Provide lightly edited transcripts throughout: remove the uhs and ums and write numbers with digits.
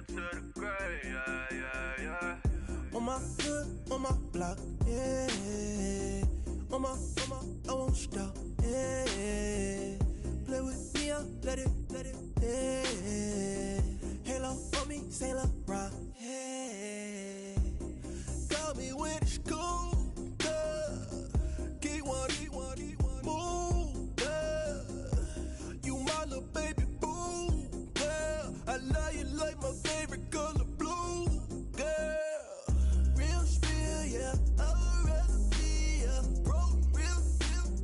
to the grave, yeah, yeah, yeah. On my hood, on my block, yeah. On my, I won't stop, yeah. Play with me, I'll let it, yeah. Halo on me, Saint Laurent, yeah. Got me when it's cool, keep one, move, yeah. You my little baby boo, yeah. I love you like my favorite color blue, yeah. Real spill, yeah. I'd rather be a broke, real,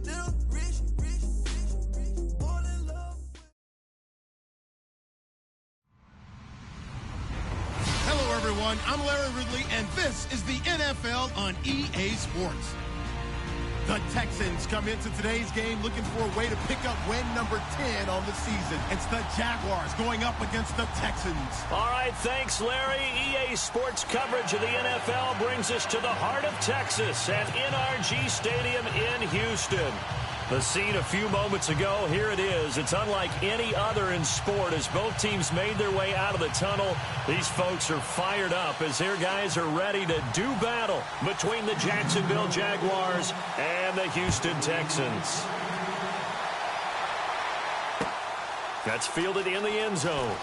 little rich, all in love. Hello, everyone. I'm Larry Ridley, and this is the NFL on EA Sports. The Texans come into today's game looking for a way to pick up win number 10 on the season. It's the Jaguars going up against the Texans. All right, thanks, Larry. EA Sports coverage of the NFL brings us to the heart of Texas at NRG Stadium in Houston. The scene a few moments ago, here it is. It's unlike any other in sport as both teams made their way out of the tunnel. These folks are fired up as their guys are ready to do battle between the Jacksonville Jaguars and the Houston Texans. That's fielded in the end zone.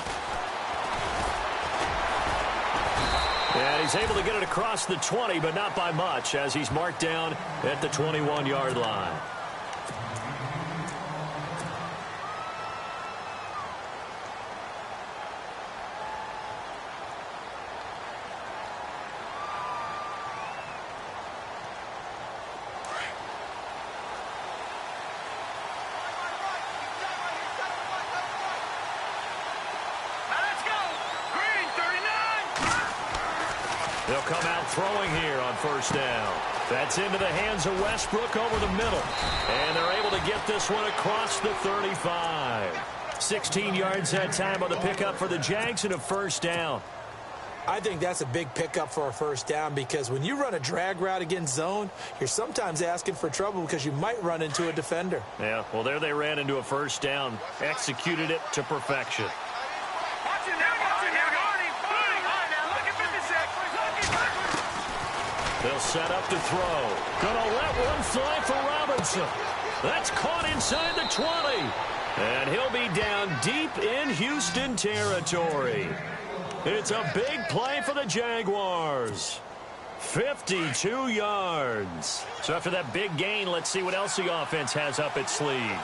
And he's able to get it across the 20, but not by much as he's marked down at the 21-yard line. They'll come out throwing here on first down. That's into the hands of Westbrook over the middle. And they're able to get this one across the 35. 16 yards that time on the pickup for the Jags and a first down. I think that's a big pickup for a first down because when you run a drag route against zone, you're sometimes asking for trouble because you might run into a defender. Yeah, well, there they ran into a first down. Executed it to perfection. They'll set up to throw. Gonna let one fly for Robinson. That's caught inside the 20. And he'll be down deep in Houston territory. It's a big play for the Jaguars. 52 yards. So after that big gain, let's see what else the offense has up its sleeve.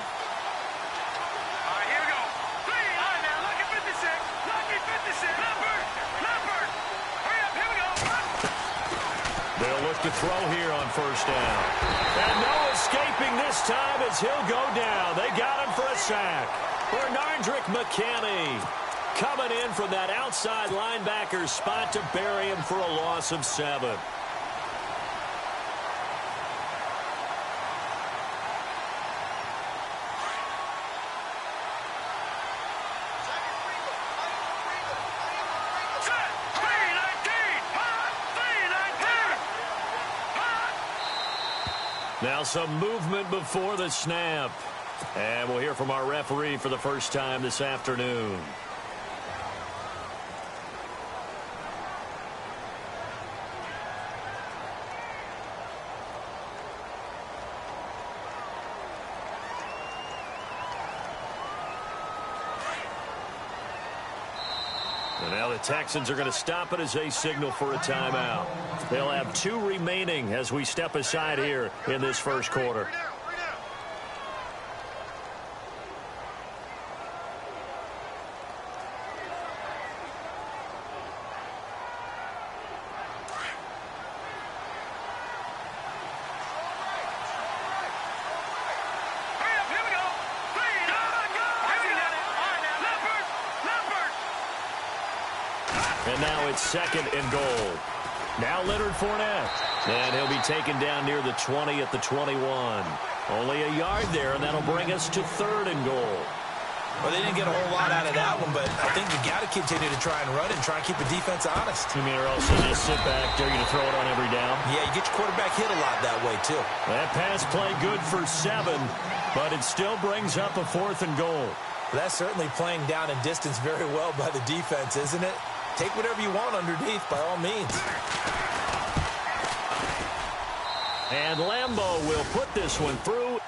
To throw here on first down. And no escaping this time as he'll go down. They got him for a sack. Bernardrick McKinney coming in from that outside linebacker spot to bury him for a loss of 7. Now some movement before the snap. And we'll hear from our referee for the first time this afternoon. And now the Texans are going to stop it as they signal for a timeout. They'll have 2 remaining as we step aside here in this first quarter. And now it's 2nd and goal. Now Leonard Fournette. And he'll be taken down near the 20 at the 21. Only a yard there, and that'll bring us to 3rd and goal. Well, they didn't get a whole lot out of that one, but I think you got to continue to try and run and try and keep the defense honest. You mean, or else they just sit back, dare you to throw it on every down? Yeah, you get your quarterback hit a lot that way, too. That pass play good for 7, but it still brings up a 4th and goal. That's certainly playing down in distance very well by the defense, isn't it? take whatever you want underneath by all means. And Lambeau will put this one through.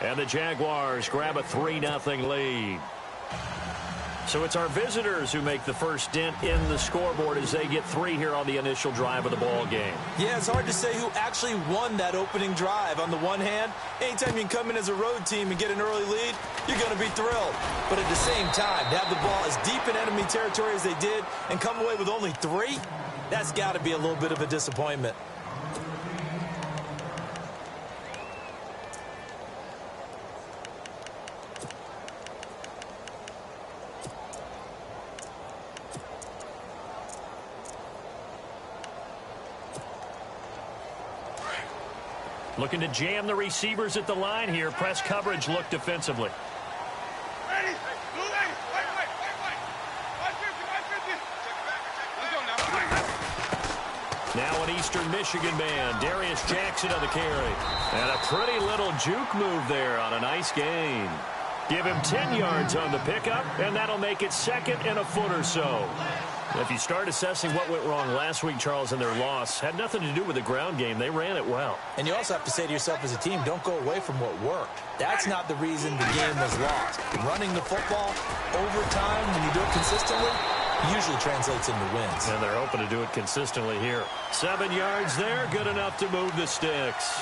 And the Jaguars grab a 3-0 lead. So it's our visitors who make the first dent in the scoreboard as they get 3 here on the initial drive of the ball game. Yeah, it's hard to say who actually won that opening drive. On the one hand, anytime you can come in as a road team and get an early lead, you're going to be thrilled. But at the same time, to have the ball as deep in enemy territory as they did and come away with only 3, that's got to be a little bit of a disappointment. Looking to jam the receivers at the line here. Press coverage look defensively. Ready? Now an Eastern Michigan man, Darius Jackson on the carry. And a pretty little juke move there on a nice gain. Give him 10 yards on the pickup, and that'll make it 2nd and a foot or so. If you start assessing what went wrong last week, Charles, in their loss, had nothing to do with the ground game. They ran it well. And you also have to say to yourself as a team, don't go away from what worked. That's not the reason the game was lost. Running the football over time, when you do it consistently, usually translates into wins. And they're hoping to do it consistently here. 7 yards there, good enough to move the sticks.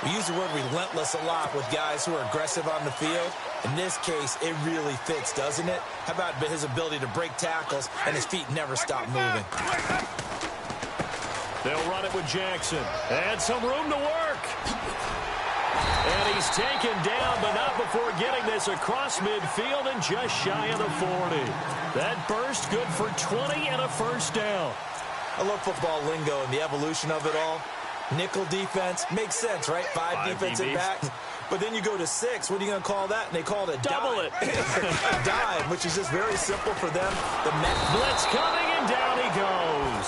We use the word relentless a lot with guys who are aggressive on the field. In this case, it really fits, doesn't it? How about his ability to break tackles and his feet never stop moving? They'll run it with Jackson. And some room to work. And he's taken down, but not before getting this across midfield and just shy of the 40. That burst good for 20 and a first down. I love football lingo and the evolution of it all. Nickel defense makes sense, right? 5 defensive backs. But then you go to 6. What are you going to call that? And they call it a double dime. A dime, which is just very simple for them. The blitz coming, and down he goes.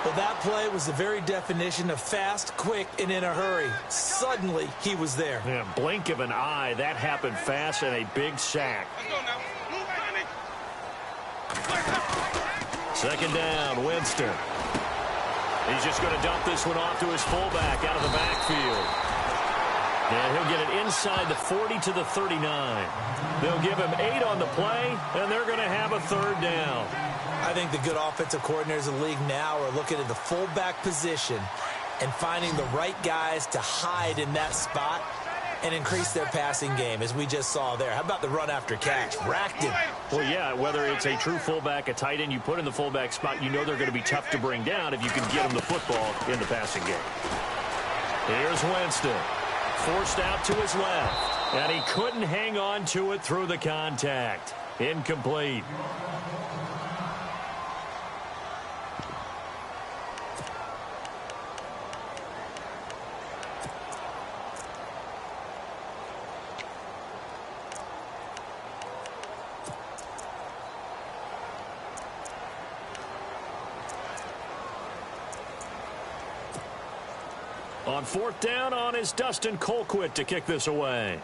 Well, that play was the very definition of fast, quick, and in a hurry. Suddenly, he was there. Yeah, blink of an eye. That happened fast and a big sack. Second down, Winston. He's just going to dump this one off to his fullback out of the backfield. And he'll get it inside the 40 to the 39. They'll give him 8 on the play, and they're going to have a 3rd down. I think the good offensive coordinators in the league now are looking at the fullback position and finding the right guys to hide in that spot and increase their passing game, as we just saw there. How about the run after catch? Racked him. Well, yeah, whether it's a true fullback, a tight end you put in the fullback spot, you know they're going to be tough to bring down if you can get them the football in the passing game. Here's Winston. Forced out to his left. And he couldn't hang on to it through the contact. Incomplete. On 4th down on is Dustin Colquitt to kick this away.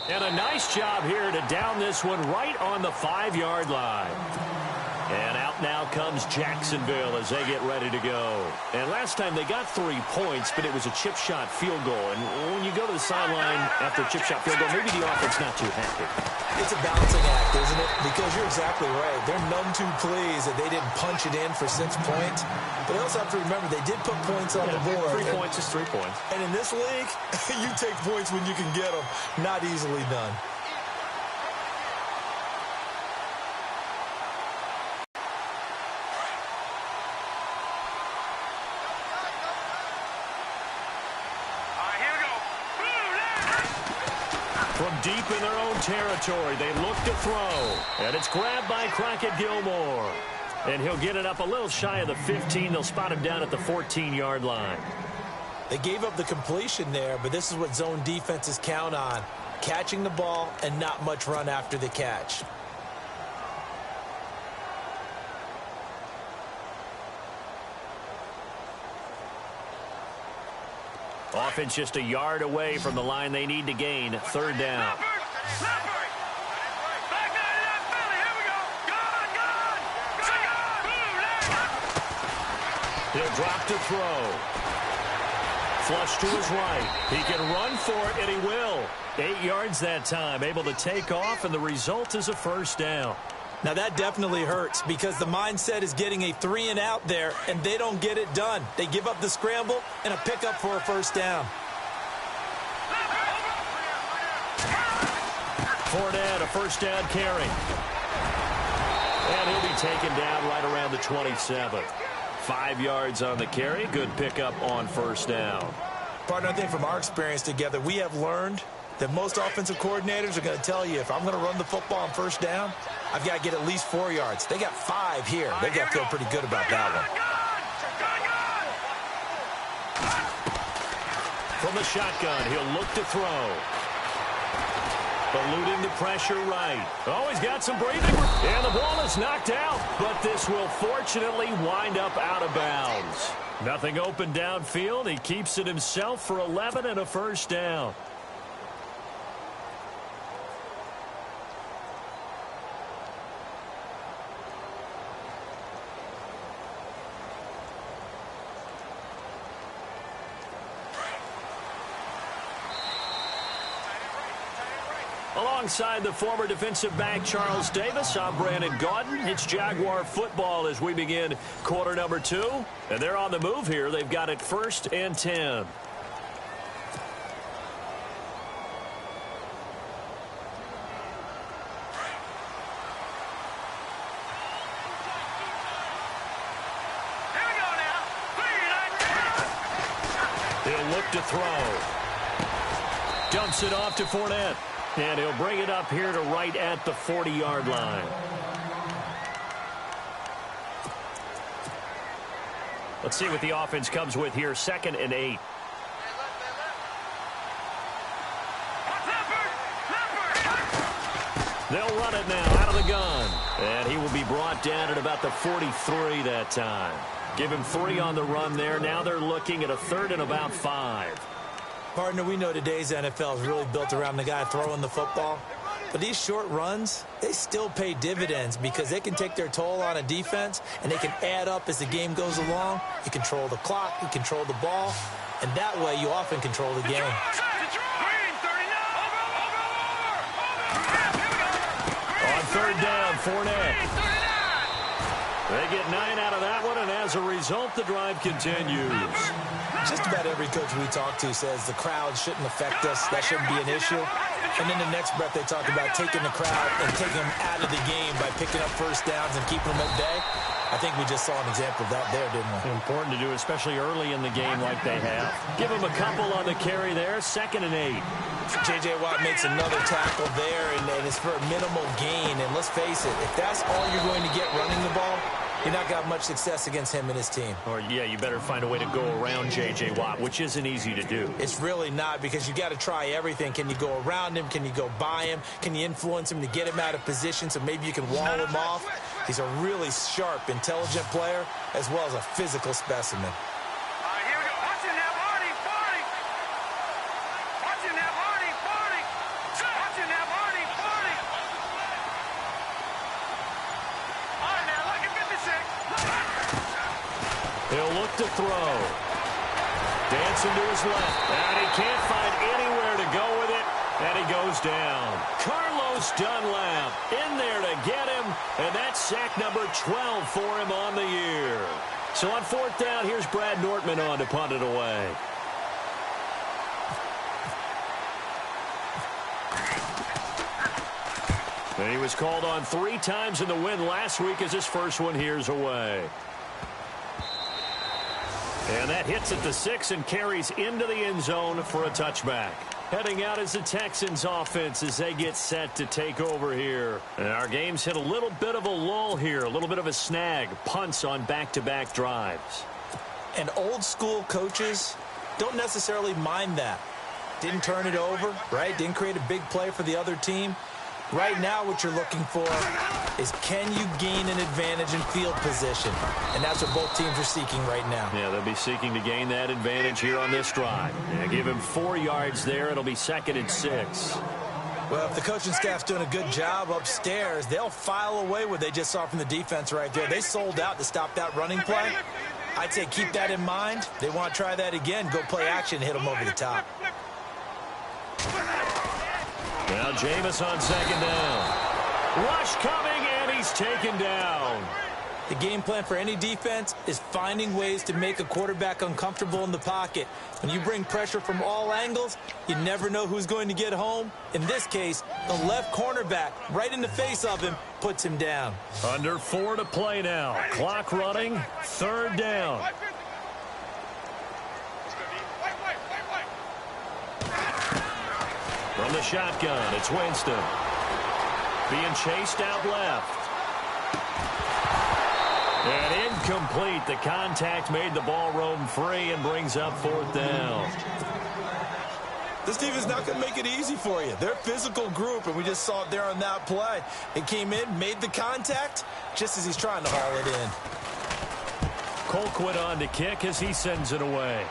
And a nice job here to down this one right on the 5-yard line. And out now comes Jacksonville as they get ready to go. And last time they got 3 points, but it was a chip shot field goal. And when you go to the sideline after a chip shot field goal, maybe the offense not too happy. It's a balancing act, isn't it? Because you're exactly right. They're none too pleased that they didn't punch it in for 6 points. But they also have to remember they did put points on the board. 3 points is 3 points. And in this league, you take points when you can get them. Not easily done. From deep in their own territory, they look to throw. And it's grabbed by Crockett Gilmore. And he'll get it up a little shy of the 15. They'll spot him down at the 14-yard line. They gave up the completion there, but this is what zone defenses count on. Catching the ball and not much run after the catch. Offense just a yard away from the line they need to gain. Third down. He'll drop to throw. Flush to his right. He can run for it, and he will. 8 yards that time. Able to take off, and the result is a first down. Now, that definitely hurts because the mindset is getting a 3-and-out there, and they don't get it done. They give up the scramble and a pickup for a first down. Fournette, a first down carry. And he'll be taken down right around the 27. 5 yards on the carry. Good pickup on first down. Partner, I think from our experience together, we have learned that most offensive coordinators are going to tell you, if I'm going to run the football on first down, I've got to get at least 4 yards. They got 5 here. They've got to feel pretty good about that one. From the shotgun, he'll look to throw. Eluding the pressure right. Oh, he's got some breathing. And the ball is knocked out. But this will fortunately wind up out of bounds. Nothing open downfield. He keeps it himself for 11 and a first down. Alongside the former defensive back Charles Davis, I'm Brandon Gaudin. It's Jaguar football as we begin quarter number 2. And they're on the move here. They've got it 1st and 10. He'll look to throw. Dumps it off to Fournette. And he'll bring it up here to right at the 40-yard line. Let's see what the offense comes with here. 2nd and 8. They'll run it now out of the gun. And he will be brought down at about the 43 that time. Give him 3 on the run there. Now they're looking at a 3rd and about 5. Partner, we know today's NFL is really built around the guy throwing the football. But these short runs, they still pay dividends because they can take their toll on a defense and they can add up as the game goes along. You control the clock, you control the ball, and that way you often control the game. On 3rd down, Fournette. They get 9 out of that one, and as a result, the drive continues. Just about every coach we talk to says the crowd shouldn't affect us. That shouldn't be an issue. And in the next breath, they talk about taking the crowd and taking them out of the game by picking up first downs and keeping them at bay. I think we just saw an example of that there, didn't we? Important to do, especially early in the game like they have. Give them a couple on the carry there. 2nd and 8. J.J. Watt makes another tackle there, and it's for a minimal gain. And let's face it, if that's all you're going to get running the ball, you're not got much success against him and his team. Or, yeah, you better find a way to go around J.J. Watt, which isn't easy to do. It's really not, because you got to try everything. Can you go around him? Can you go by him? Can you influence him to get him out of position so maybe you can wall him off? He's a really sharp, intelligent player, as well as a physical specimen. He'll look to throw. Dancing to his left. And he can't find anywhere to go with it. And he goes down. Carlos Dunlap in there to get him. And that's sack number 12 for him on the year. So on 4th down, here's Brad Nortman on to punt it away. And he was called on 3 times in the win last week as his first one here's away. And that hits at the 6 and carries into the end zone for a touchback. Heading out is the Texans offense as they get set to take over here. And our game's hit a little bit of a lull here, a little bit of a snag. Punts on back-to-back drives. And old school coaches don't necessarily mind that. Didn't turn it over, right? Didn't create a big play for the other team. Right now what you're looking for is can you gain an advantage in field position? And that's what both teams are seeking right now. Yeah, they'll be seeking to gain that advantage here on this drive. Yeah, give him 4 yards there. It'll be 2nd and 6. Well, if the coaching staff's doing a good job upstairs, they'll file away what they just saw from the defense right there. They sold out to stop that running play. I'd say keep that in mind. They want to try that again. Go play action, hit them over the top. Now Jameis on 2nd down. Rush coming, and he's taken down. The game plan for any defense is finding ways to make a quarterback uncomfortable in the pocket. When you bring pressure from all angles, you never know who's going to get home. In this case, the left cornerback, right in the face of him, puts him down. Under 4 to play now. Clock running, 3rd down. From the shotgun, it's Winston. Being chased out left. And incomplete. The contact made the ball roam free and brings up 4th down. This team is not going to make it easy for you. They're a physical group, and we just saw it there on that play. It came in, made the contact, just as he's trying to haul it in. Colquitt on to kick as he sends it away.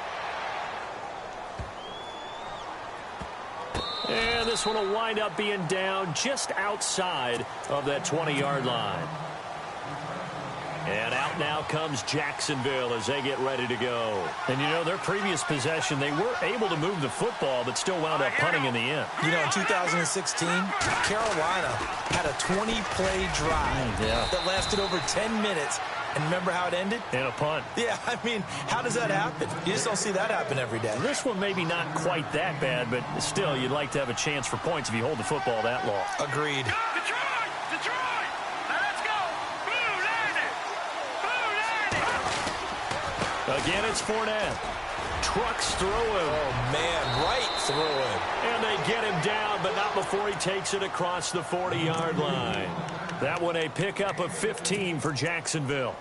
And this one will wind up being down just outside of that 20-yard line. And out now comes Jacksonville as they get ready to go. And, you know, their previous possession, they were able to move the football, but still wound up punting in the end. You know, in 2016, Carolina had a 20-play drive that lasted over 10 minutes. And remember how it ended? In a punt. Yeah, I mean, how does that happen? You just don't see that happen every day. This one maybe not quite that bad, but still, you'd like to have a chance for points if you hold the football that long. Agreed. Again, it's Fournette. Trucks through him. Oh, man, right through him. And they get him down, but not before he takes it across the 40-yard line. That one a pickup of 15 for Jacksonville.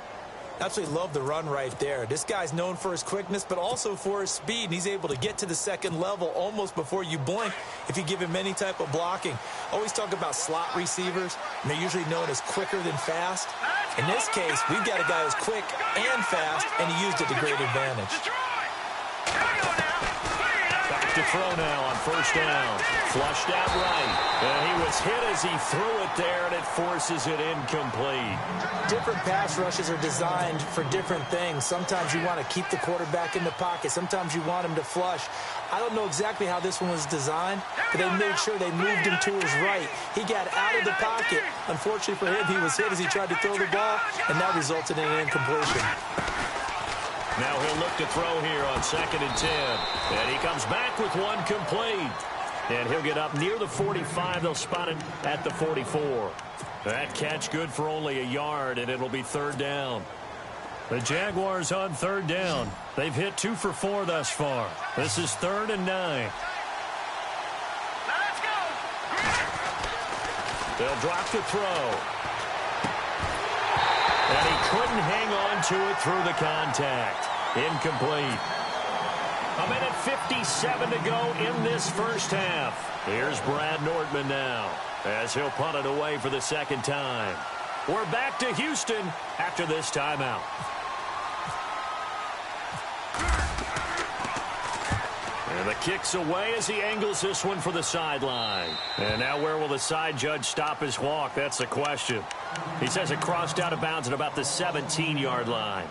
Absolutely love the run right there. This guy's known for his quickness, but also for his speed. And he's able to get to the 2nd level almost before you blink if you give him any type of blocking. Always talk about slot receivers, and they're usually known as quicker than fast. In this case, we've got a guy who's quick and fast, and he used it to great advantage. Back to throw now on 1st down. Flushed out right. And he was hit as he threw it there, and it forces it incomplete. Different pass rushes are designed for different things. Sometimes you want to keep the quarterback in the pocket. Sometimes you want him to flush. I don't know exactly how this one was designed, but they made sure they moved him to his right. He got out of the pocket. Unfortunately for him, he was hit as he tried to throw the ball, and that resulted in an incompletion. Now he'll look to throw here on 2nd and 10. And he comes back with one complete. And he'll get up near the 45. They'll spot it at the 44. That catch good for only a yard, and it'll be 3rd down. The Jaguars on 3rd down. They've hit 2 for 4 thus far. This is 3rd and 9. Let's go. They'll drop the throw. And he couldn't hang on to it through the contact. Incomplete. 1:57 to go in this first half. Here's Brad Nordman now as he'll punt it away for the 2nd time. We're back to Houston after this timeout. And the kick's away as he angles this one for the sideline. And now where will the side judge stop his walk? That's the question. He says it crossed out of bounds at about the 17-yard line.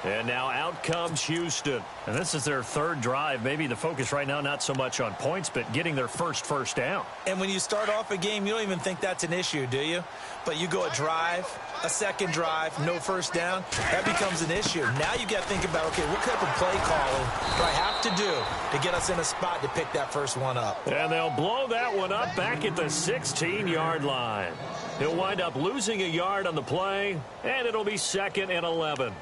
And now out comes Houston. And this is their 3rd drive. Maybe the focus right now not so much on points, but getting their first down. And when you start off a game, you don't even think that's an issue, do you? But you go a drive, a 2nd drive, no 1st down, that becomes an issue. Now you got to think about, okay, what type of play calling do I have to do to get us in a spot to pick that first one up? And they'll blow that one up back at the 16-yard line. He'll wind up losing a yard on the play, and it'll be 2nd and 11.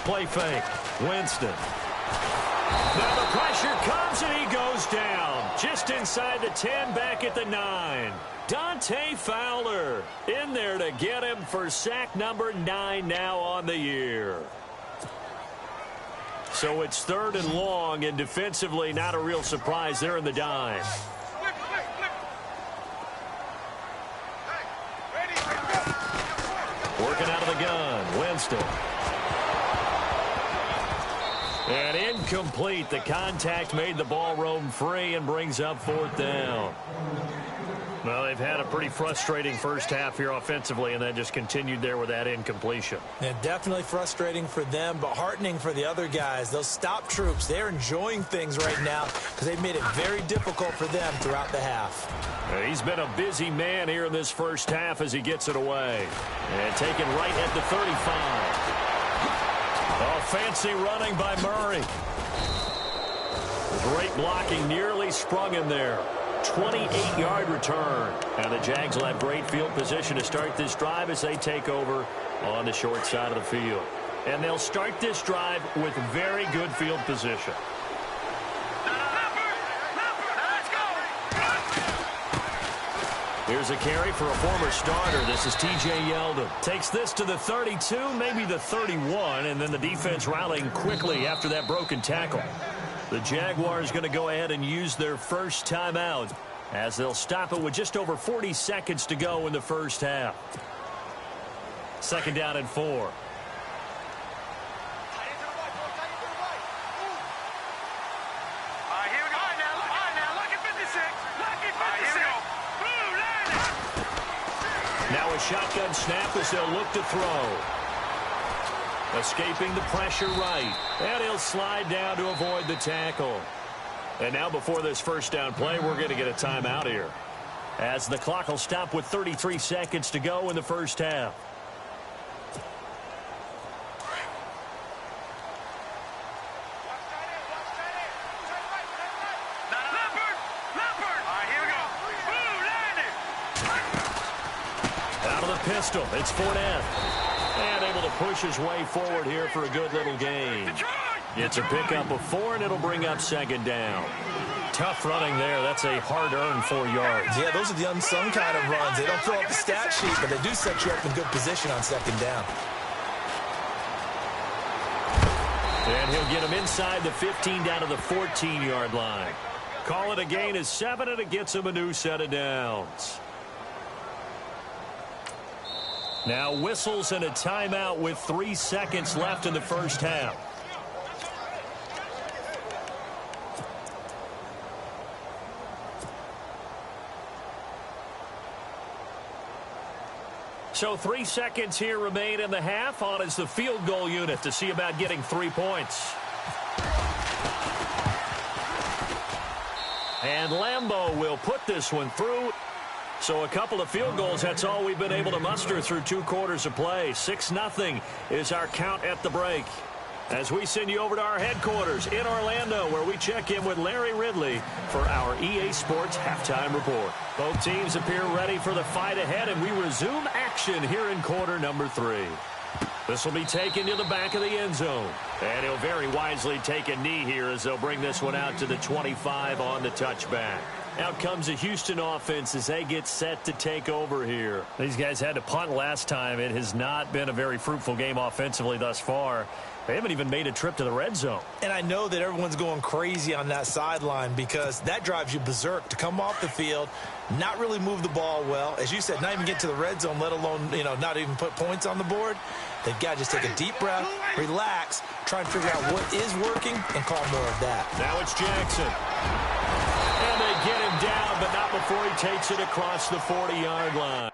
Play fake. Winston. Now the pressure comes and he goes down. Just inside the 10, back at the 9. Dante Fowler in there to get him for sack number 9 now on the year. So it's 3rd and long, and defensively not a real surprise there in the dime. Working out of the gun, Winston. And incomplete. The contact made the ball roam free and brings up 4th down. Well, they've had a pretty frustrating first half here offensively, and then just continued there with that incompletion. Yeah, definitely frustrating for them, but heartening for the other guys. Those stop troops, they're enjoying things right now because they've made it very difficult for them throughout the half. He's been a busy man here in this first half as he gets it away. And taken right at the 35. Oh, fancy running by Murray. Great blocking, nearly sprung him there. 28-yard return. And the Jags will have great field position to start this drive as they take over on the short side of the field. And they'll start this drive with very good field position. Here's a carry for a former starter. This is T.J. Yeldon. Takes this to the 32, maybe the 31, and then the defense rallying quickly after that broken tackle. The Jaguars going to go ahead and use their first timeout as they'll stop it with just over 40 seconds to go in the first half. 2nd down and 4. Now a shotgun snap as they'll look to throw. Escaping the pressure right. And he'll slide down to avoid the tackle. And now before this first down play, we're going to get a timeout here, as the clock will stop with 33 seconds to go in the first half. Out of the pistol, it's Fournette. And able to push his way forward here for a good little gain. It's a pickup of 4, and it'll bring up 2nd down. Tough running there. That's a hard-earned 4 yards. Yeah, those are the unsung kind of runs. They don't fill up the stat sheet, but they do set you up in good position on 2nd down. And he'll get him inside the 15 down to the 14-yard line. Call it a gain of 7, and it gets him a new set of downs. Now whistles and a timeout with 3 seconds left in the first half. So 3 seconds here remain in the half. On is the field goal unit to see about getting 3 points. And Lambeau will put this one through. So a couple of field goals, that's all we've been able to muster through 2 quarters of play. 6-0 is our count at the break. As we send you over to our headquarters in Orlando, where we check in with Larry Ridley for our EA Sports Halftime Report. Both teams appear ready for the fight ahead, and we resume action here in quarter number 3. This will be taken to the back of the end zone. And he'll very wisely take a knee here as they'll bring this one out to the 25 on the touchback. Out comes the Houston offense as they get set to take over here. These guys had to punt last time. It has not been a very fruitful game offensively thus far. They haven't even made a trip to the red zone. And I know that everyone's going crazy on that sideline because that drives you berserk to come off the field, not really move the ball well. As you said, not even get to the red zone, let alone, not even put points on the board. They've got to just take a deep breath, relax, try and figure out what is working, and call more of that. Now it's Jackson. And they get him down, but not before he takes it across the 40-yard line.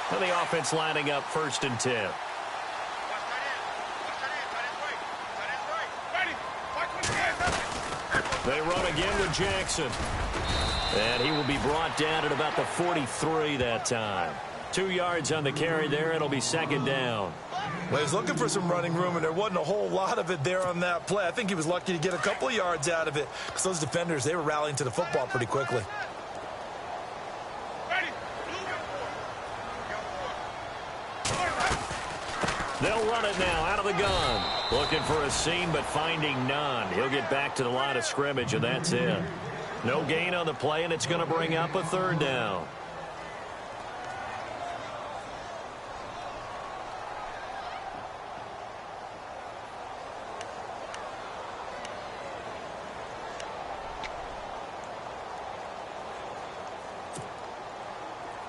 And the offense lining up 1st and 10. They run again with Jackson. And he will be brought down at about the 43 that time. 2 yards on the carry there. It'll be 2nd down. Well, he was looking for some running room, and there wasn't a whole lot of it there on that play. I think he was lucky to get a couple of yards out of it because those defenders, they were rallying to the football pretty quickly. They'll run it now out of the gun. Looking for a seam, but finding none. He'll get back to the line of scrimmage, and that's it. No gain on the play, and it's going to bring up a 3rd down.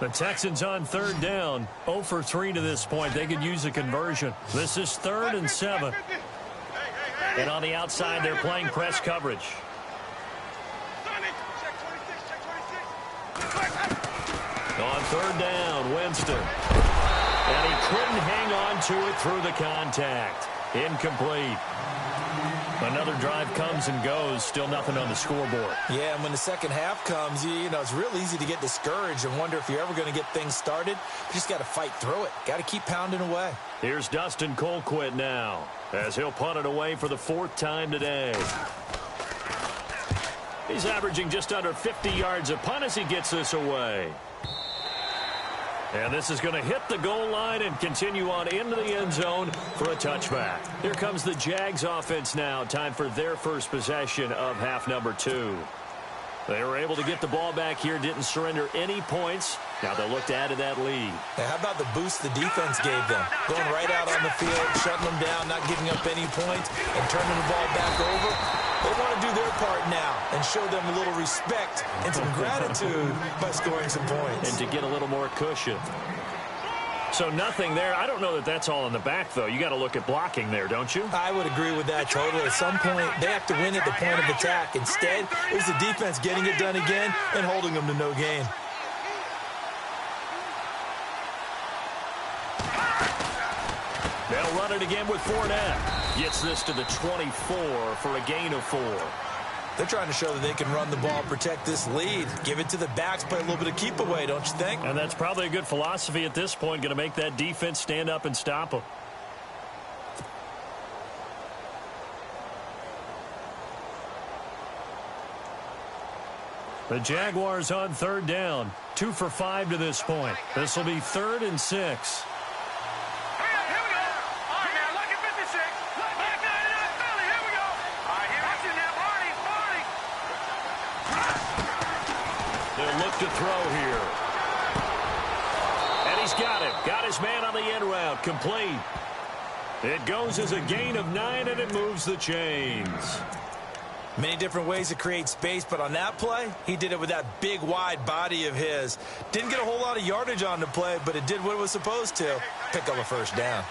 The Texans on 3rd down. 0 for 3 to this point. They could use a conversion. This is 3rd and 7. And on the outside, they're playing press coverage. On 3rd down, Winston. And he couldn't hang on to it through the contact. Incomplete. Another drive comes and goes. Still nothing on the scoreboard. Yeah, and when the second half comes, you know, it's real easy to get discouraged and wonder if you're ever going to get things started. You just got to fight through it. Got to keep pounding away. Here's Dustin Colquitt now, as he'll punt it away for the 4th time today. He's averaging just under 50 yards a punt as he gets this away. And this is going to hit the goal line and continue on into the end zone for a touchback. Here comes the Jags offense now. Time for their first possession of half number 2. They were able to get the ball back here, didn't surrender any points. Now they'll look to add to that lead. Now, how about the boost the defense gave them? Going right out on the field, shutting them down, not giving up any points, and turning the ball back over. They want to do their part now and show them a little respect and some gratitude by scoring some points. And to get a little more cushion. So nothing there. I don't know that that's all in the back, though. You got to look at blocking there, don't you? I would agree with that totally. At some point, they have to win at the point of attack. Instead, it was the defense getting it done again and holding them to no gain. They'll run it again with Fournette. Gets this to the 24 for a gain of 4. They're trying to show that they can run the ball, protect this lead. Give it to the backs, play a little bit of keep away, don't you think? And that's probably a good philosophy at this point, going to make that defense stand up and stop them. The Jaguars on 3rd down. 2 for 5 to this point. This will be 3rd and 6. To throw here. And he's got it. Got his man on the end route. Complete. It goes as a gain of 9, and it moves the chains. Many different ways to create space, but on that play, he did it with that big, wide body of his. Didn't get a whole lot of yardage on the play, but it did what it was supposed to. Pick up a 1st down.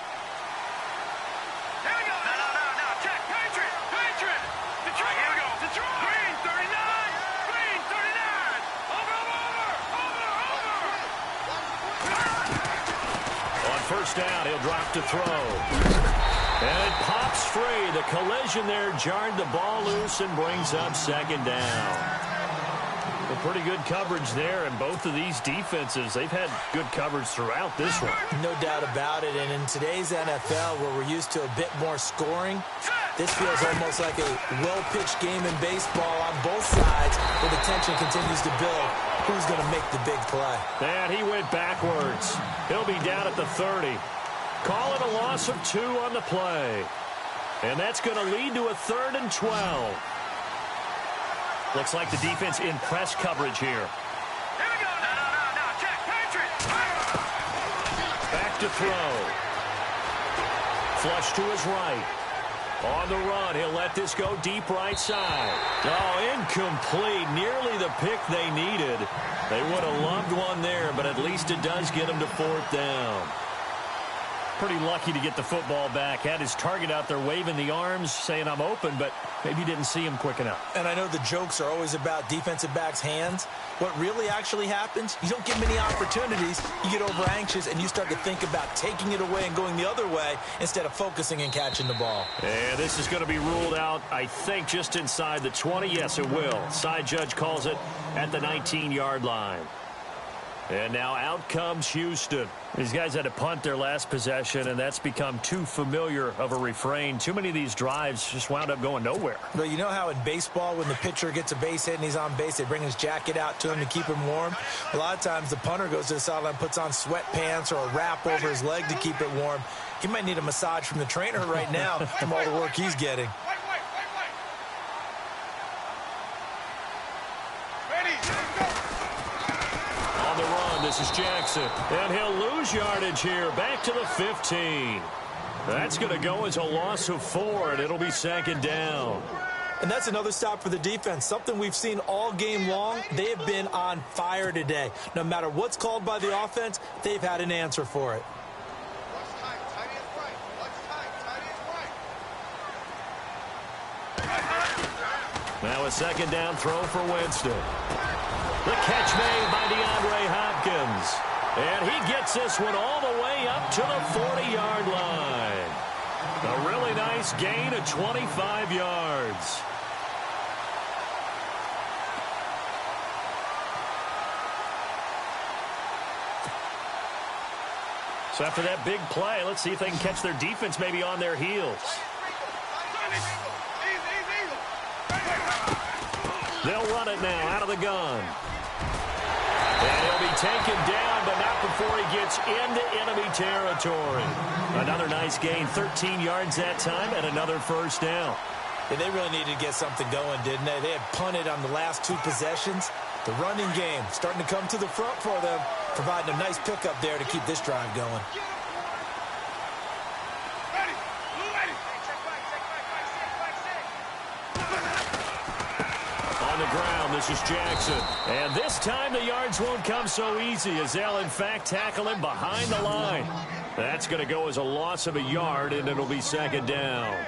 Down, he'll drop to throw. And it pops free. The collision there jarred the ball loose and brings up 2nd down. Well, pretty good coverage there, and both of these defenses, they've had good coverage throughout this one. No doubt about it, and in today's NFL, where we're used to a bit more scoring, this feels almost like a well-pitched game in baseball on both sides, where the tension continues to build. Who's going to make the big play? And he went backwards. He'll be down at the 30. Call it a loss of 2 on the play. And that's going to lead to a 3rd and 12. Looks like the defense in press coverage here. Here we go. No. Check. Patriots. Back to throw. Flush to his right. On the run, he'll let this go deep right side. Oh, incomplete. Nearly the pick they needed. They would have loved one there, but at least it does get them to 4th down. Pretty lucky to get the football back. Had his target out there waving the arms, saying I'm open, but maybe didn't see him quick enough. And I know the jokes are always about defensive backs' hands. What really actually happens, you don't get many opportunities. You get over anxious, and you start to think about taking it away and going the other way instead of focusing and catching the ball. And this is going to be ruled out, I think, just inside the 20. Yes, it will. Side judge calls it at the 19-yard line. And now out comes Houston. These guys had to punt their last possession, and that's become too familiar of a refrain. Too many of these drives just wound up going nowhere. But you know how in baseball, when the pitcher gets a base hit and he's on base, they bring his jacket out to him to keep him warm? A lot of times the punter goes to the sideline, puts on sweatpants or a wrap over his leg to keep it warm. He might need a massage from the trainer right now from all the work he's getting. This is Jackson, and he'll lose yardage here, back to the 15. That's going to go as a loss of 4, and it'll be 2nd down. And that's another stop for the defense, something we've seen all game long. They have been on fire today. No matter what's called by the offense, they've had an answer for it. Now a 2nd down throw for Winston. The catch made by DeAndre Hopkins. And he gets this one all the way up to the 40-yard line. A really nice gain of 25 yards. So after that big play, let's see if they can catch their defense maybe on their heels. They'll run it now out of the gun. And he'll be taken down, but not before he gets into enemy territory. Another nice gain, 13 yards that time, and another 1st down. Yeah, they really needed to get something going, didn't they? They had punted on the last 2 possessions. The running game starting to come to the front for them, providing a nice pickup there to keep this drive going. Ground. This is Jackson. And this time the yards won't come so easy as they'll, in fact, tackle him behind the line. That's going to go as a loss of a yard, and it'll be 2nd down.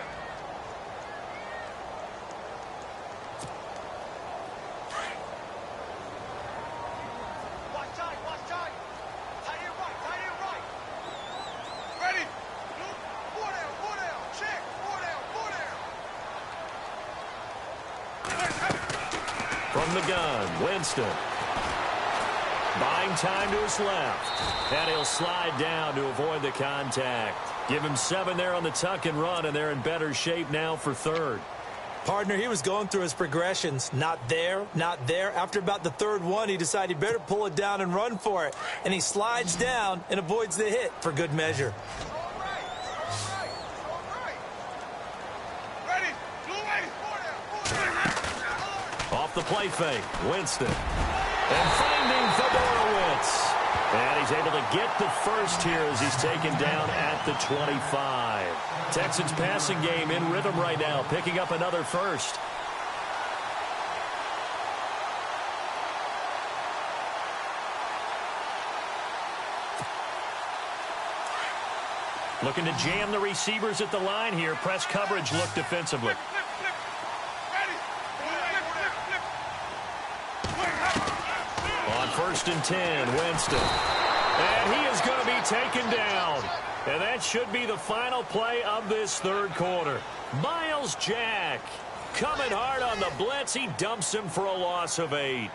From the gun, Winston. Buying time to his left. And he'll slide down to avoid the contact. Give him 7 there on the tuck and run, and they're in better shape now for 3rd. Partner, he was going through his progressions. Not there, not there. After about the 3rd one, he decided he better pull it down and run for it. And he slides down and avoids the hit for good measure. Off the play fake, Winston. And finding Fedorowicz. And he's able to get the 1st here as he's taken down at the 25. Texans passing game in rhythm right now, picking up another 1st. Looking to jam the receivers at the line here. Press coverage look defensively. On 1st and 10, Winston. And he is going to be taken down. And that should be the final play of this 3rd quarter. Miles Jack coming hard on the blitz. He dumps him for a loss of 8.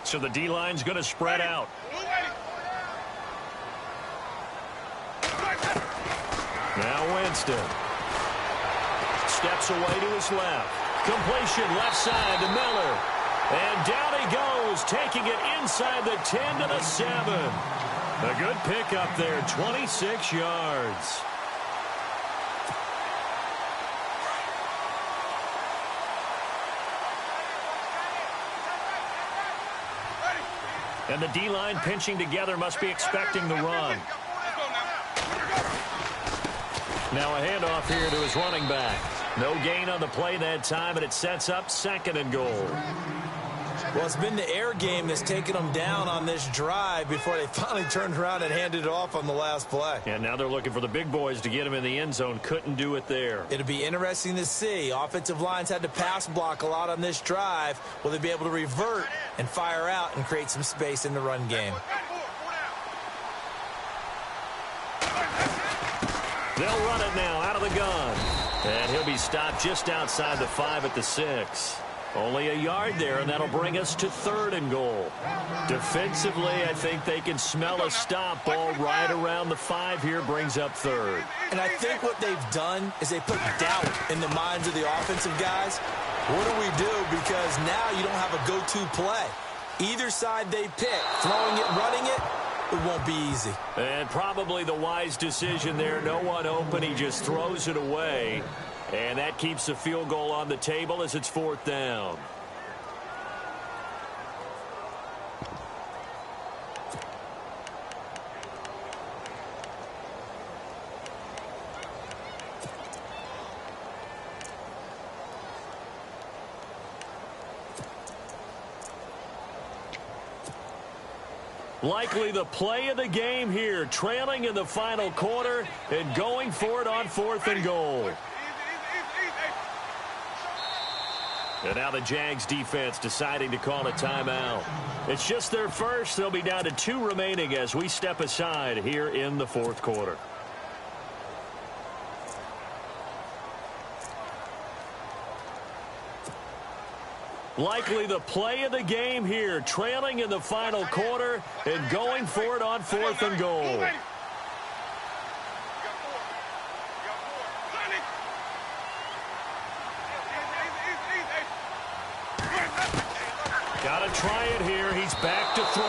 So the D-line's going to spread out. Now Winston. Steps away to his left. Completion left side to Miller. And down he goes, taking it inside the 10 to the 7. A good pickup there, 26 yards. And the D-line pinching together, must be expecting the run. Now a handoff here to his running back. No gain on the play that time, and it sets up 2nd and goal. Well, it's been the air game that's taken them down on this drive before they finally turned around and handed it off on the last play. And now they're looking for the big boys to get him in the end zone. Couldn't do it there. It'll be interesting to see. Offensive lines had to pass block a lot on this drive. Will they be able to revert and fire out and create some space in the run game? They'll run it now out of the gun. And he'll be stopped just outside the 5 at the 6. Only a yard there, and that'll bring us to 3rd and goal. Defensively, I think they can smell a stop. Ball right around the 5 here brings up 3rd. And I think what they've done is they put doubt in the minds of the offensive guys. What do we do? Because now you don't have a go-to play. Either side they pick, throwing it, running it, it won't be easy. And probably the wise decision there. No one open. He just throws it away. And that keeps the field goal on the table as it's 4th down. Likely the play of the game here, trailing in the final quarter and going for it on 4th and goal. And now the Jags defense deciding to call a timeout. It's just their first. They'll be down to 2 remaining as we step aside here in the 4th quarter. Likely the play of the game here, trailing in the final quarter and going for it on 4th and goal. Got to try it here. He's back to throw.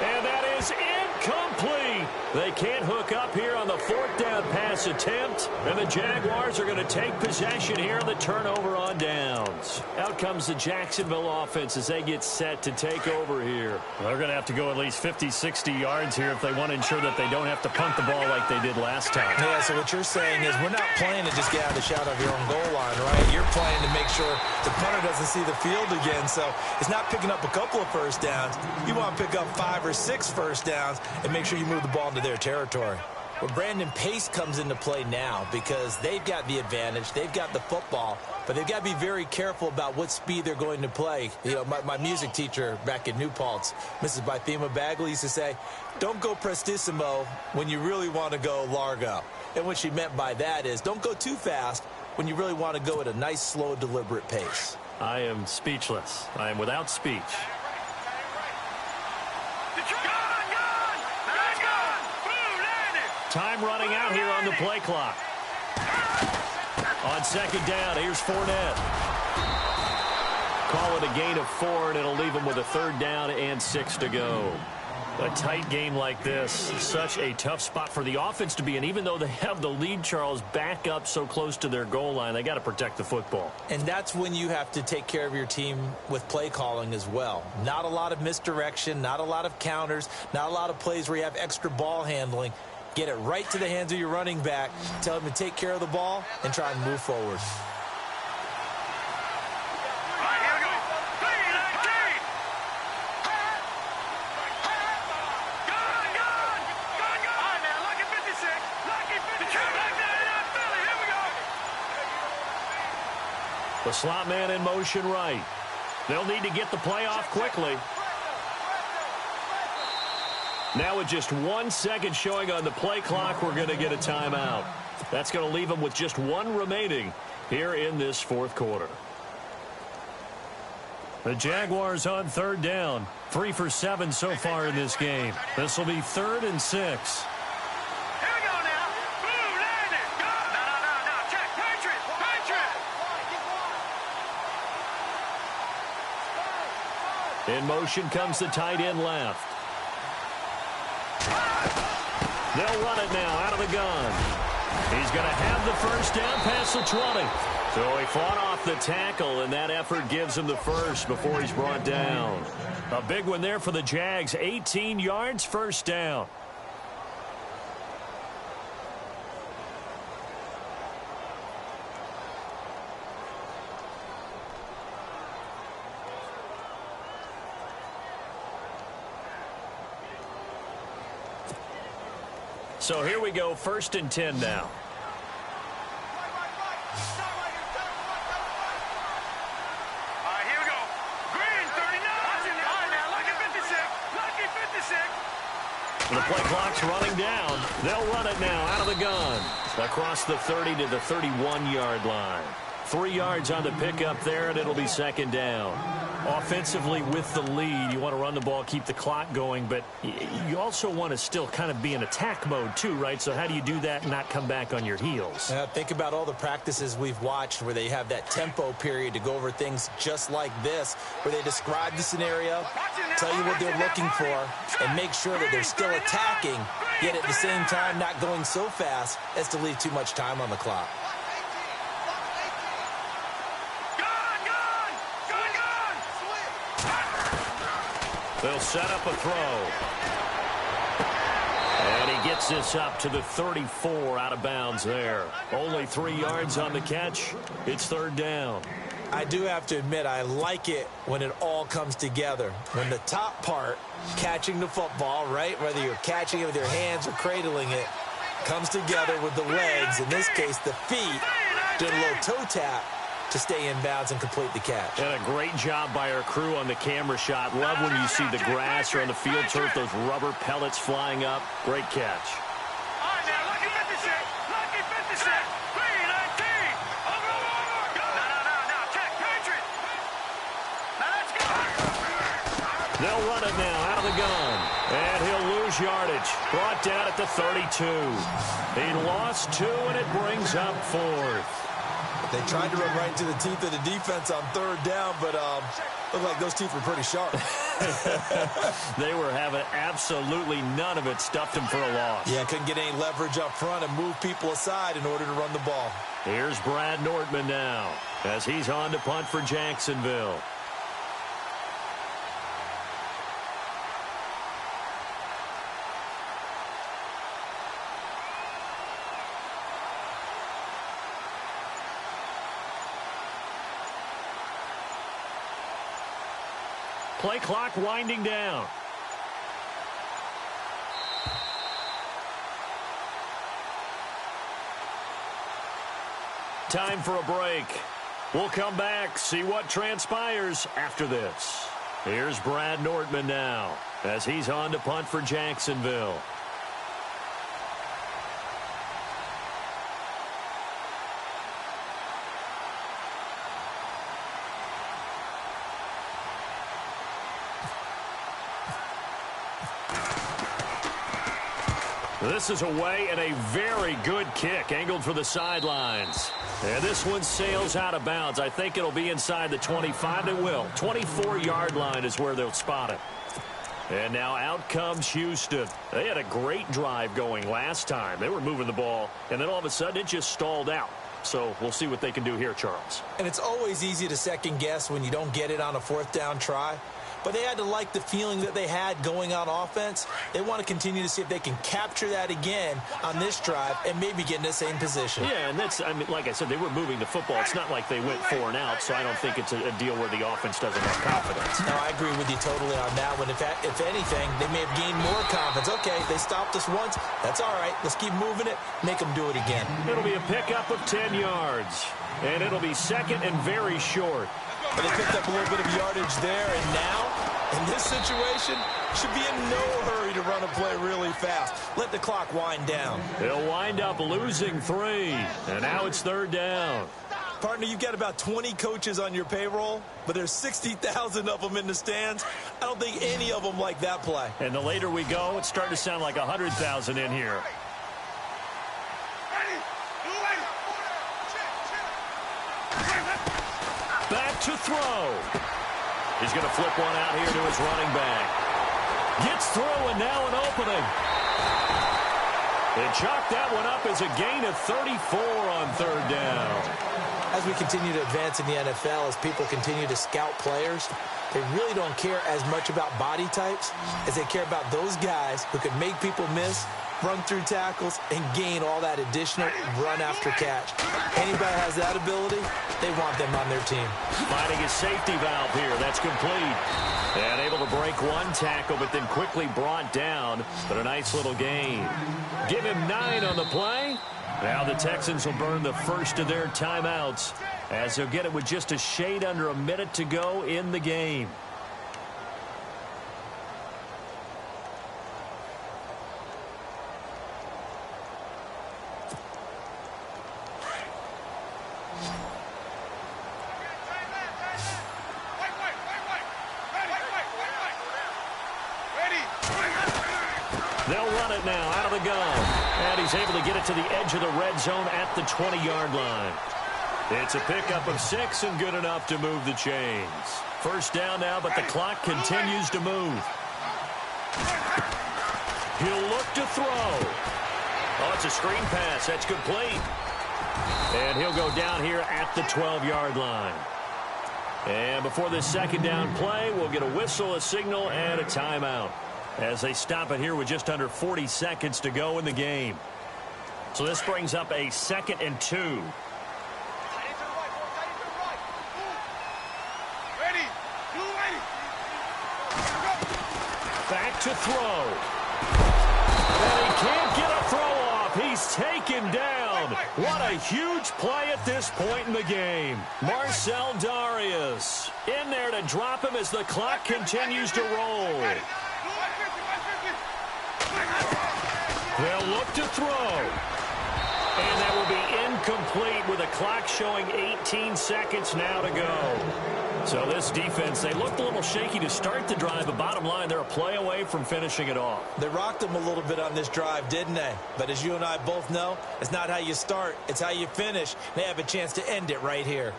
And that is incomplete. They can't hook up here on the 4th down pass attempt. And the Jaguars are going to take possession here on the turnover on downs. Out comes the Jacksonville offense as they get set to take over here. They're going to have to go at least 50, 60 yards here if they want to ensure that they don't have to punt the ball like they did last time. Yeah, so what you're saying is we're not playing to just get out of the shadow of your own goal line, right? You're playing to make sure the punter doesn't see the field again. So it's not picking up a couple of first downs. You want to pick up 5 or 6 first downs and make sure you move the ball into their territory. Well, Brandon, pace comes into play now because they've got the advantage. They've got the football, but they've got to be very careful about what speed they're going to play. You know, my music teacher back in New Paltz, Mrs. Bythema Bagley, used to say, don't go prestissimo when you really want to go largo. And what she meant by that is don't go too fast when you really want to go at a nice, slow, deliberate pace. I am speechless. I am without speech. Time running out here on the play clock. On 2nd down, here's Fournette. Call it a gain of 4, and it'll leave them with a 3rd down and 6 to go. A tight game like this, such a tough spot for the offense to be in. Even though they have the lead, Charles, back up so close to their goal line, they got to protect the football. And that's when you have to take care of your team with play calling as well. Not a lot of misdirection, not a lot of counters, not a lot of plays where you have extra ball handling. Get it right to the hands of your running back, tell him to take care of the ball, and try and move forward. The slot man in motion right. They'll need to get the play off quickly. Now with just 1 second showing on the play clock, we're going to get a timeout. That's going to leave them with just 1 remaining here in this 4th quarter. The Jaguars on 3rd down. 3 for 7 so far in this game. This will be 3rd and 6. In motion comes the tight end left. They'll run it now out of the gun. He's going to have the 1st down past the 20. So he fought off the tackle, and that effort gives him the 1st before he's brought down. A big one there for the Jags. 18 yards, 1st down. So here we go, 1st and 10 now. The play clock's running down. They'll run it now out of the gun. Across the 30 to the 31-yard line. 3 yards on the pickup there, and it'll be 2nd down. Offensively with the lead, you want to run the ball, keep the clock going, but you also want to still kind of be in attack mode too, right? So how do you do that and not come back on your heels? Think about all the practices we've watched where they have that tempo period to go over things just like this, where they describe the scenario, tell you what they're looking for, and make sure that they're still attacking, yet at the same time not going so fast as to leave too much time on the clock. They'll set up a throw. And he gets this up to the 34 out of bounds there. Only 3 yards on the catch. It's 3rd down. I do have to admit, I like it when it all comes together. When the top part, catching the football, right, whether you're catching it with your hands or cradling it, comes together with the legs, in this case the feet, doing a little toe tap to stay in bounds and complete the catch. And a great job by our crew on the camera shot. Love when you see the grass or on the field turf, those rubber pellets flying up. Great catch. All right, now, lucky 56. Lucky 56. 319. Over. No. Check. Patriot. Now, let's go. They'll run it now out of the gun. And he'll lose yardage. Brought down at the 32. He lost 2, and it brings up 4th. They tried to run right into the teeth of the defense on 3rd down, but looked like those teeth were pretty sharp. They were having absolutely none of it. Stuffed him for a loss. Yeah, couldn't get any leverage up front and move people aside in order to run the ball. Here's Brad Nortman now as he's on to punt for Jacksonville. Play clock winding down. Time for a break. We'll come back, see what transpires after this. Here's Brad Nortman now as he's on to punt for Jacksonville. This is away and a very good kick angled for the sidelines. And this one sails out of bounds. I think it'll be inside the 25. It will. 24-yard line is where they'll spot it. And now out comes Houston. They had a great drive going last time. They were moving the ball, and then all of a sudden it just stalled out. So we'll see what they can do here, Charles. And it's always easy to second guess when you don't get it on a 4th down try. But they had to like the feeling that they had going on offense. They want to continue to see if they can capture that again on this drive and maybe get in the same position. Yeah, and that's, I mean, like I said, they were moving the football. It's not like they went 4 and out, so I don't think it's a deal where the offense doesn't have confidence. No, I agree with you totally on that one. If anything, they may have gained more confidence. Okay, they stopped us once. That's all right. Let's keep moving it. Make them do it again. It'll be a pickup of 10 yards, and it'll be 2nd and very short. But they picked up a little bit of yardage there, and now, in this situation, should be in no hurry to run a play really fast. Let the clock wind down. They'll wind up losing 3, and now it's 3rd down. Partner, you've got about 20 coaches on your payroll, but there's 60,000 of them in the stands. I don't think any of them like that play. And the later we go, it's starting to sound like 100,000 in here. Back to throw. He's going to flip one out here to his running back. Gets through, and now an opening. And chalk that one up as a gain of 34 on 3rd down. As we continue to advance in the NFL, as people continue to scout players, they really don't care as much about body types as they care about those guys who can make people miss, run through tackles, and gain all that additional run after catch. Anybody has that ability, they want them on their team. Finding his safety valve here. That's complete. And able to break one tackle, but then quickly brought down. But a nice little gain. Give him 9 on the play. Now the Texans will burn the first of their timeouts as they'll get it with just a shade under a minute to go in the game. They'll run it now out of the gun. And he's able to get it to the edge of the red zone at the 20-yard line. It's a pickup of 6 and good enough to move the chains. First down now, but the clock continues to move. He'll look to throw. Oh, it's a screen pass. That's complete. And he'll go down here at the 12-yard line. And before this second down play, we'll get a whistle, a signal, and a timeout as they stop it here with just under 40 seconds to go in the game. So this brings up a 2nd and 2. Back to throw. And he can't get a throw off. He's taken down. What a huge play at this point in the game. Marcel Darius in there to drop him as the clock continues to roll. They'll look to throw. And that will be incomplete with the clock showing 18 seconds now to go. So this defense, they looked a little shaky to start the drive, but bottom line, they're a play away from finishing it off. They rocked them a little bit on this drive, didn't they? But as you and I both know, it's not how you start, it's how you finish. They have a chance to end it right here.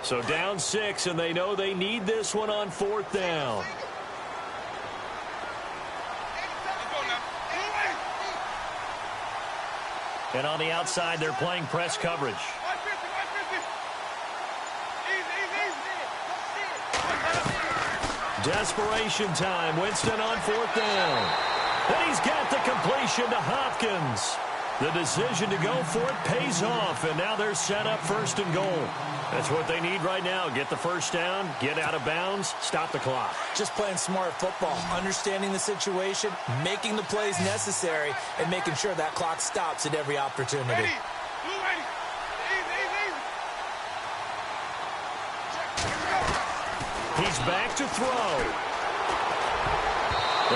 So down 6, and they know they need this one on 4th down. And on the outside, they're playing press coverage. Desperation time. Winston on 4th down. And he's got the completion to Hopkins. The decision to go for it pays off, and now they're set up 1st and goal. That's what they need right now. Get the first down, get out of bounds, stop the clock. Just playing smart football, understanding the situation, making the plays necessary, and making sure that clock stops at every opportunity. He's back to throw.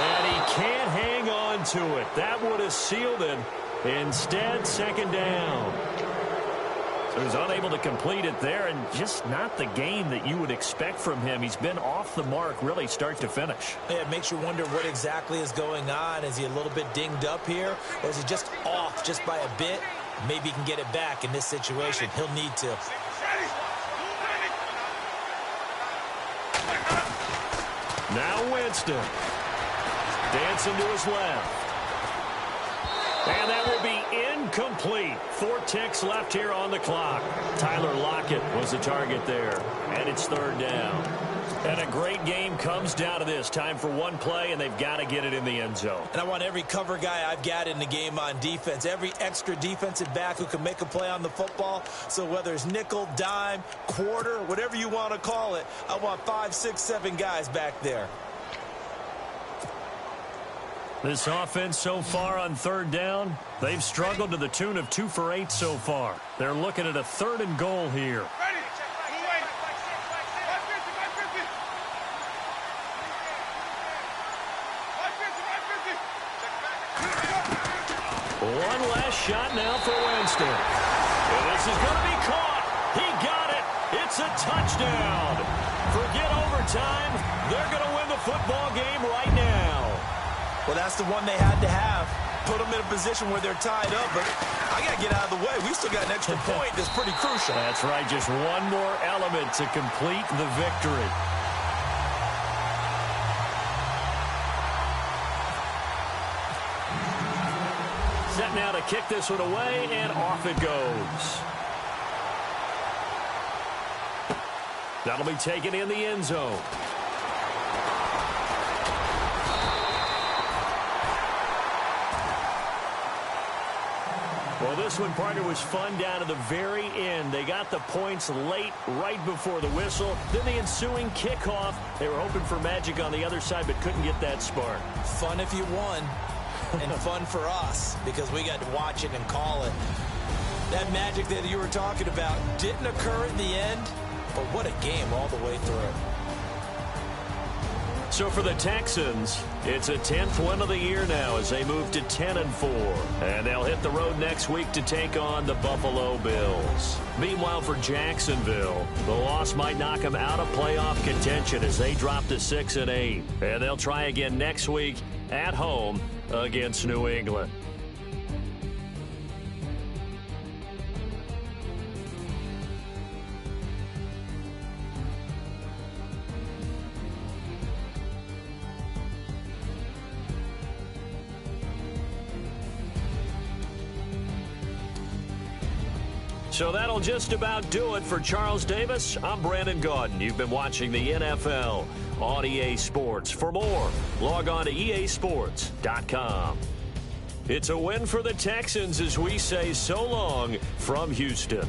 And he can't hang on to it. That would have sealed it. Instead, 2nd down. So he's unable to complete it there, and just not the game that you would expect from him. He's been off the mark really start to finish. Yeah, it makes you wonder what exactly is going on. Is he a little bit dinged up here, or is he just off just by a bit? Maybe he can get it back in this situation. He'll need to. Now Winston. Dancing to his left. And that will be incomplete. 4 ticks left here on the clock. Tyler Lockett was the target there. And it's 3rd down. And a great game comes down to this. Time for one play, and they've got to get it in the end zone. And I want every cover guy I've got in the game on defense, every extra defensive back who can make a play on the football. So whether it's nickel, dime, quarter, whatever you want to call it, I want 5, 6, 7 guys back there. This offense so far on 3rd down, they've struggled to the tune of 2 for 8 so far. They're looking at a 3rd and goal here. One last shot now for Winston. And this is going to be caught. He got it. It's a touchdown. Forget overtime. They're going to win the football game right now. Well, that's the one they had to have. Put them in a position where they're tied up, but I got to get out of the way. We still got an extra point that's pretty crucial. That's right. Just one more element to complete the victory. Set now to kick this one away, and off it goes. That'll be taken in the end zone. Well, this one, partner, was fun down to the very end. They got the points late, right before the whistle. Then the ensuing kickoff. They were hoping for magic on the other side, but couldn't get that spark. Fun if you won, and fun for us, because we got to watch it and call it. That magic that you were talking about didn't occur at the end, but what a game all the way through. So for the Texans, it's a 10th win of the year now as they move to 10-4. And they'll hit the road next week to take on the Buffalo Bills. Meanwhile, for Jacksonville, the loss might knock them out of playoff contention as they drop to 6-8. And they'll try again next week at home against New England. So that'll just about do it for Charles Davis. I'm Brandon Gaudin. You've been watching the NFL on EA Sports. For more, log on to easports.com. It's a win for the Texans as we say so long from Houston.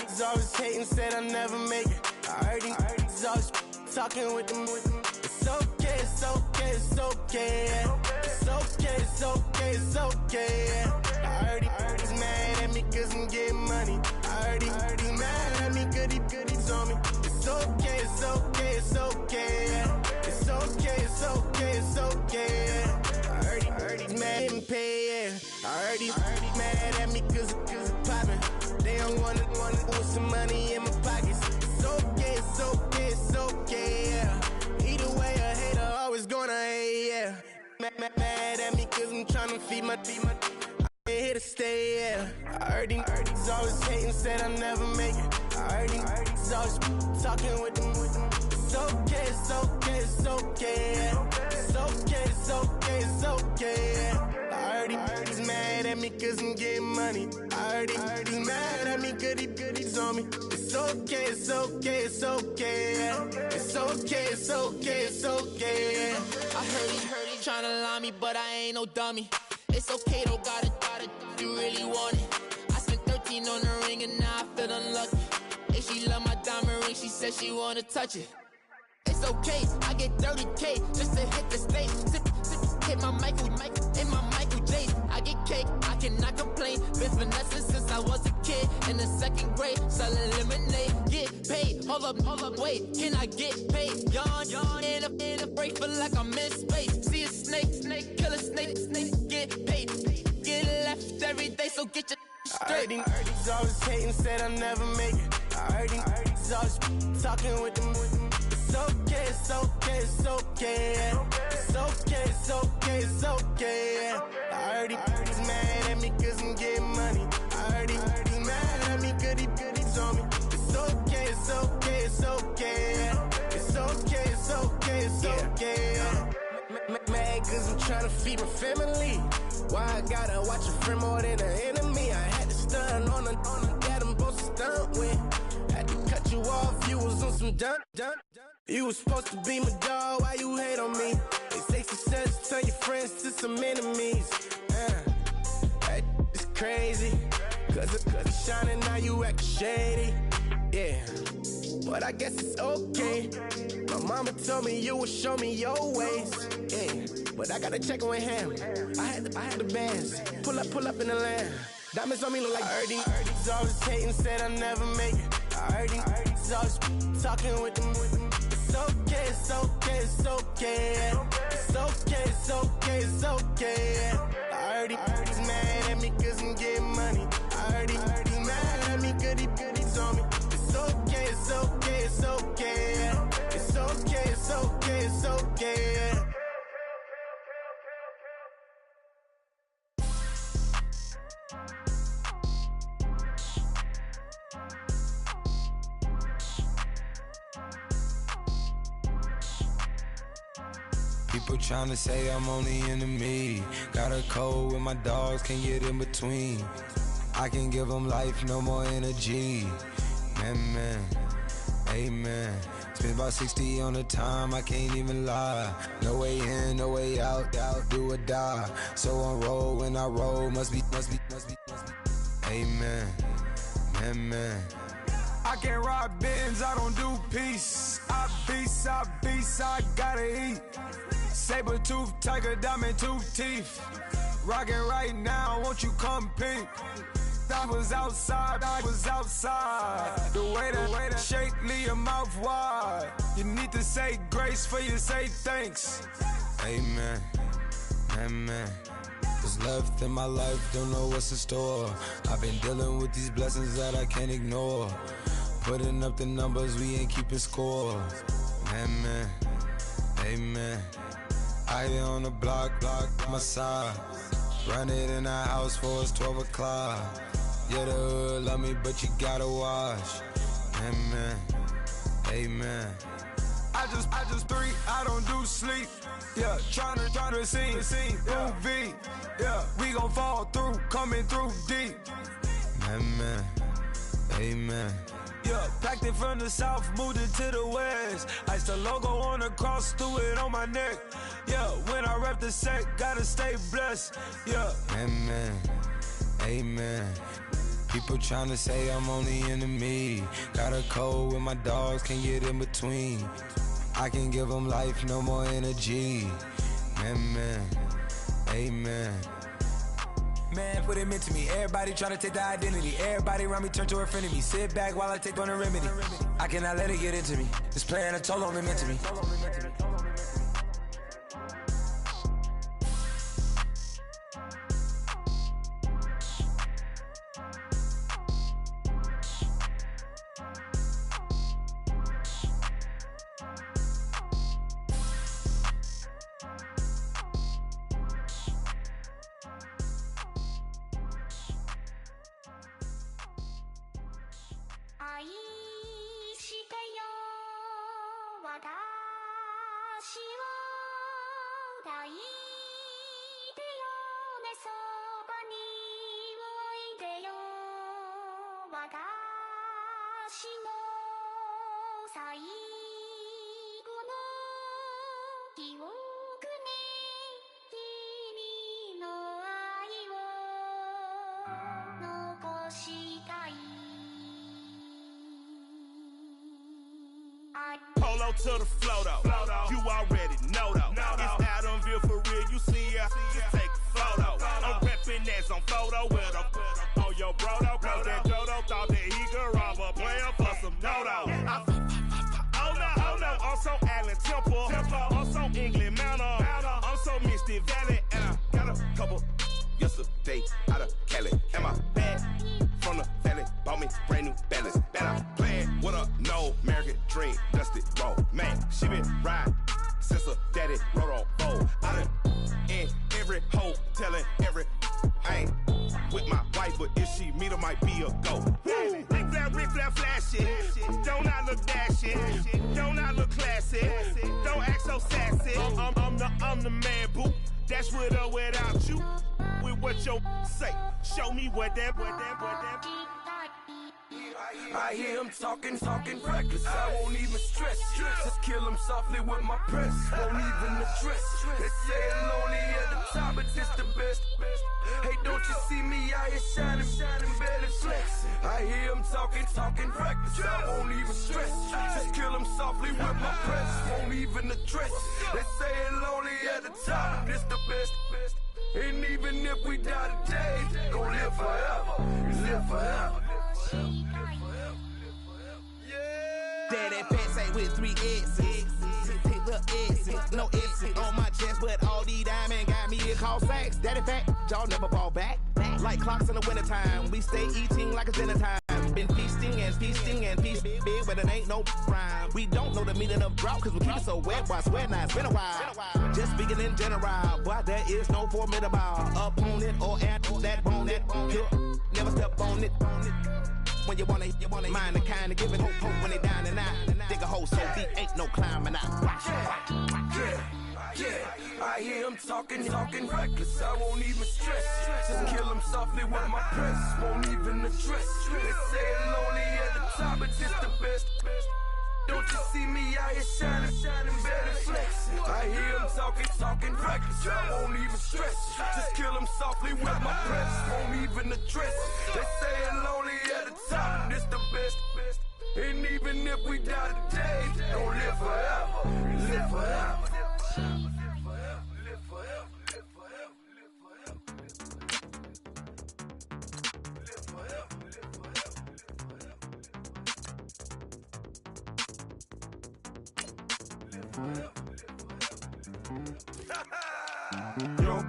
He's always hating, said I'll never make it. I heard he's always talking with them. It's okay, it's okay, it's okay. It's okay, it's okay, it's okay. I heard he's mad at me cause I'm getting money. I heard he's mad at me cause he's on me. It's okay, it's okay, it's okay. It's okay, it's okay, it's okay. I heard he's mad and pay, yeah. I heard he's mad at me cause it's poppin'. They don't wanna put some money in my pockets. It's okay, it's okay, it's okay, yeah. Either way, a hater always gonna hate, yeah. Mad at me cause I'm tryna feed my I ain't here to stay, yeah. I heard he's always hating, said I'll never make it. I heard he's always talking with them. It's okay, it's okay, it's okay, yeah. It's okay, it's okay, it's okay, yeah. I heard he's mad at me cause I'm getting money. I heard he's mad at me cause he's on me. It's okay, it's okay, it's okay, yeah. It's okay, it's okay, it's okay, yeah. I heard he tryna lie me, but I ain't no dummy. It's okay though, got it, you really want it. I spent 13 on the ring and now I feel unlucky. And she love my diamond ring, she said she wanna touch it. It's okay, I get 30K just to hit the stage. Hit my Michael, in my Michael J. I get cake, I cannot complain. Been finessing since I was a kid. In the second grade, selling lemonade. Get paid, hold up, wait, can I get paid? Yawn, in a break, feel like I'm in space. See a snake, kill a snake, get paid. Get left every day, so get your straight. I heard he's always hating, said I'll never make it. I heard he's always talking with them. It's okay, it's okay, it's okay, yeah. It's okay, it's okay, it's okay, yeah. I heard he's mad at me cause I'm getting money. I heard he's mad at me cause he's on me. It's okay, it's okay, it's okay, yeah. It's okay, it's okay, it's okay, yeah. Mad cause I'm tryna feed my family. Why I gotta watch a friend more than an enemy? I had to stun on the that I'm supposed to stunt with. Had to cut you off, you was on some dun. You was supposed to be my dog, why you hate on me? They say success turn your friends to some enemies. Hey, it's crazy. Cause it's shining, now you act shady. Yeah, but I guess it's okay. My mama told me you would show me your ways. Yeah, but I gotta check with him. I had the bands. Pull up in the land. Diamonds on me look like I heard these always hating, said I never make it. I heard these always talking with them. It's okay, it's okay, it's okay. It's okay, it's okay, it's okay. I heard he's mad at me cause I'm getting money. I heard he's mad at me cause he's on me. It's okay, it's okay, it's okay. It's okay, it's okay, it's okay. People tryna say I'm on the enemy. Got a code with my dogs, can't get in between. I can give them life, no more energy. Man, amen. Spent about 60 on the time, I can't even lie. No way in, no way out, do or die. So on roll, when I roll, must be. Amen, man. I can't ride Benz, I don't do peace. I beast, I gotta eat. Saber tooth, tiger, diamond tooth teeth. Rockin' right now, won't you come peek? I was outside. The way that shake, leave your mouth wide. You need to say grace for you say thanks. Amen, what's left in my life, don't know what's in store. I've been dealing with these blessings that I can't ignore. Putting up the numbers, we ain't keeping score. Amen. I here on the block, my side. Run it in the house for us 12 o'clock. Yeah, the hood love me, but you gotta watch. Amen. I just three, I don't do sleep. Yeah, tryna see movie. Yeah, we gon' fall through, coming through deep. Amen. Yeah, packed it from the south, moved it to the west. Iced the logo on the cross, threw it on my neck. Yeah, when I rep the set, gotta stay blessed. Yeah. Amen. People tryna say I'm on the enemy. Got a code with my dogs, can't get in between. I can give them life, no more energy. Amen. Man, what it meant to me. Everybody trying to take the identity. Everybody around me turn to a friend of me. Sit back while I take on the remedy. I cannot let it get into me. It's playing a toll on me, meant to me. Polo to the flow though. You already know though. It's Adamville for real. You see ya, just take a photo. I'm reppin' as on photo with a on your bro though. Cause that Jodo thought that he could rob a player for some no-no. Oh no, I'm so Allen Temple. I'm so England Mountain. I'm so Misty Valley. And I got a couple yesterday out of Cali. And my bag from the valley bought me brand new balance. And I'm playing with a no American dream, dusty road. Man, she been riding since her daddy rode on bold. I done in every hole, telling every I ain't with my wife, but if she meet her, might be a go. Rick flat flashy. Don't I look dashy? Don't I look classy? Don't act so sassy. I'm the man, boo. That's with or without you. With what your say. Show me what that. I hear him talking reckless. I won't even stress. Just kill them softly with my press. Won't even address. They say it's lonely at the top, but this the best. Hey, don't you see me out here shining, barely flex. I hear them talking reckless. I won't even stress. Just kill them softly with my press. Won't even address. They say it's lonely at the top, but this the best. And even if we die today, gon' live forever. Live forever. Daddy pants say with 3 X's. Pick the X's, no X's on my chest, but all these diamonds got me a call sacks. Daddy fat, y'all never fall back. Like clocks in the wintertime, we stay eating like it's dinner time. Been feasting and feast big, but it ain't no rhyme. We don't know the meaning of drought, cause we keep it so wet. Why swear now, it's been a while. Just speaking in general, boy, there is no formidable opponent or at that bone. Never step on it. When you want it, mind the kind of giving hope when they down and out. Dig a hole so deep, ain't no climbing out. Yeah, I hear them talking reckless. I won't even stress. Just kill them softly with my press. Won't even address. They say it's lonely at the top, but just the best. Don't you see me out here shining, barely flex. I hear them talking reckless. I won't even stress. Just kill them softly with my press. Won't even address. They say it's lonely at the top, this the best. And even if we die today, don't live forever. Live forever. Yo,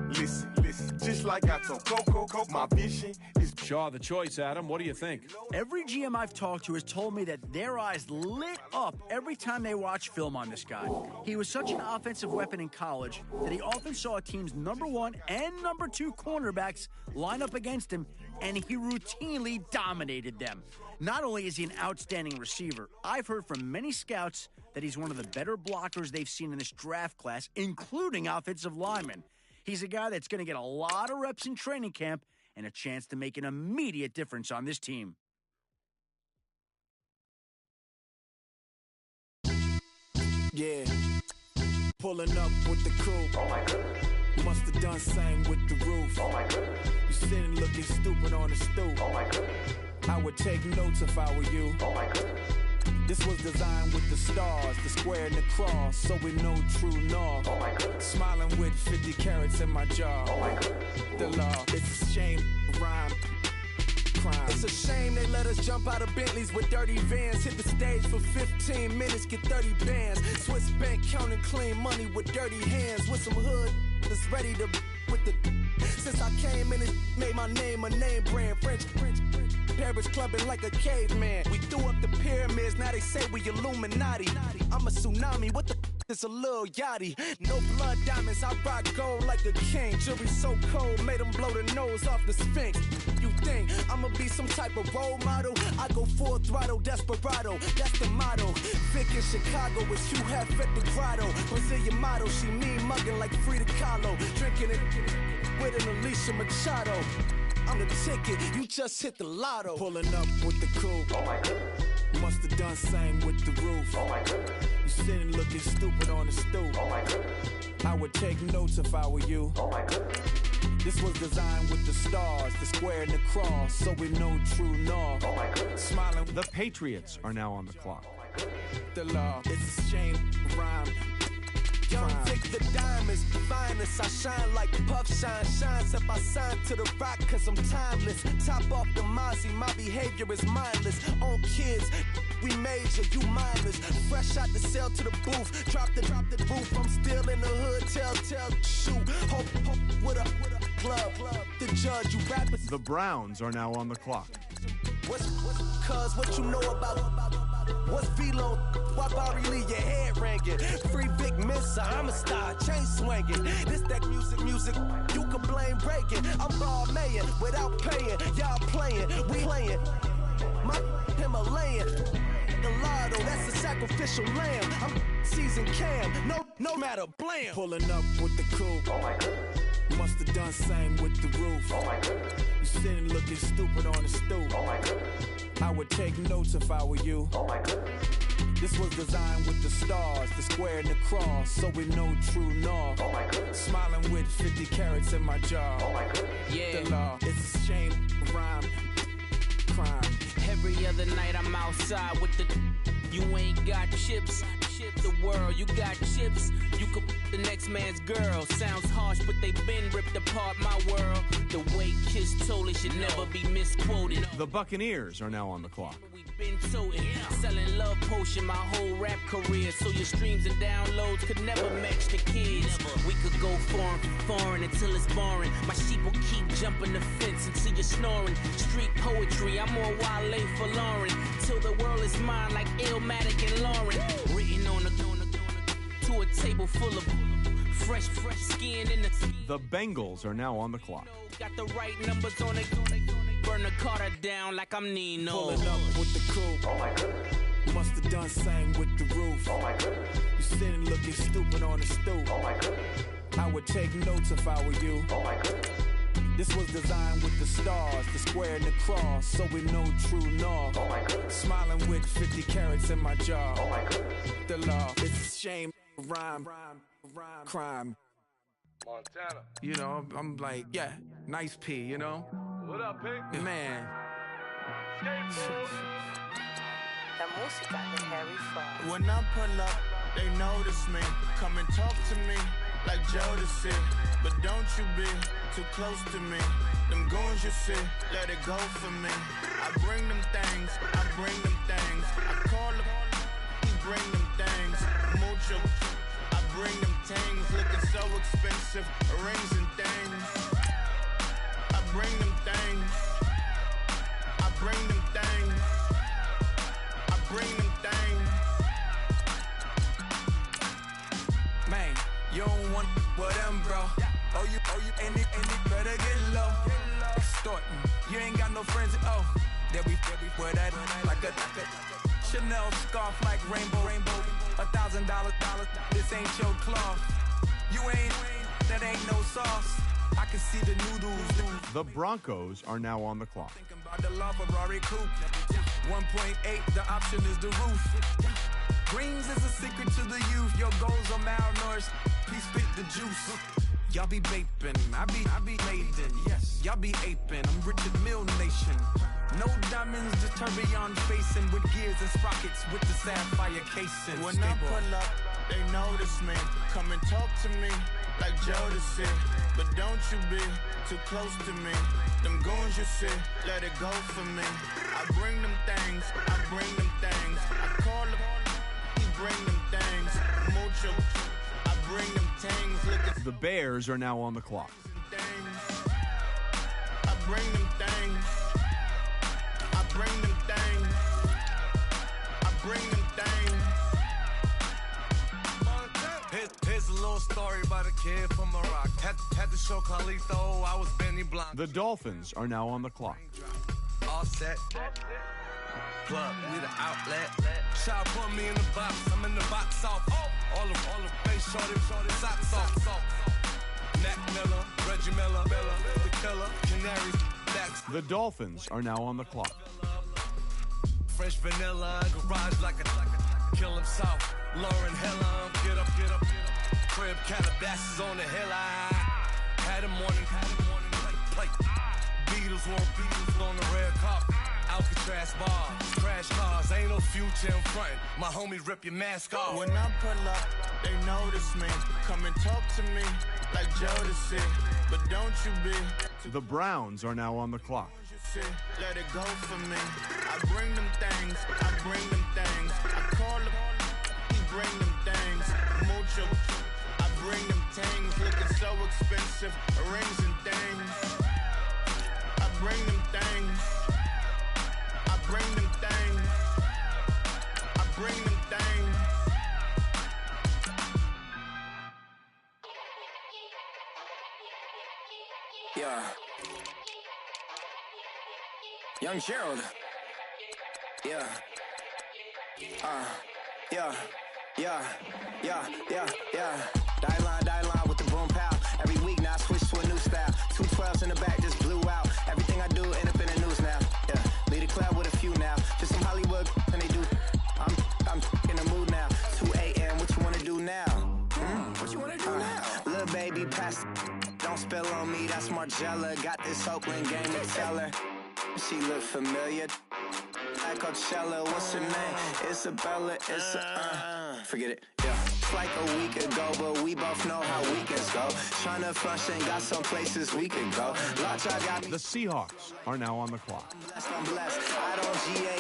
listen, just like I told Coco, my vision is... Shaw, the choice, Adam. What do you think? Every GM I've talked to has told me that their eyes lit up every time they watch film on this guy. He was such an offensive weapon in college that he often saw a team's #1 and #2 cornerbacks line up against him, and he routinely dominated them. Not only is he an outstanding receiver, I've heard from many scouts that he's one of the better blockers they've seen in this draft class, including offensive linemen. He's a guy that's going to get a lot of reps in training camp and a chance to make an immediate difference on this team. Yeah, pulling up with the coupe. Oh my goodness. Must have done same with the roof. Oh my goodness. You sitting looking stupid on the stoop. Oh my goodness. I would take notes if I were you. Oh my goodness. This was designed with the stars, the square and the cross, so we know true north. Oh my goodness. Smiling with 50 carats in my jaw. Oh my goodness. The law, it's a shame, rhyme, crime. It's a shame they let us jump out of Bentleys with dirty vans. Hit the stage for 15 minutes, get 30 bands. Swiss bank counting clean money with dirty hands. With some hood that's ready to with the... Since I came in, it made my name a name brand. French. Paris clubbing like a caveman. We threw up the pyramids, now they say we Illuminati. I'm a tsunami, what the is a little yachty. No blood diamonds, I rock gold like a king. Jewelry so cold, made them blow the nose off the Sphinx. You think I'ma be some type of role model? I go full throttle, desperado, that's the motto. Vic in Chicago, it's you have at the grotto. Brazilian model, she mean mugging like Frida Kahlo. Drinking it with an Alicia Machado. I'm the ticket, you just hit the lotto. Pulling up with the coupe. Oh my goodness. Must have done same with the roof. Oh my goodness. You sitting looking stupid on the stoop. Oh my goodness. I would take notes if I were you. Oh my goodness. This was designed with the stars, the square and the cross, so we know true north. Oh my goodness. Smiling, The Patriots are now on the clock. the law. It's a shame, rhyme. Young Vic, the diamonds, the finest. I shine like puff shine. Shines up, I sign to the rock, cause I'm timeless. Top off the Mozzie, my behavior is mindless. On kids, we major, you mindless. Fresh out the cell to the booth. Drop the booth. I'm still in the hood, tell, shoot. Hope, with a club. The judge, you rappers. The Browns are now on the clock. What's what you know about what's Velo? Why Barry leave your head ringing? Free Big Missa, I'm a star, chain swinging. This that music, you can blame Reagan. I'm ball mayin' without paying. Y'all playing, we playing. My Himalayan, Gallardo, that's a sacrificial lamb. I'm seasoned Cam, no matter, blam. Pulling up with the coupe. Oh my goodness. Must have done same with the roof. Oh my goodness. You sitting looking stupid on the stoop. Oh my goodness. I would take notes if I were you. Oh my goodness. This was designed with the stars, the square and the cross, so we know true north. Oh my goodness. Smiling with 50 carats in my jaw. Oh my goodness. Yeah. The law, it's a shame, rhyme, crime. Every other night I'm outside with the. You ain't got chips. The world, you got chips. You could the next man's girl. Sounds harsh, but they been ripped apart my world. The way Kiss told it should never be misquoted. The Buccaneers are now on the clock. Been toting, selling love potion my whole rap career, so your streams and downloads could never match the kids. We could go foreign until it's boring. My sheep will keep jumping the fence until you're snoring. Street poetry, I'm more Wale for Lauren. Till the world is mine like Illmatic and Lauren. Written on to a table full of fresh skin in the. The Bengals are now on the clock. Got the right numbers on it. Burn the Carter down like I'm Nino. Pulling up with the coupe. Oh my goodness. Must have done same with the roof. Oh my goodness. You sitting looking stupid on the stoop. Oh my goodness. I would take notes if I were you. Oh my goodness. This was designed with the stars, the square and the cross, so we know true north. Oh my goodness. Smiling with 50 carats in my jaw. Oh my goodness. The law, it's a shame, rhyme, crime. Montana. You know, I'm like, yeah, nice P, you know? What up, Pink? Man. When I pull up, they notice me. Come and talk to me like Jodeci. But don't you be too close to me. Them goons you see, let it go for me. I bring them things, I bring them things. I call them, he bring them things. Mucho, I bring them things. Looking so expensive, rings and things. I bring them things. I bring them things. I bring them things. Man, you don't want with them, bro. Oh, you, and it better get low. Extorting, you ain't got no friends. Oh, they'll be wear that like a Chanel scarf like rainbow. $1,000, this ain't your cloth. You ain't, that ain't no sauce. I can see the noodles. The Broncos are now on the clock. Thinking about the law Ferrari coupe. 1.8, the option is the roof. Greens is a secret to the youth. Your goals are malnourished. Please spit the juice. Y'all be vaping, I be laden. Yes, y'all be aping. I'm Richard Mill Nation. No diamonds, just tourbillon facing with gears and sprockets with the sapphire casing. When I pull up, they notice me. Come and talk to me like Jodeci. But don't you be too close to me. Them goons you see, let it go for me. I bring them things, I bring them things. I call them, he bring them things. Mucho, I bring them things. The Bears are now on the clock. I bring them things. I bring them things. I bring them things. Here's a little story about a kid from Iraq. Had to show Carlito I was Benny Blanc. The Dolphins are now on the clock. All set. Plug, we the outlet. Shot put me in the box. I'm in the box off. All the face shorty, socks off. Mac Miller, Reggie Miller, the killer, Canaries, Dax. The Dolphins are now on the clock. Fresh vanilla, garage like a kill himself. Lauren Hiller, get up. Crib Calabasas on the hill. I had him morning, plate. Beatles on the red carpet. Alcatraz bars, crash cars, ain't no future in front. My homies rip your mask off. When I pull up, they notice me. Come and talk to me like Jodeci. But don't you be. The Browns are now on the clock. Let it go for me. I bring them things, I bring them things. I call them, he bring them things. Mucho, I bring them things. Looking so expensive, rings and things. I bring them things. I bring them things. I bring them things. Yeah. Young Gerald. Yeah. Die line with the boom pow. Every week now I switch to a new style. 212s in the back just blew out. Everything I do end up in the news now. Yeah. Lead a club with a few now. Just some Hollywood and they do. I'm on me, that's Margella. Got this Oakland game to tell her. She look familiar. Like Coachella, what's her name? Isabella, forget it, yeah. It's like a week ago, but we both know how weekends go. Tryna function, got some places we could go. Lockjaw got me. The Seahawks are now on the clock. I'm blessed, I don't GA.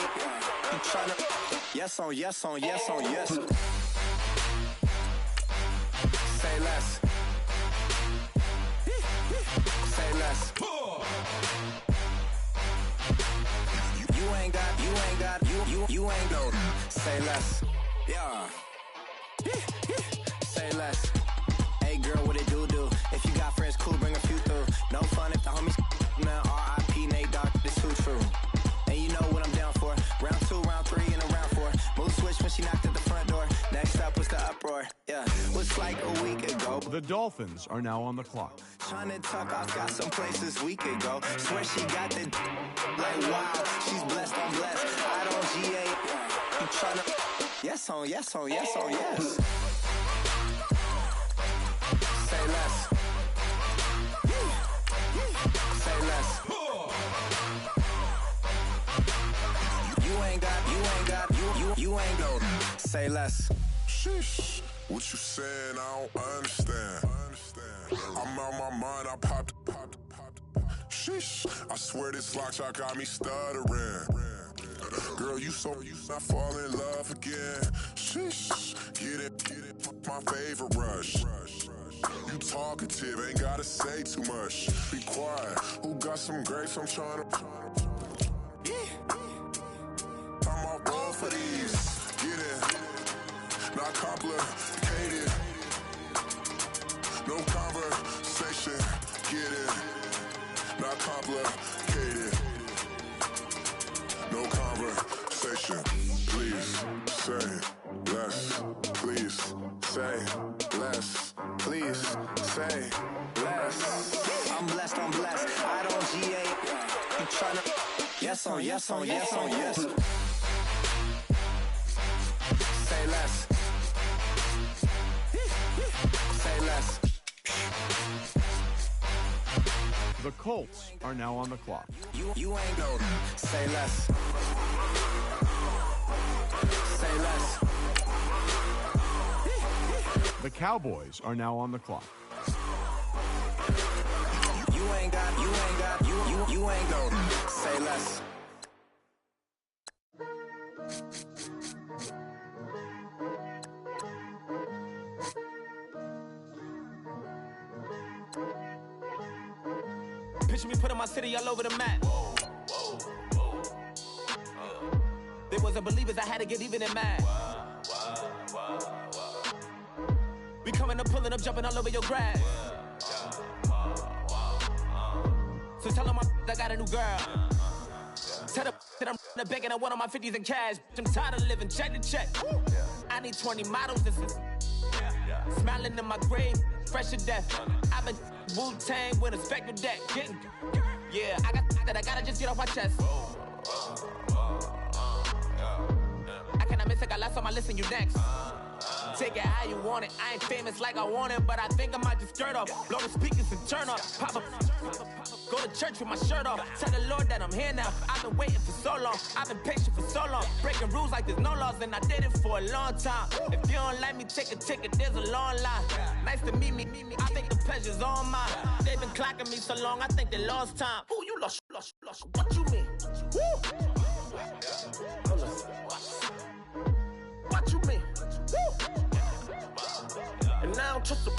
I'm tryna, yes on, yes on, yes on, yes. Say less. Say less. You ain't no. Say less. Yeah. Say less. Hey girl, what it do? If you got friends, cool, bring a few through. No fun if the homies, man. R.I.P. Nate Dogg, this too true. And you know what I'm down for. Round 2, round 3, and a round 4. Move switch when she knocked at the front door. Next up was the uproar. Yeah, was like a week ago. The Dolphins are now on the clock. Tryna tuck off, got some places we could go. Swear she got the like wow, she's blessed, I'm blessed. I don't GA. I'm tryna yes on, yes on, yes on, yes. Say less. Say less. You ain't no. Say less. Sheesh. What you saying? I don't understand. I'm out my mind. I popped. Sheesh. I swear this lockjaw got me stuttering. Girl, you not fall in love again. Sheesh. Get it. My favorite rush. You talkative, ain't gotta say too much. Be quiet. Who got some grapes? I'm trying to. I'm all roll for these. Get it. Not complicated. No conversation. Get it. Not complicated. No conversation. Please say less. Please say less. Please say less. I'm blessed. I don't GA. I'm tryna yes on, yes on, yes on, yes. Say less. Say less. The Colts are now on the clock. You ain't no. Say less. Say less. The Cowboys are now on the clock. You ain't no. Say less. Picture me putting my city all over the map. They wasn't believers, I had to get even in mad. We coming up, pulling up, jumping all over your grass. So tell them I got a new girl. Tell them that I'm the bank and I want all my 50s in cash. I'm tired of living check to check. I need 20 models. This is smiling in my grave, fresh to death. I've been Wu-Tang with a spectral deck. Yeah, I gotta just get off my chest. I cannot miss it, got last on my list and you next. Take it how you want it. I ain't famous like I want it, but I think I might just skirt off. Blow the speakers and turn up. Pop up. Go to church with my shirt off. Tell the Lord that I'm here now. I've been waiting for so long. I've been patient for so long. Breaking rules like there's no laws, and I did it for a long time. If you don't like me, take a ticket. There's a long line. Nice to meet me. I think the pleasure's all mine. They've been clocking me so long, I think they lost time. Ooh, you lost. What you mean? Woo! What you mean? Woo! And now I don't trust the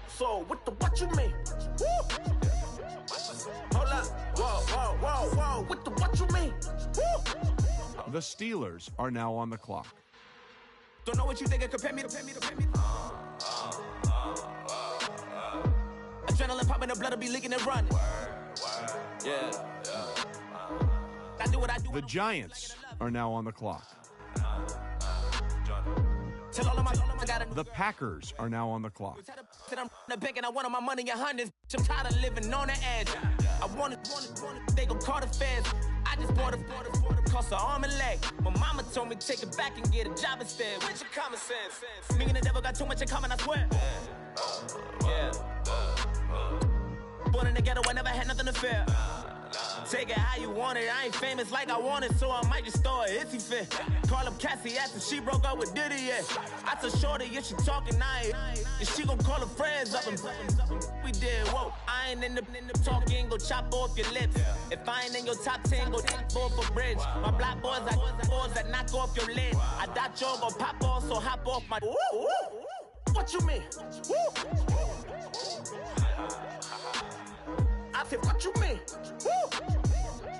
so what you mean? Woo! Hold up, whoa, what you mean? Woo! The Steelers are now on the clock. Don't know what you think, compare me. Adrenaline popping, the blood will be leaking and running. Yeah. I do what I do. The Giants are now on the clock. The Packers are now on the clock. I'm the bank and I want all my money in hundreds. I'm tired of living on the edge. I want it. They gon' call the feds. I just bought a cost an arm and leg. My mama told me take it back and get a job instead. Where's your common sense? Me and the devil got too much in common, I swear. Yeah. Born in the ghetto, I never had nothing to fear. Take it how you want it. I ain't famous like I want it, so I might just throw a hissy fit. Call up Cassie after she broke up with Diddy, yeah. I told Shorty if she talking, I ain't. And she gon' call her friends up and we did, whoa. I ain't in the talking, go chop off your lips. If I ain't in your top 10, go top 4 for bridge. My black boys, I boys that knock off your lid. I thought y'all gon' pop off, so hop off my. What you mean? I said, what you mean?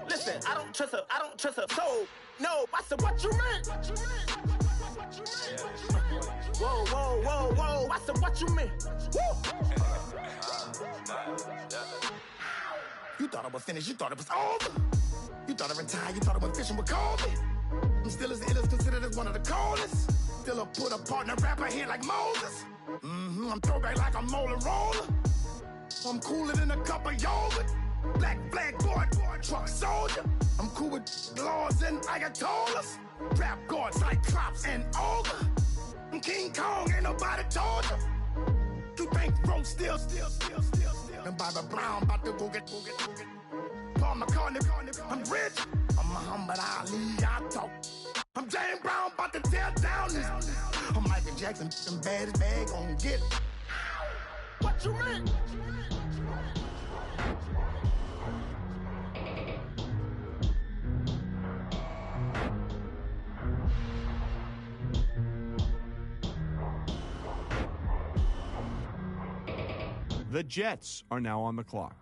Listen, I don't trust her, so no. I said, what you mean? Whoa. I said, what you mean? You thought I was finished, you thought it was over. You thought I retired, you thought I went fishing with Kobe. I'm still as ill as considered as one of the coldest. Still a put a partner rapper here like Moses. I'm throwback like a molar roller. I'm cooler than a cup of yogurt. Black flag boy, truck soldier. I'm cool with laws and Ayatollahs. Rap gods like Cyclops and Ogre. I'm King Kong, ain't nobody told you. You think road still. And Bobby Brown about to go get. Paul McCartney, I'm rich. I'm Muhammad Ali, I talk. I'm James Brown, about to tear down this. I'm Michael Jackson, some bad as bad, gon' get it. What you mean? The Jets are now on the clock.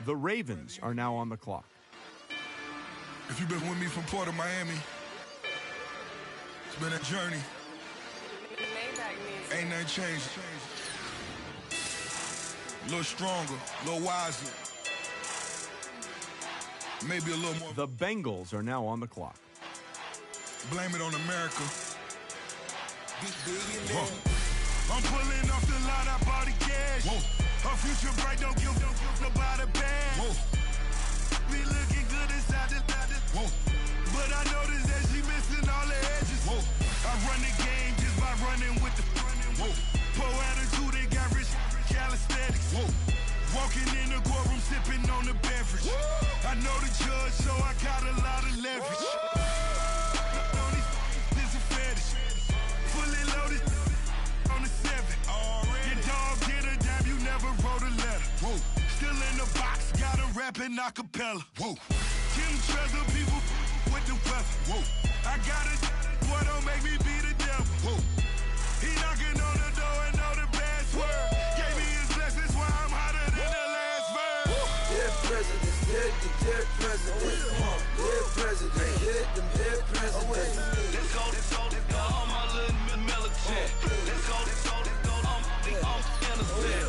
The Ravens are now on the clock. If you've been with me from Port of Miami, it's been a journey. Ain't nothing changed. A little stronger, a little wiser. Maybe a little more. The Bengals are now on the clock. Blame it on America. I'm pulling off the line, I bought the cash. Whoa. Her future bright, don't give nobody bad. Whoa. Be looking good inside the whoa. But I noticed that she missing all the edges. Whoa. I run the game just by running with the whoa. Poor attitude, they got rich calisthenics. Whoa. Walking in the courtroom, sipping on the beverage. Whoa. I know the judge, so I got a lot of leverage. This a fetish. Fully loaded on the 7. Your dog get a dime, you never wrote a letter. Whoa. Still in the box, got him rapping acapella. Whoa. Kim Treasure, people with the weapon. Whoa. I got it, boy, don't make me be the devil. Whoa. He knocking on the door and know the password. Gave me his blessings, why I'm hotter than the last verse. Dead presidents, dead presidents. Dead presidents, dead presidents. Let's go, all my little militant. Let's go, I'm innocent.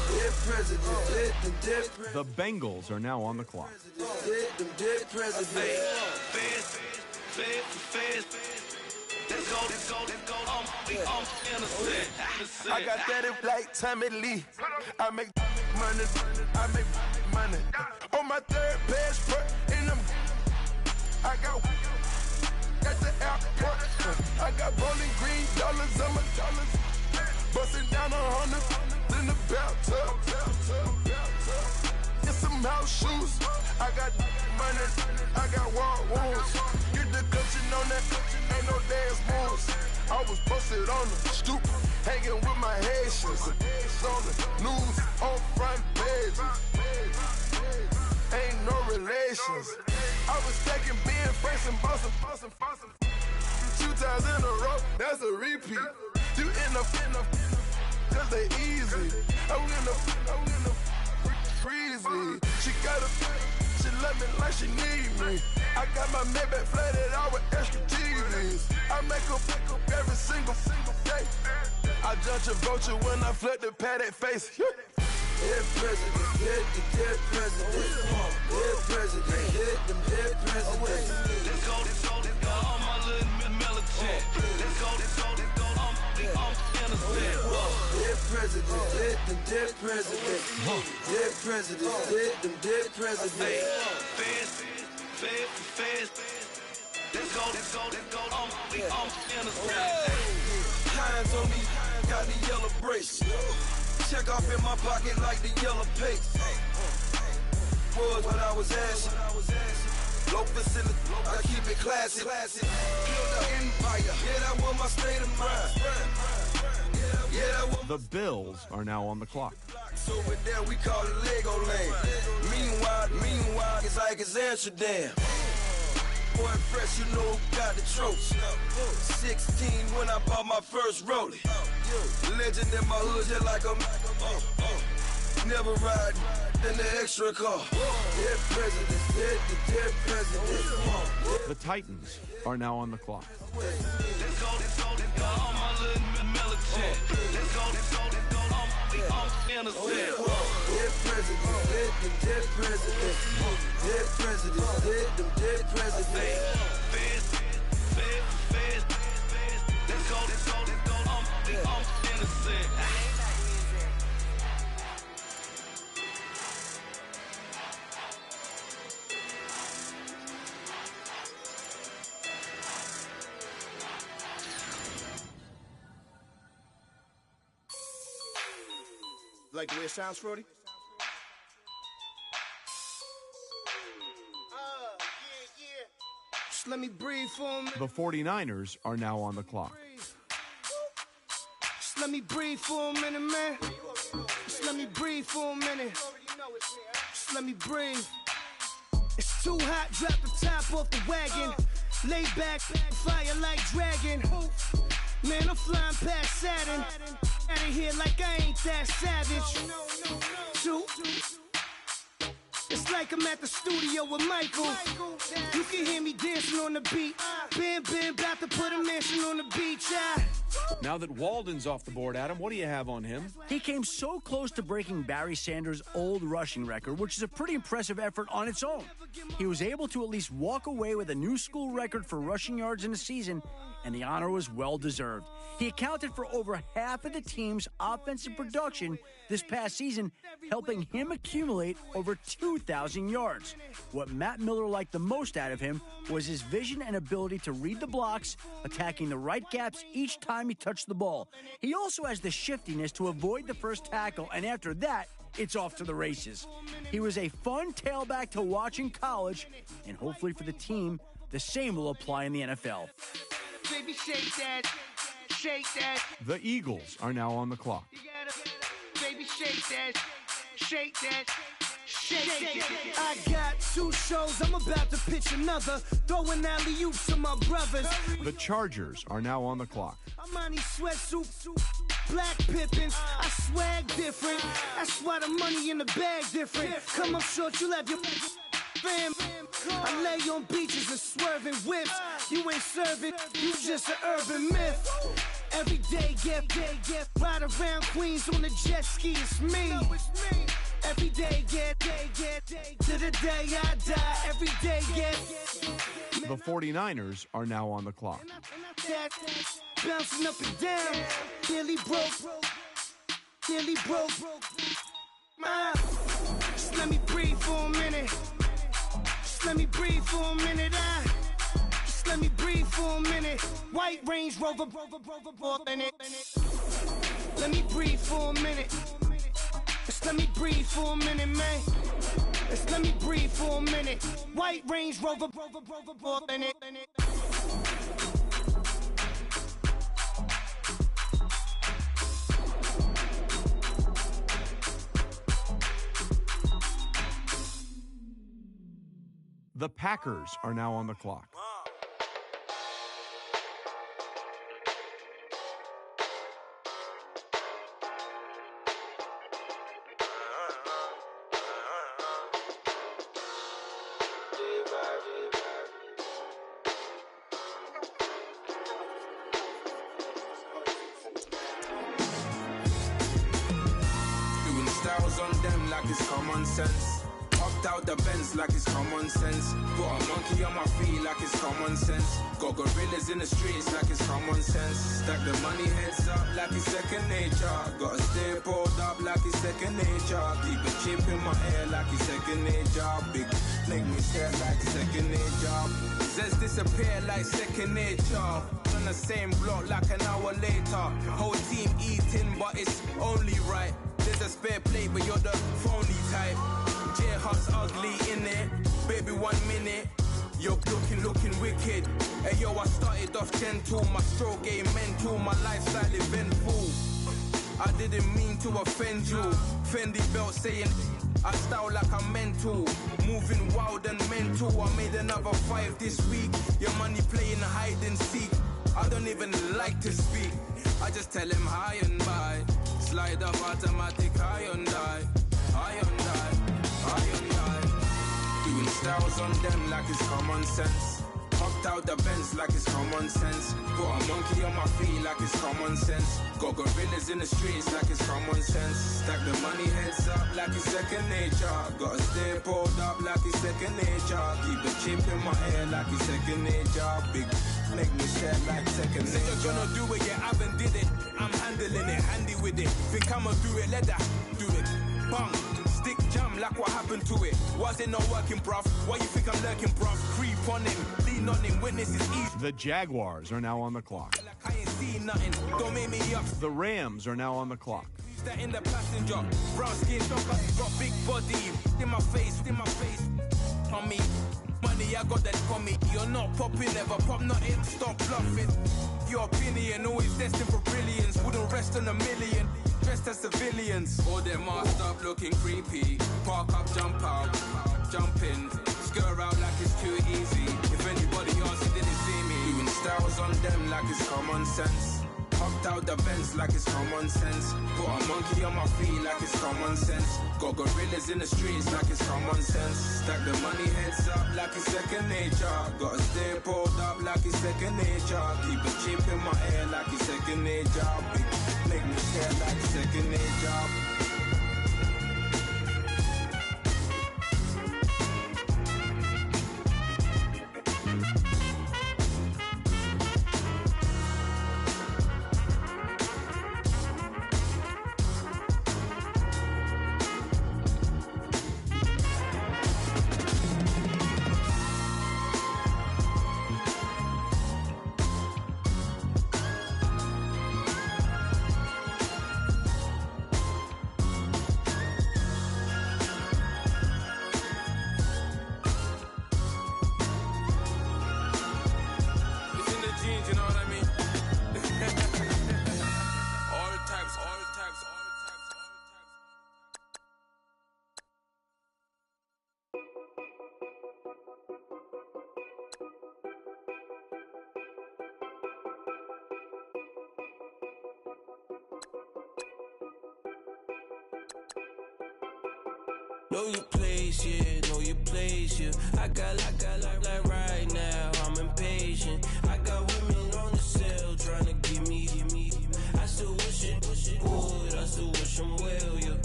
Dead presidents, dead presidents. The Bengals are now on the clock. Dead presidents. Feds. Let's go, I'm innocent. I got that in like Tommy Lee. I make money. On my third passport, and I got at the airport. I got rolling green dollars on my dollars. Busting down 100 in the bathtub. It's some house shoes. I got money. I got war wounds. Get the coaching on that. Ain't no dance moves. I was posted on the stoop, hanging with my Haitians. On the news, on front pages. Ain't no relations. I was stacking being fresh and bustin'. 2 times in a row, that's a repeat. You end up, cause they easy. I'm in the freezy. She love me like she need me. I got my Maybach flooded out with extra TVs. I make up every single day. I judge a vulture when I flip the padded face. Dead presidents, dead presidents. Dead presidents, dead presidents. Let's go, all my little militant. Let's go, Dead president, dead them dead president. Dead president, dead them dead president. Let's go. Hands on me, got the yellow brace. Check off in my pocket like the yellow paste. Was when I was asking. Low facility, I keep it classy. Build an empire, yeah, that was my state of mind. The Bills are now on the clock. So with that, we call it Lego Land. Meanwhile, it's like it's Amsterdam. Boy, fresh, you know who got the tropes. 16 when I bought my first rollie. Legend in my hood, just like a never ride in the extra car. Dead presidents, dead presidents. The Titans are now on the clock. Let's go, all my little military. Let's go, innocent. Dead presidents, dead presidents. Dead presidents, dead presidents. Feds. Let's go, innocent. Like the way it sounds, Frody? Just let me breathe for a minute. The 49ers are now on the clock. Just let me breathe for a minute, man. Just let me breathe for a minute. Just let me breathe. It's too hot, drop the top off the wagon. Lay back, fire like dragon. Man, I'm flying past Saturn. Out of here like I ain't that savage. Two. It's like I'm at the studio with Michael. You can hear me dancing on the beat. Bam, about to put a mansion on the beach. Now that Walden's off the board, Adam, what do you have on him? He came so close to breaking Barry Sanders' old rushing record, which is a pretty impressive effort on its own. He was able to at least walk away with a new school record for rushing yards in a season, and the honor was well-deserved. He accounted for over half of the team's offensive production this past season, helping him accumulate over 2,000 yards. What Matt Miller liked the most out of him was his vision and ability to read the blocks, attacking the right gaps each time he touched the ball. He also has the shiftiness to avoid the first tackle, and after that, it's off to the races. He was a fun tailback to watch in college, and hopefully for the team, the same will apply in the NFL. Baby, shake that. Shake that. The Eagles are now on the clock. Baby, shake that. Shake that. Shake that. I got 2 shows, I'm about to pitch another. Throwing alley-oops to my brothers. The Chargers are now on the clock. I'm on these sweatsuit, black Pippins. I swag different. That's why the money in the bag different. Come up short, you have your fam. I lay on beaches and swerving whips. You ain't serving, you just an urban myth. Every day, get ride around Queens on the jet ski. It's me. Every day, get to the day I die. Every day, get. The 49ers are now on the clock. Bouncing up and down, nearly broke. Just let me breathe for a minute. Just let me breathe for a minute. Just let me breathe for a minute. White Range Rover, in it. Let me breathe for a minute. Just let me breathe for a minute, man. Just let me breathe for a minute. White Range Rover, in it. The Packers are now on the clock. Doing styles on them like it's common sense. Hopped out the Benz like it's common sense. Put a monkey on my feet like it's common sense. Got gorillas in the streets like it's common sense. Stack the money heads up like it's second nature. Gotta stay pulled up like it's second nature. Keep a chip in my ear like it's second nature. Big make me stare like second nature. Says disappear like second nature. On the same block like an hour later. Whole team eating but it's only right. There's a spare plate but you're the phony type. J-Hut's ugly in it. Baby 1 minute. You're looking wicked. Hey yo, I started off gentle. My stroke game mental. My lifestyle eventful. I didn't mean to offend you. Fendi belt saying I style like I'm mental. Moving wild and mental. I made another 5 this week. Your money playing hide and seek. I don't even like to speak. I just tell him hi and bye. Slide up automatic high and die. High and die. High and die. Doing styles on them like it's common sense. Hopped out the Benz like it's common sense. Put a monkey on my feet like it's common sense. Got gorillas in the streets like it's common sense. Stack the money heads up like it's second nature. Gotta stay pulled up like it's second nature. Keep the chip in my ear like it's second nature. Big make me share like second nature. You're gonna do it, yeah, I haven't did it. I'm handling it, handy with it. Think I'ma do it, let that do it. Bang. Stick jam like what happened to it. Was it not working, bruv? Why you think I'm lurking, bruv? Creep on him, lean on him, witness is easy. The Jaguars are now on the clock. I ain't seen nothing, don't make me up. The Rams are now on the clock. That in the passenger, brown skin, got big body. In my face, on me. Money, I got that for me. You're not popping, never pop nothing. Stop bluffing. Your opinion, always destined for brilliance. Wouldn't rest on a million. Dressed as civilians. All them masked up looking creepy. Park up, jump out, jump in. Skirt out like it's too easy. If anybody else didn't see me. Doing styles on them like it's common sense. Hopped out the Benz like it's common sense. Put a monkey on my feet like it's common sense. Got gorillas in the streets like it's common sense. Stack the money heads up like it's second nature. Gotta stay pulled up like it's second nature. Keep a chip in my ear like it's second nature. Big make me stare like second nature. Know your place, yeah, know your place, yeah. I got like right now, I'm impatient. I got women on the cell trying to give me. I still wish it would, I still wish them well, yeah.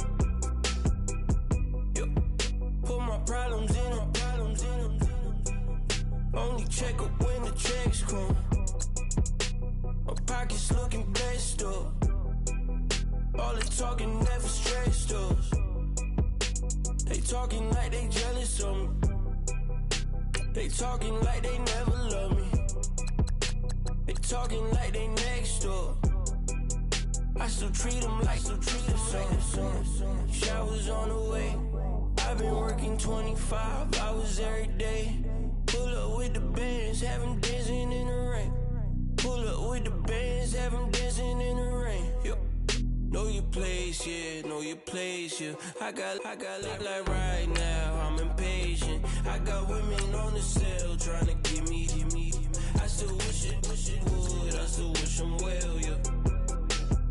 Put my problems in them. Only check up when the checks come. My pockets looking blessed up. All the talking never stressed us. They talking like they jealous of me. They talking like they never love me. They talking like they next door. I still treat them like the son. Showers on the way. I've been working 25 hours every day. Pull up with the bands, have them dancing in the rain. Pull up with the bands, have them dancing in the rain. Yep. Know your place, yeah, know your place, yeah. I got like right now, I'm impatient. I got women on the cell trying to give me. I still wish it would, I still wish them well, yeah.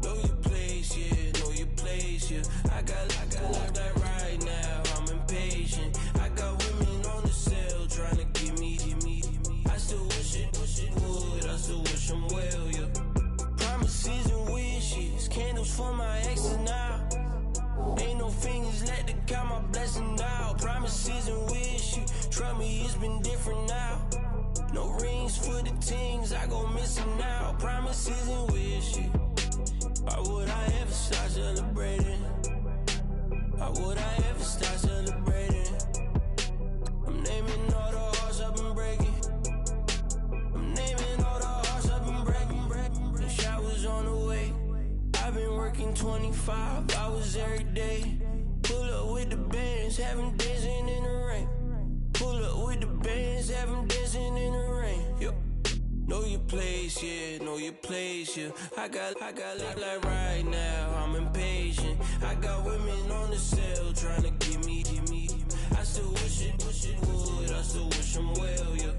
Know your place, yeah, know your place, yeah. I got like right now, I'm impatient. I got women on the cell trying to give me. I still wish it would, I still wish them well, yeah. Promises and wishes, candles for my exes now. Ain't no fingers, let the count my blessing now. Promises me it's been different now. No rings for the teams, I go missing now. Promises and wishes. Why would I ever start celebrating? Why would I ever start celebrating? I'm naming all the hearts I've been breaking. I'm naming all the hearts I've been breaking. The showers on the way. I've been working 25 hours every day. Pull up with the bands, have them dancing in the rain. Pull up with the bands, have them dancing in the rain. Yo. Know your place, yeah, know your place, yeah. I got like right now, I'm impatient. I got women on the cell trying to give me. I still wish it would, I still wish them well, yeah.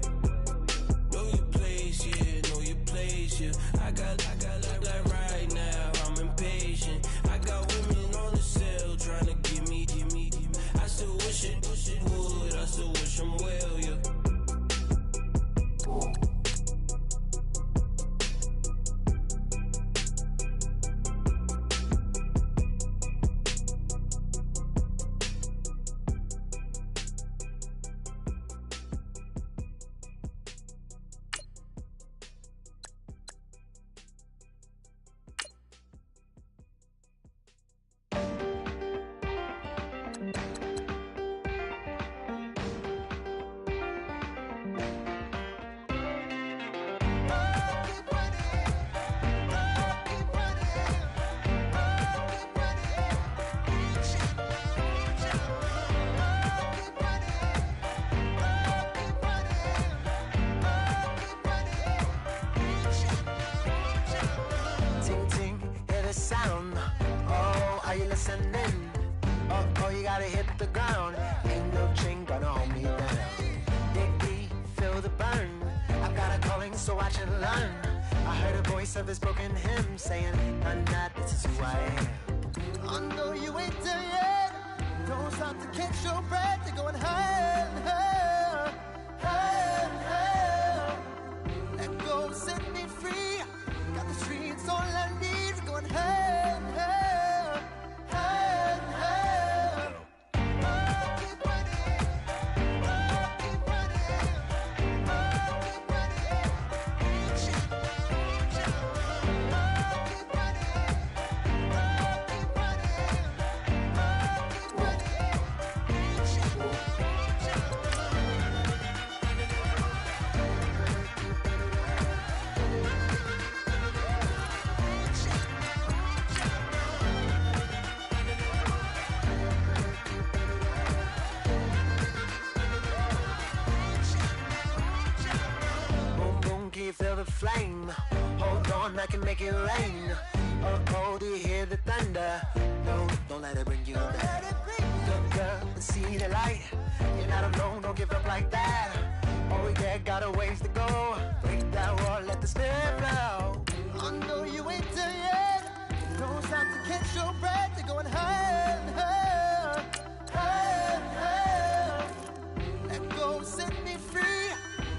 Know your place, yeah, know your place, yeah. I got like right now, I'm impatient. I got women on the cell trying to give me. I still wish it would, I still wish them well, yeah. Oh, you gotta hit the ground. Ain't no chain gonna hold me down. Dig deep, feel the burn. I've got a calling, so watch and learn. I heard a voice of his broken hymn saying, "None that this is who I am." I know you ain't there yet. Don't stop to catch your breath. You're going higher and higher, higher and higher. Let go, set me free. Got the streets all I need. Going higher and higher, higher and higher. Keep running, keep running, keep running. Keep feel the flame. Hold on, I can make it rain. Oh, do you hear the thunder? No, don't let it bring you down. Good girl, see the light. You're not alone, don't give up like that. Oh yeah, got a ways to go. Break that wall, let the spirit flow. I know you ain't there yet. Don't stop to catch your breath. You're going higher and higher, higher and higher. Let go, set me free.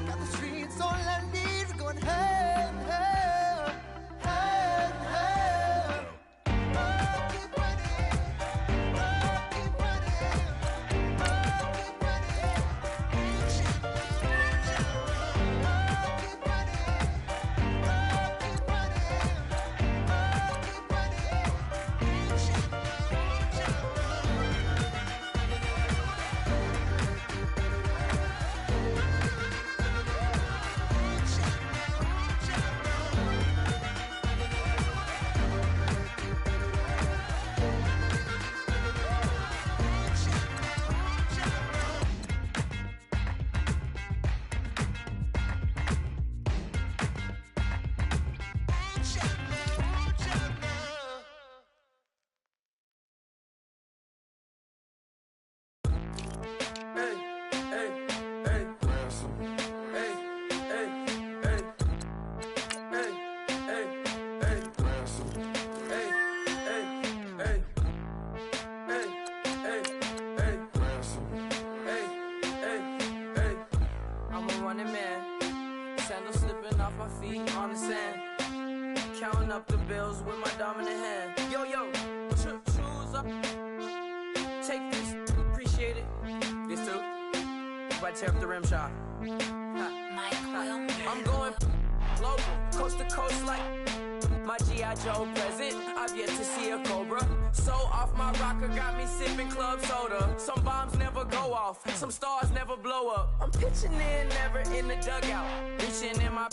Got the streets all I need. Going higher and higher, higher and higher. Keep running, keep running, keep running. Keep counting up the bills with my dominant hand. Yo, choose up. Take this, appreciate it. This too. before I tear up the rim shot. I'm going local, coast to coast like my G.I. Joe present. I've yet to see a Cobra. So off my rocker got me sipping club soda. Some bombs never go off, some stars never blow up. I'm pitching in, never in the dugout. Reaching in my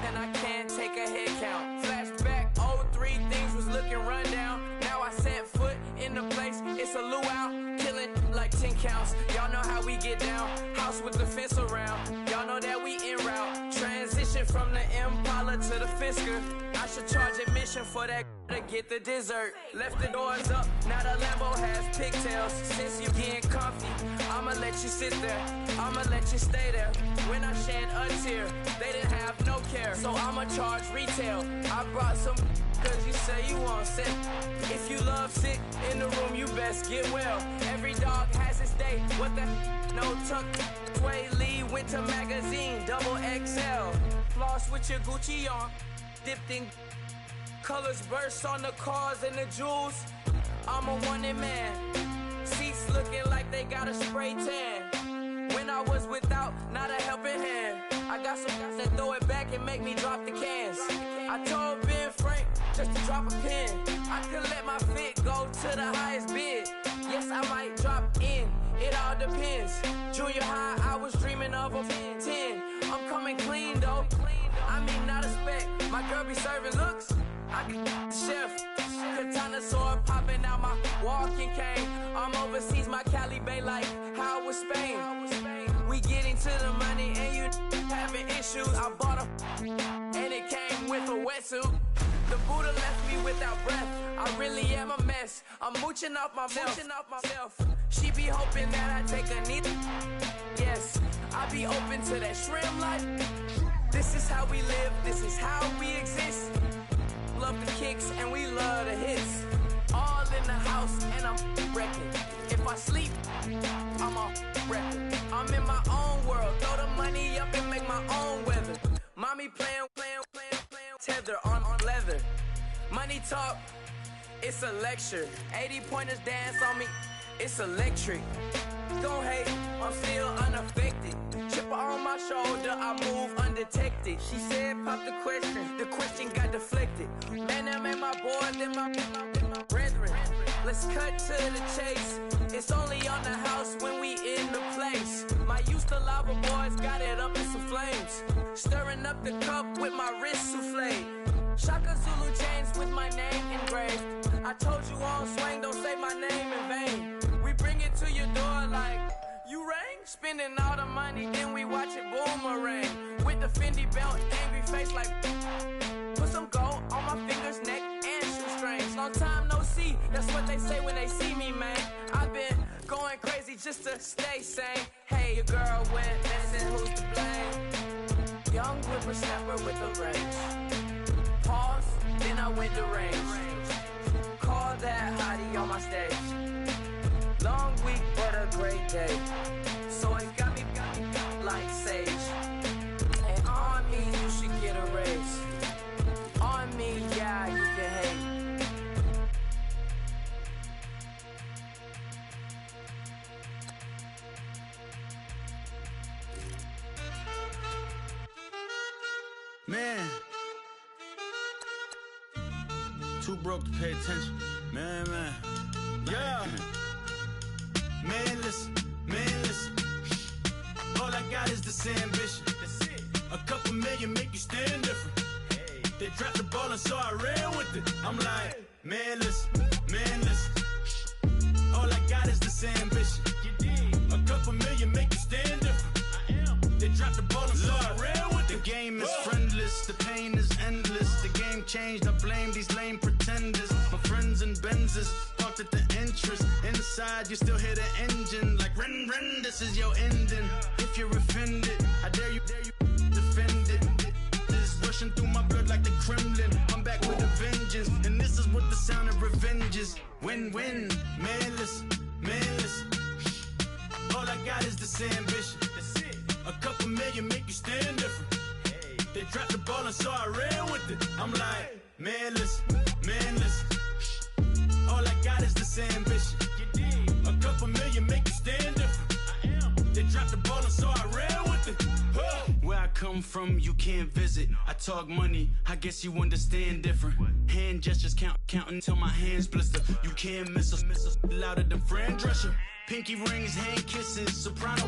and I can't take a head count. Flashback, 03, things was looking rundown. Now I set foot in the place, it's a luau. Killing like 10 counts, y'all know how we get down. House with the fence around, y'all know that we en route. Transition from the Impala to the Fisker. I should charge admission for that to get the dessert. Left the doors up, now the Lambo has pigtails. Since you getting comfy, I'ma let you sit there, I'ma let you stay there. When I shed a tear, they didn't have no care, so I'ma charge retail. I brought some cause you say you want sick. If you love sick in the room, you best get well. Every dog has its day, what the no tuck. Sway Lee, Winter Magazine, double XL. Floss with your Gucci on, dipped in colors burst on the cars and the jewels. I'm a wanted man. Seats looking like they got a spray tan. When I was without, not a helping hand. I got some guys that throw it back and make me drop the cans. I told Ben Frank just to drop a pin. I could let my fit go to the highest bid. Yes, I might drop in, it all depends. Junior high, I was dreaming of a 10. I'm coming clean though. I mean, not a spec. My girl be serving looks. I can the chef. Katana sword popping out my walking cane. I'm overseas, my Cali Bay like how was Spain. We getting to the money and you having issues. I bought a and it came with a wetsuit. The Buddha left me without breath. I really am a mess. I'm mooching off myself. She be hoping that I take a knee. Yes, I be open to that shrimp life. This is how we live, this is how we exist. Love the kicks and we love the hits. All in the house and I'm wrecking. If I sleep, I'm a wrecking. I'm in my own world, throw the money up and make my own weather. Mommy playing, tether on leather. Money talk, it's a lecture. 80 pointers dance on me, it's electric. Don't hate, I'm still unaffected. Chipper on my shoulder, I move undetected. She said pop the question got deflected. Man, I'm at my board, then my brethren. Let's cut to the chase. It's only on the house when we in the place. My used to lava boys got it up in some flames. Stirring up the cup with my wrist souffle. Shaka Zulu chains with my name engraved. I told you on swing, don't say my name in vain. We bring it to your door like, you rang? Spending all the money, then we watch it boomerang. With the Fendi belt, angry face like, put some gold on my fingers, neck, and shoestrings. Long time no see, that's what they say when they see me, man. I've been going crazy just to stay sane. Hey, your girl went missing, who's to blame? Young whippersnapper with a range. Pause, then I went to range. Call that hottie on my stage. Long week, but a great day. So it got me like sage. And on me, you should get a raise. On me, yeah, you can hate. Man, too broke to pay attention. Man. Yeah. Man, listen. All I got is this ambition. A couple million make you stand different. They dropped the ball and so I ran with it. I'm like, man, listen. All I got is this ambition. A couple million make you stand different. They dropped the ball and so I ran with it. The game is friendless, the pain is endless. The game changed, I blame these lame pretenders. My friends in Benzes parked at the entrance. Inside, you still hear the engine. Like, ren, this is your ending. If you're offended, I dare you defend it. This rushing through my blood like the Kremlin. I'm back with a vengeance. And this is what the sound of revenge is. Win-win. Man, listen. All I got is this ambition. A couple million make you stand different. They dropped the ball and so I ran with it. I'm like, man, listen. All I got is this ambition. A couple million make you stand different. They dropped the ball ballin', so I ran with it. Where I come from, you can't visit. I talk money, I guess you understand different. Hand gestures counting till my hands blister. You can't miss us, louder than Fran Drescher. Pinky rings, hand kisses, soprano.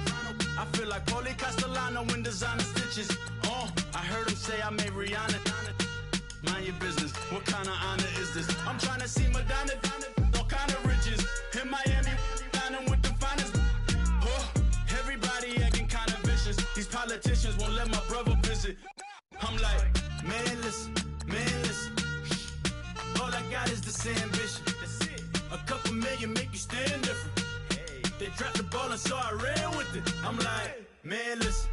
I feel like Paulie Castellano in designer stitches. Oh, I heard him say I made Rihanna. Mind your business, what kind of honor is this? I'm trying to see Madonna, all kind of riches. In Miami, dining with the finest. Oh, everybody acting kind of vicious. These politicians won't let my brother visit. I'm like, man, listen. All I got is this ambition. A couple million make you stand different. They dropped the ball and so I ran with it. I'm like, man, listen.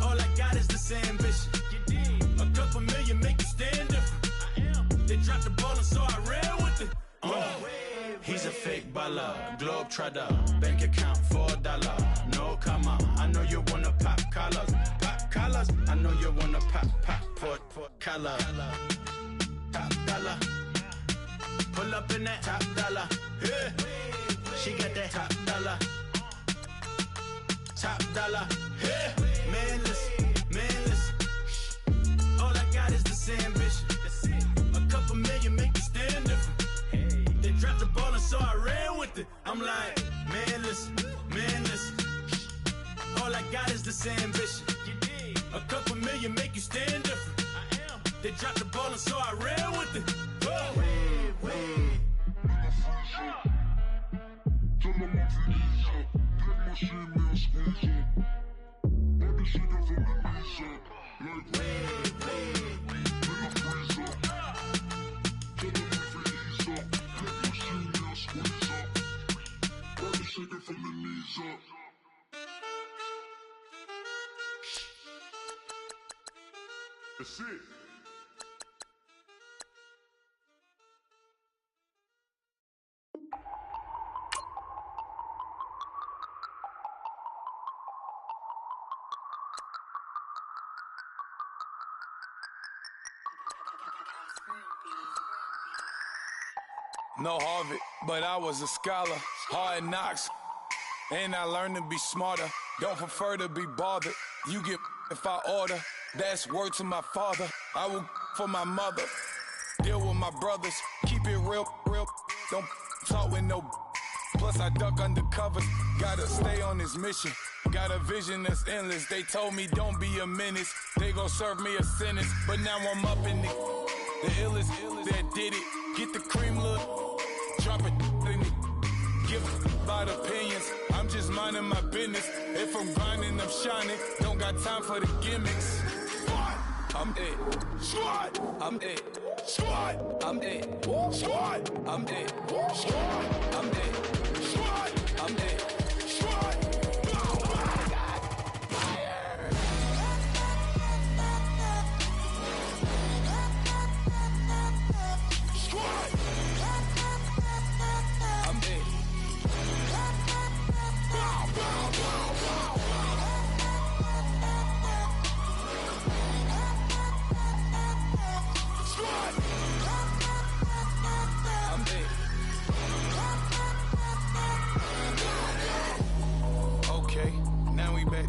All I got is this ambition. A couple million make you stand different. They dropped the ball and so I ran with it. He's a fake baller, globe trotter, bank account $4. No comma, I know you wanna pop collars. I know you wanna pop collar. Top dollar, pull up in that top dollar. Yeah. She got that top dollar. Yeah. Man, listen. All I got is this ambition. A couple million make you stand different. They dropped the ball and so I ran with it. I'm like, man, listen. All I got is this ambition. A couple million make you stand different. They dropped the ball and so I ran with it. That's it. No Harvard, but I was a scholar. Hard knocks, and I learned to be smarter. Don't prefer to be bothered. You get if I order. That's word to my father. I will for my mother. Deal with my brothers. Keep it real. Don't talk with no. Plus I duck undercover. Gotta stay on this mission. Got a vision that's endless. They told me don't be a menace. They gon' serve me a sentence. But now I'm up in the illest that did it. Get the cream look. Drop it in it. Give about opinions. I'm just minding my business. If I'm grinding, I'm shining. Don't got time for the gimmicks. I'm dead. Squad. I'm dead. Squad. I'm dead. Squad. I'm dead. Squad. I'm dead. Squad. I'm dead. Squad.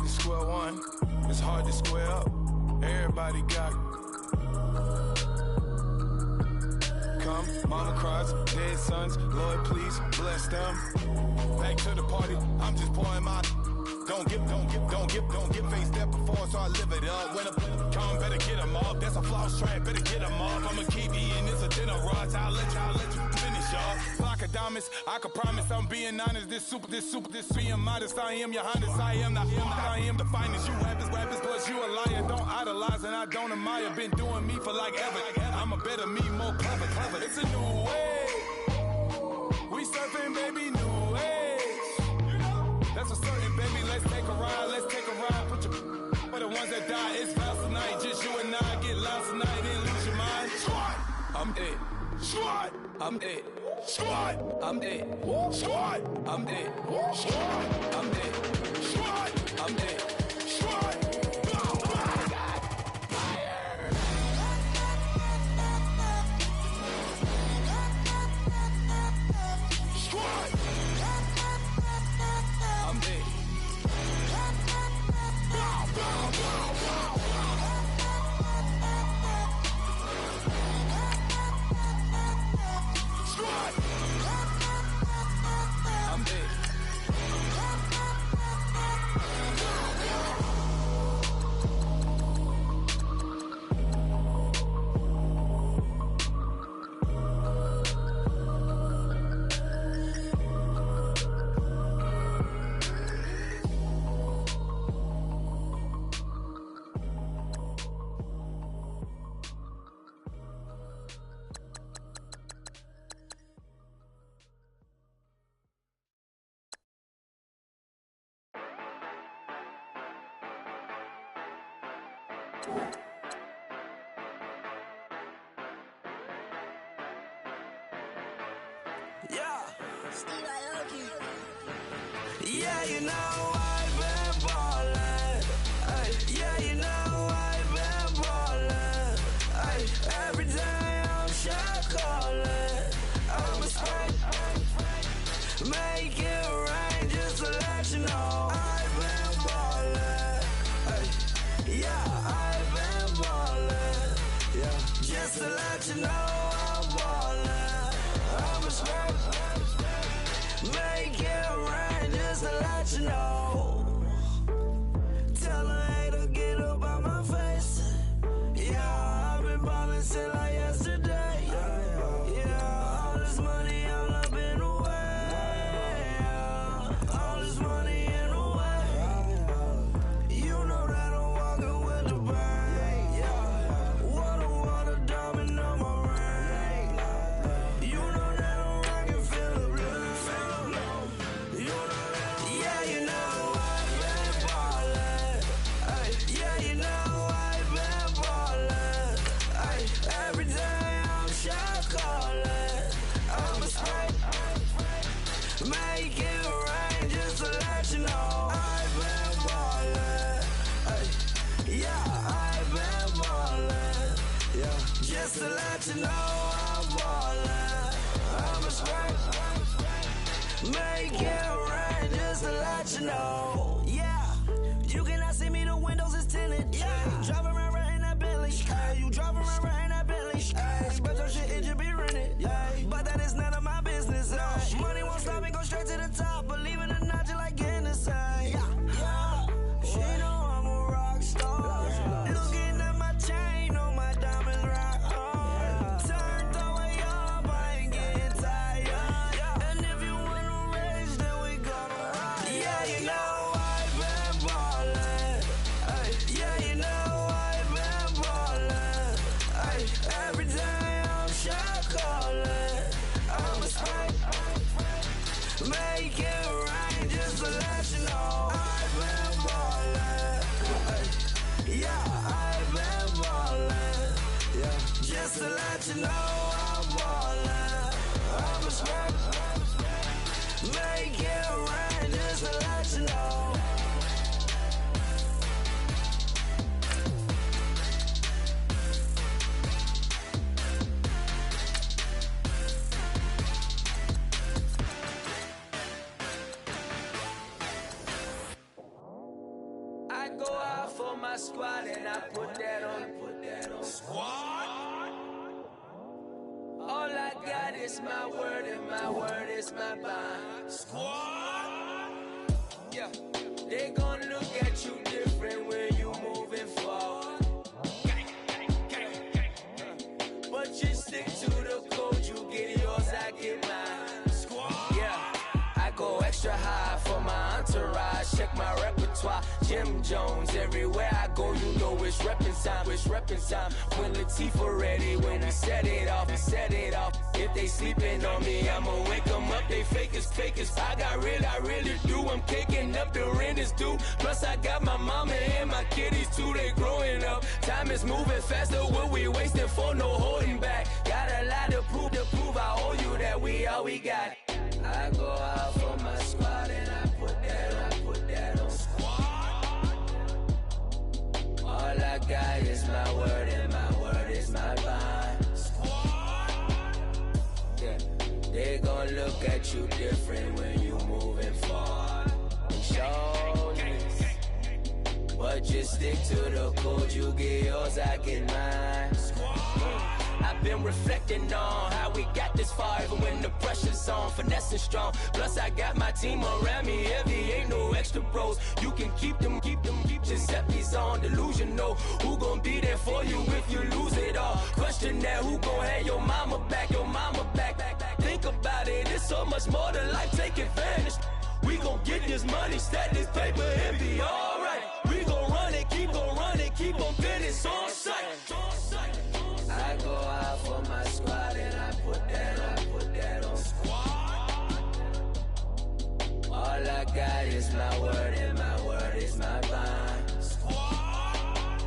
Square one, it's hard to square up. Everybody got come, mama cries, dead sons. Lord, please bless them. Back to the party, I'm just pouring my. Don't give face that before, so I live it up. When I come, better get them up. That's a floss track, better get them up. I'ma keep eating, it's a dinner rush. I'll let you finish up. Flock of diamonds, I can promise I'm being honest. This being modest. I am your highness, I am the finest. You rappers, plus you a liar. Don't idolize and I don't admire. Been doing me for like ever. I'm a better me, more clever. It's a new way. We surfing, baby, new age. That's a certain, baby. Let's take a ride. Put your for the ones that die. It's vows tonight. Just you and I get lost tonight. Then lose your mind. Squad. I'm dead. Squad. I'm dead. Squad. I'm dead. Squad. I'm dead. Squad. I'm dead. Squad. I'm dead. Squad. I'm dead. Yeah. Yeah, you know I've been ballin'. Ay, yeah, you know I've been ballin'. Ay, every day I'm shot callin'. I'm a spray. Make it rain just to let you know I've been ballin'. Ay, yeah, I've been ballin'. Yeah, just to let you know I'm ballin'. I'm a spray. Make it rain just to let you know. Tell a hater get up on my face. Yeah, I've been ballin' since like yesterday. Yeah, all this money all up in the way. All this money in the way. You know that I'm walking with the bank. Yeah, water, diamond on my ring. You know that I'm rockin' feel the blue. You know that yeah, you know I've been ballin'. Ay, yeah, you know I've been ballin'. Ay, every day I'm shot callin'. I'm a spray. Make it rain just to let you know I've been ballin'. Ay, yeah, I've been ballin'. Yeah, just to let you know I'm ballin'. I'm a spray. Make it rain just to let you know. Yeah, you cannot see me, the windows is tinted. Yeah, driving around right in that Bentley. Hey, you driving around right in that Bentley. Hey, but your shit, it should be rented. Hey, but that is none of my business. Hey, money won't stop me, go straight to the top. Believe it or not, you like getting the same. Yeah, she know I'm a rock star. Looking at my chain on my diamonds rock hard. Turned the way up, I ain't getting tired. And if you wanna race, then we gonna ride. Yeah, you know I've been ballin'. Ay, yeah, you know I've been ballin'. Ay, every day I'm shot callin'. I'm a spray. Make it rain just to let you know I've been ballin'. Ay, yeah, I've been ballin'. Yeah, just to let you know I'm ballin'. I'm a spray. Make it rain just to let you know. I go out for my squad and I put that on. Squad. All I got is my word and my word is my bond. Squad. Yeah, they gon' look at you different when you moving forward. But you stick to the code, you get yours, I get mine. Squad. Yeah, I go extra high for my entourage. Check my repertoire, Jim Jones. Everywhere I go, you know it's reppin' time. It's reppin' time. When Latifah ready, when we set it off, we set it off. If they sleeping on me, I'ma wake them up. They fakers. I really do. I'm kicking up, the rent is due. Plus I got my mama and my kiddies too. They growing up. Time is moving faster. What we wasting for? No holding back. Got a lot to prove. I owe you that we all we got. I go out for my squad and I put that on. Squad. All I got is my word and my word is my bond. Squad. Yeah, they gon' look at you different when you moving forward. Show this, but just stick to the code. You get yours, I get mine. I've been reflecting on how we got this far, even when the pressure's on, finessing strong. Plus I got my team around me heavy, ain't no extra bros. You can keep them. Giuseppe's on delusional. Who gon' be there for you if you lose it all? Question that, who gon' have your mama back? Think about it, it's so much more to life, take advantage. We gon' get this money, stack this paper and be alright. We gon' run it, keep on finish on sight. I go out for my squad and I put that on. Squad. All I got is my word and my word is my bond. Squad.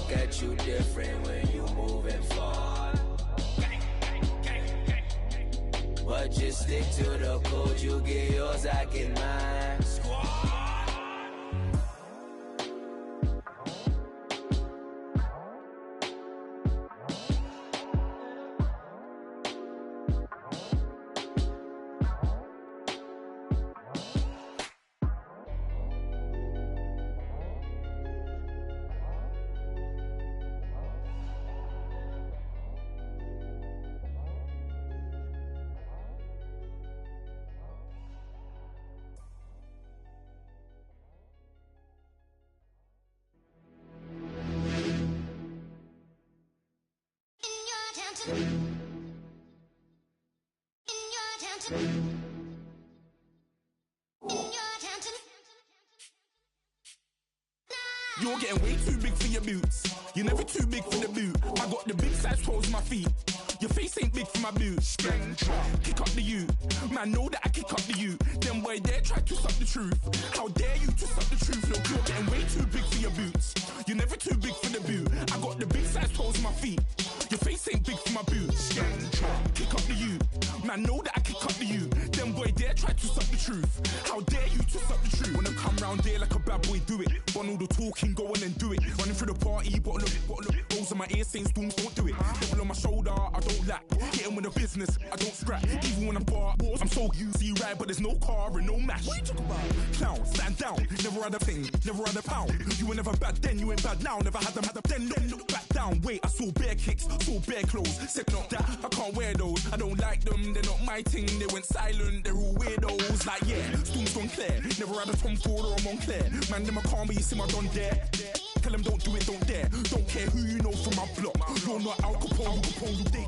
look at you different when you moving forward. But just stick to the code, you get yours, I get mine. You're getting way too big for your boots. You're never too big for the boot. I got the big size toes on my feet. Your face ain't big for my boots. Kick up the you. Man, know that I kick up the you. Them boy dare try to suck the truth. How dare you to suck the truth? Look, you're getting way too big for your boots. You're never too big for the boot. I got the big size toes on my feet. Your face ain't big for my boots. Kick up the you. Man, know that I kick up the you. Them boy dare try to suck the truth. How dare you to suck the truth? Wanna come round there like a bad boy, do it. Want all the talking, go on and do it. Running through the party, bottle of rolls in my ear saying spoons, don't do it. Double on my shoulder, I don't lack. Hitting with the business, I don't scrap. Even when I'm bar, I'm so easy right, but there's no car and no mash. What you talk about? Clown, stand down. Never had a thing, never had a pound. You were never bad then, you ain't bad now. Never had them, then look back down. Wait, I saw bare kicks, saw bare clothes. Said not that, I can't wear those. I don't like them, they're not my thing. They went silent, they're all weirdos. Like yeah, Storm's gone clear. Never had a Tom Ford or a Montclair. Man, them a calm, but you see my don dare. Tell them don't do it, don't dare. Don't care who you know from my block. You're not Al Capone.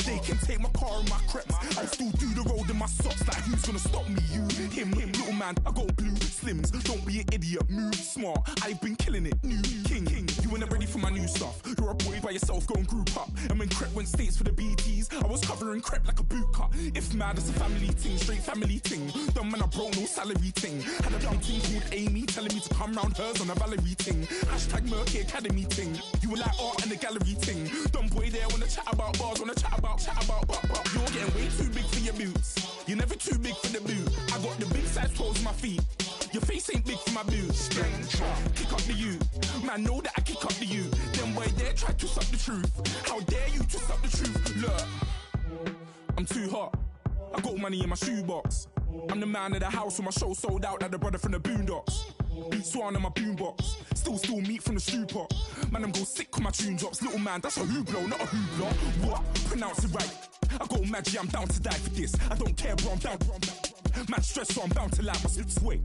They can take my car and my creps. I still do the road in my socks. Like who's gonna stop me? You, him, little man. I got blue slims. Don't be an idiot. Move smart. I've been killing it. New king. You ain't ready for my new stuff. You're a boy by yourself. Go and group up. And when Crep went states for the BTs, I was covering Crep like a boot cut. If mad, it's a family thing. Straight family thing. Dumb man, I broke no salary thing. Had a young thing called Amy telling me to come round hers on a Valerie thing. Hashtag Murky Academy thing. You were like art and the gallery thing. Dumb boy there wanna chat about bars, wanna chat about. You're getting way too big for your boots. You're never too big for the boot. I got the big size toes on my feet. Your face ain't big for my boots. Kick up the you. Man, know that I kick up the you. Them boy there try to suck the truth. How dare you to suck the truth? Look, I'm too hot. I got money in my shoebox. I'm the man of the house when my show sold out like the brother from the Boondocks. Beat Swan in my boombox. Still meat from the stew pot. Man, I'm go sick when my tune drops. Little man, that's a hooplo, not a hoopla. What? Pronounce it right. I got magic, I'm down to die for this. I don't care, bro, I'm down. Man stressed, so I'm bound to lie my slips. Wait,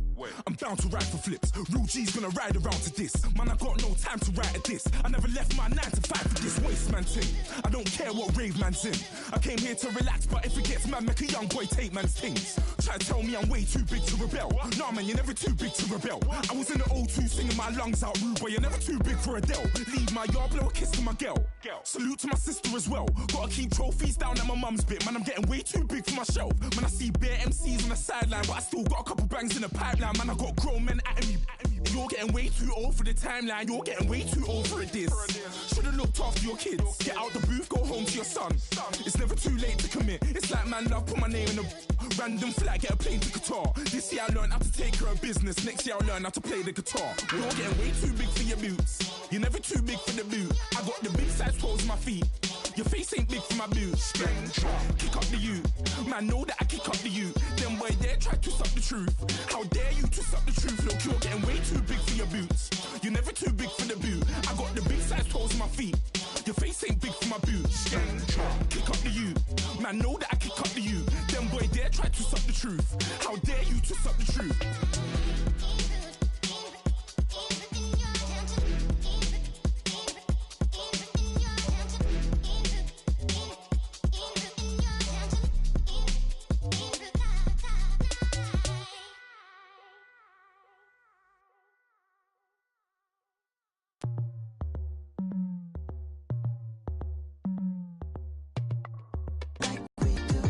I'm bound to ride for flips. Real G's gonna ride around to this. Man, I got no time to write at this. I never left my 9 to 5 for this waste man thing. I don't care what rave man's in. I came here to relax, but if it gets mad, make a young boy take man's things. Try to tell me I'm way too big to rebel. Nah, man, you're never too big to rebel. I was in the O2 singing my lungs out, rude boy, you're never too big for Adele. Leave my yard, blow a kiss to my girl. Salute to my sister as well. Gotta keep trophies down at my mum's bit. Man, I'm getting way too big for my shelf. Man, I see bare MCs on the sideline, but I still got a couple bangs in the pipeline. Man, I got grown men at me. You're getting way too old for the timeline. You're getting way too old for a diss. Should've looked after your kids. Get out the booth, go home to your son. It's never too late to commit. It's like man love, put my name in a random flat, get a plane to Qatar. This year I learned how to take care of business. Next year I'll learn how to play the guitar. You're getting way too big for your boots. You're never too big for the boot. I got the big size toes on my feet. Your face ain't big for my boots. Kick up the you. Man, know that I kick up the you. Them boy there try to suck the truth. How dare you to suck the truth? Look, you're getting way too big for your boots. You're never too big for the boot. I got the big size toes on my feet. Your face ain't big for my boots. Kick up the you. Man, know that I kick up the you. Them boy there try to suck the truth. How dare you to suck the truth?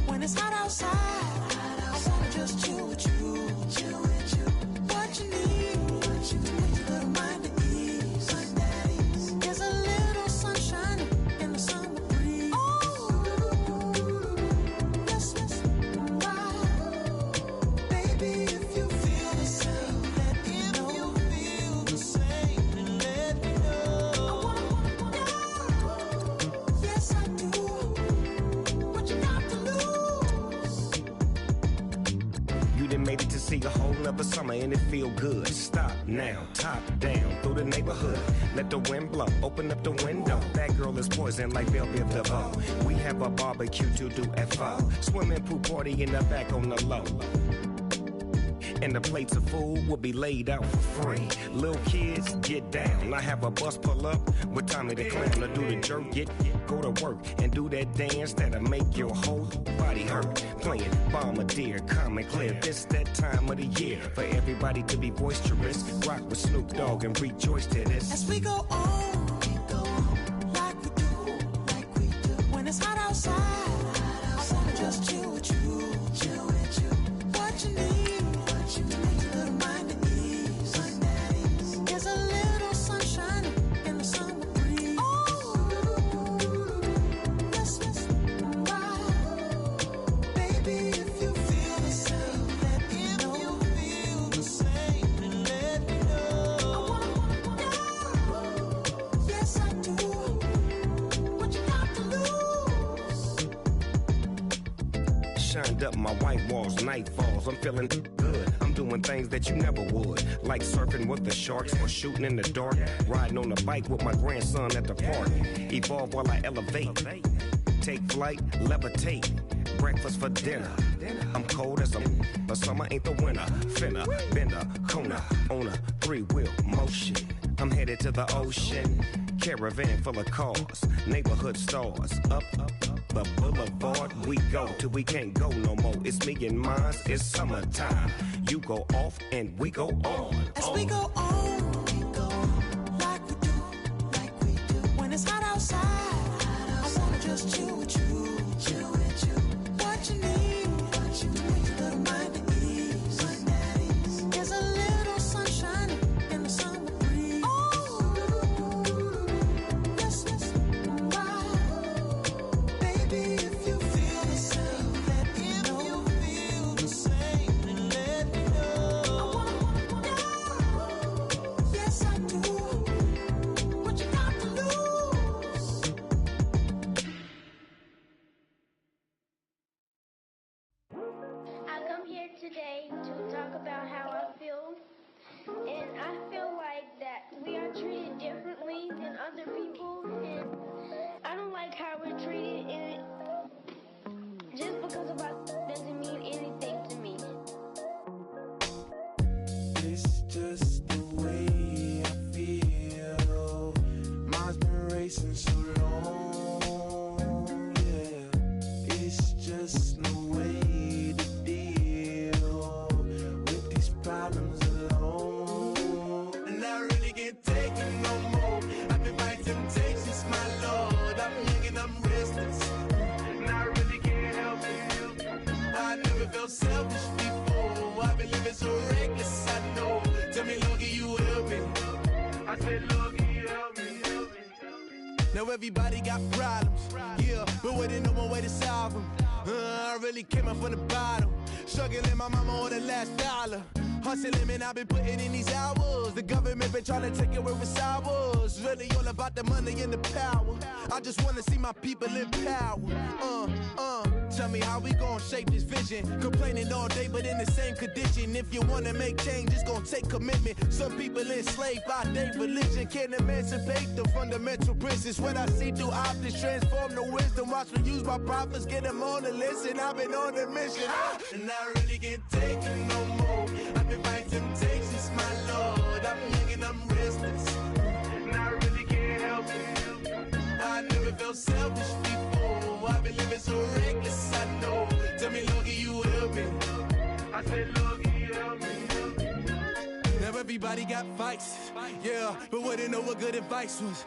When it's hot outside, I wanna just chill with you. What you need, to put your little mind at ease. There's a little see a whole nother summer and it feel good. Stop now, top down through the neighborhood. Let the wind blow, open up the window. That girl is poison like Belleville DeVoe. We have a barbecue to do FO. Swimming pool party in the back on the low. And the plates of food will be laid out for free. Little kids, get down. I have a bus pull up with Tommy the Clown to do the jerk, go to work and do that dance that'll make your whole body hurt. Playing Bombardier, calm and clear. This that time of the year for everybody to be boisterous. Rock with Snoop Dogg and rejoice to this. As we go on, like we do, when it's hot outside. I wanna just chill with you, What you need. There's a little sunshine in the summer breeze. Let's ride. Baby, if you feel the same, let me know. Let me know. I wanna go. Yes, I do. What you got to lose? Shined up my white walls, night falls. I'm feeling good. I'm doing things that you never would, like surfing with the sharks or shooting in the dark, riding on a bike with my grandson at the park. Evolve while I elevate, take flight, levitate, breakfast for dinner. I'm cold as but summer ain't the winter. Finna, bender, Kona, on a 3-wheel motion. I'm headed to the ocean, caravan full of cars, neighborhood stars, up the boulevard we go till we can't go no more. It's me and mine, it's summertime. You go off and we go on. As we go on, like we do, when it's hot outside. I wanna just chill with you, What you need, little mind at ease. There's a little sunshine in the summer breeze. Let's ride. Baby, if you feel the same, let me know. I wanna go. Yes, I do. What you got to lose? I come here today to talk about how I feel, and I feel like that we are treated differently than other people, and I don't like how we're treated, and just because of us doesn't mean anything to me. It's just the way I feel. Mine's been racing so long, yeah. It's just no way to deal with these problems alone. And I really can't take it no more. I've been fighting temptations, my Lord. I'm young and I'm restless, and I really can't help it. I never felt selfish before. I've been living so reckless, I know. Tell me, Lord, can you help me? I said, Lord, can you help me? Now everybody got problems, yeah, but waiting no one way to solve them. I really came up from the bottom, struggling my mama on the last dollar. Hustling, man, I've been putting in these hours. The government been trying to take it where it's ours. Really all about the money and the power. I just wanna see my people in power. Tell me how we gon' shape this vision. Complaining all day, but in the same condition. If you wanna make change, it's gon' take commitment. Some people enslaved by their religion can't emancipate the fundamental principles. When I see through optics, transform the wisdom. Watch me use my prophets, get them on the list, and I've been on a mission. And I really can't take it no more. I've been fighting temptations, my Lord. I'm young and I'm restless, and I really can't help it. I never felt selfish before. I've been living so reckless, I know. Tell me, Lord, can you help me? I said, Lord, can you help me? Now everybody got fights, yeah, but wouldn't know what good advice was.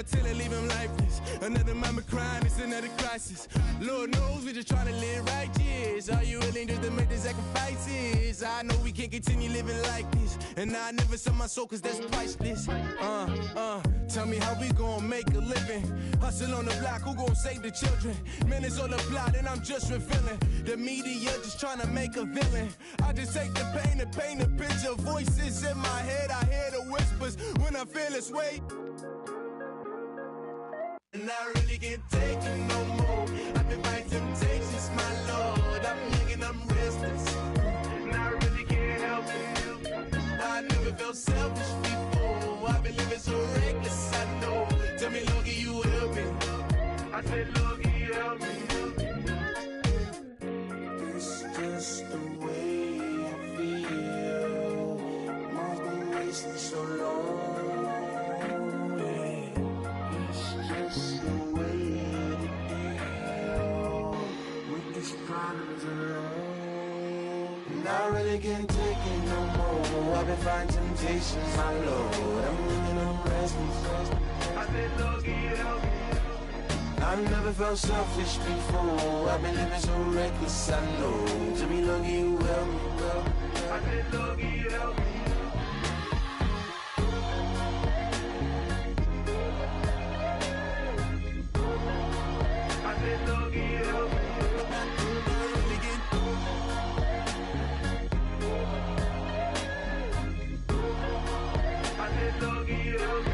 Till they leave him lifeless. Another mama crying, it's another crisis. Lord knows we just trying to live righteous. Are you willing just to make the sacrifices? I know we can't continue living like this, and I never sell my soul cause that's priceless. Tell me how we gon' make a living. Hustle on the block, who gon' save the children? Man, it's on the plot and I'm just revealing. The media just trying to make a villain. I just take the pain and paint a picture. Voices in my head, I hear the whispers when I feel this way. And I really can't take it no more. I've been fighting temptations, my Lord. I'm young and I'm restless, and I felt selfish before. I've been living so reckless, I know. Tell me, Logie, you help me. I said, Logie, help me. It's just the way I feel. Mom's been wasting so long. It's just the way it deal with these problems alone. And I really can't take it no more. I've been fighting temptations, my Lord. I'm living on restless. I said, Logie, help me. I've never felt selfish before. I've been living so reckless, I know. To be lucky, you help me, girl. I said, Logie, help me. I said, Logie, help me. I said, Logie, help me.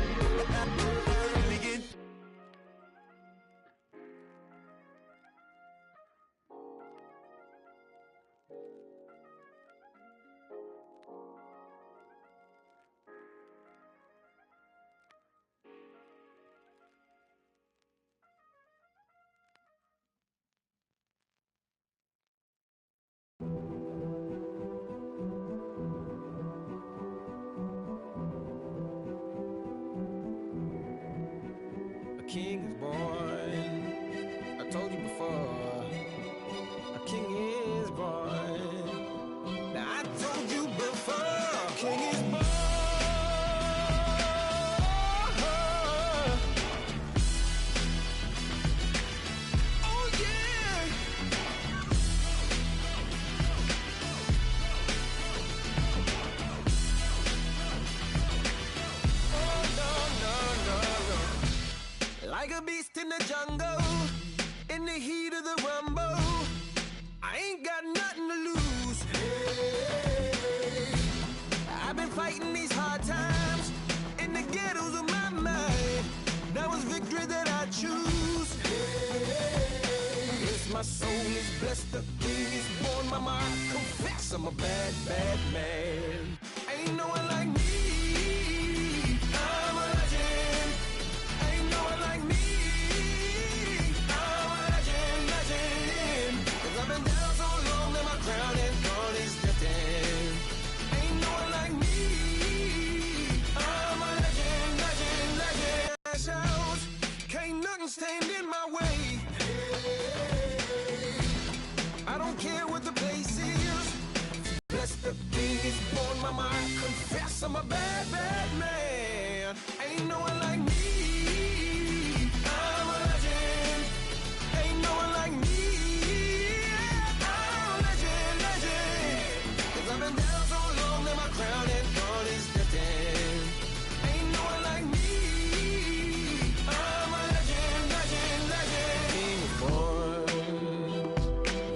A king is born. I told you before. A king is born. Now I told you before. A king is born. Oh yeah. Oh no, no, no, no. Like a beast in the jungle, in the heat of the rumble, I ain't got nothing to lose. Hey, I've been fighting these hard times in the ghettos of my mind. Now it's victory that I choose. Hey, yes, my soul is blessed, the king is born. Mama, I confess I'm a bad, bad man. Ain't no one like me. I'm a legend. Ain't no one like me. I'm a legend, legend. 'Cause I've been down so long that my crown and throne is destined. Ain't no one like me. I'm a legend, legend, legend. Shout, can't nothing stand in my way. I don't care what the place is. Bless the king is born, mama, I confess I'm a bad, bad man. Ain't no one like me. I'm a legend. Ain't no one like me. I'm a legend, legend. 'Cause I've been down so long that my crown and throne is destined. Ain't no one like me. I'm a legend, legend, legend. King is born.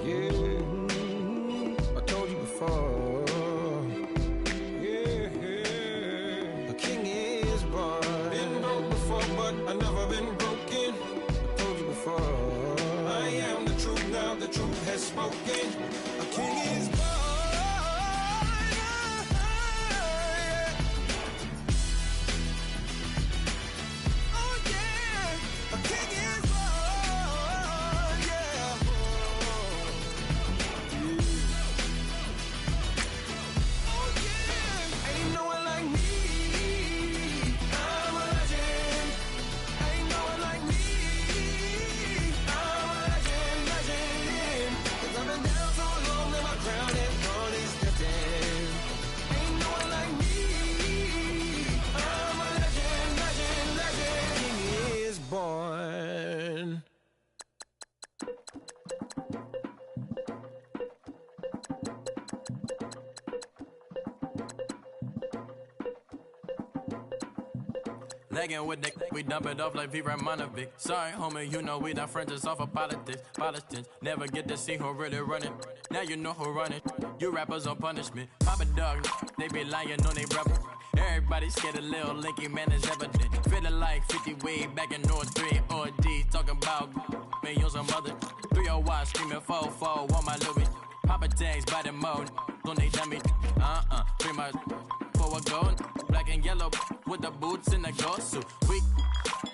Yeah, I told you before. Yeah, a king is born. Been broke before, but I never been broken. I told you before. I am the truth now, the truth has spoken. A king is born. Oh yeah, a king is born. Yeah. Oh yeah, ain't no one like me. I'm a legend. Ain't no one like me. I'm a legend, legend. 'Cause I've been down so long that my crown and throne is destined. Ain't no one like me. I'm a legend, legend, legend. King is born. Lagging with the we dump it off like V. Ramonovic. Sorry, homie, you know we not friends, just off of politics. Politics never get to see who really running. Now you know who running. You rappers on punishment. Papa dog, they be lying on they brother. Everybody scared a little linky, man, is evident. Feeling like 50 way back in North 3 OD. Talking about me on some other 301 screaming 4-4 on my Louis. Papa tags by the mode, don't they dummy. Free my for a gold. yellow with the boots and the gold suit. We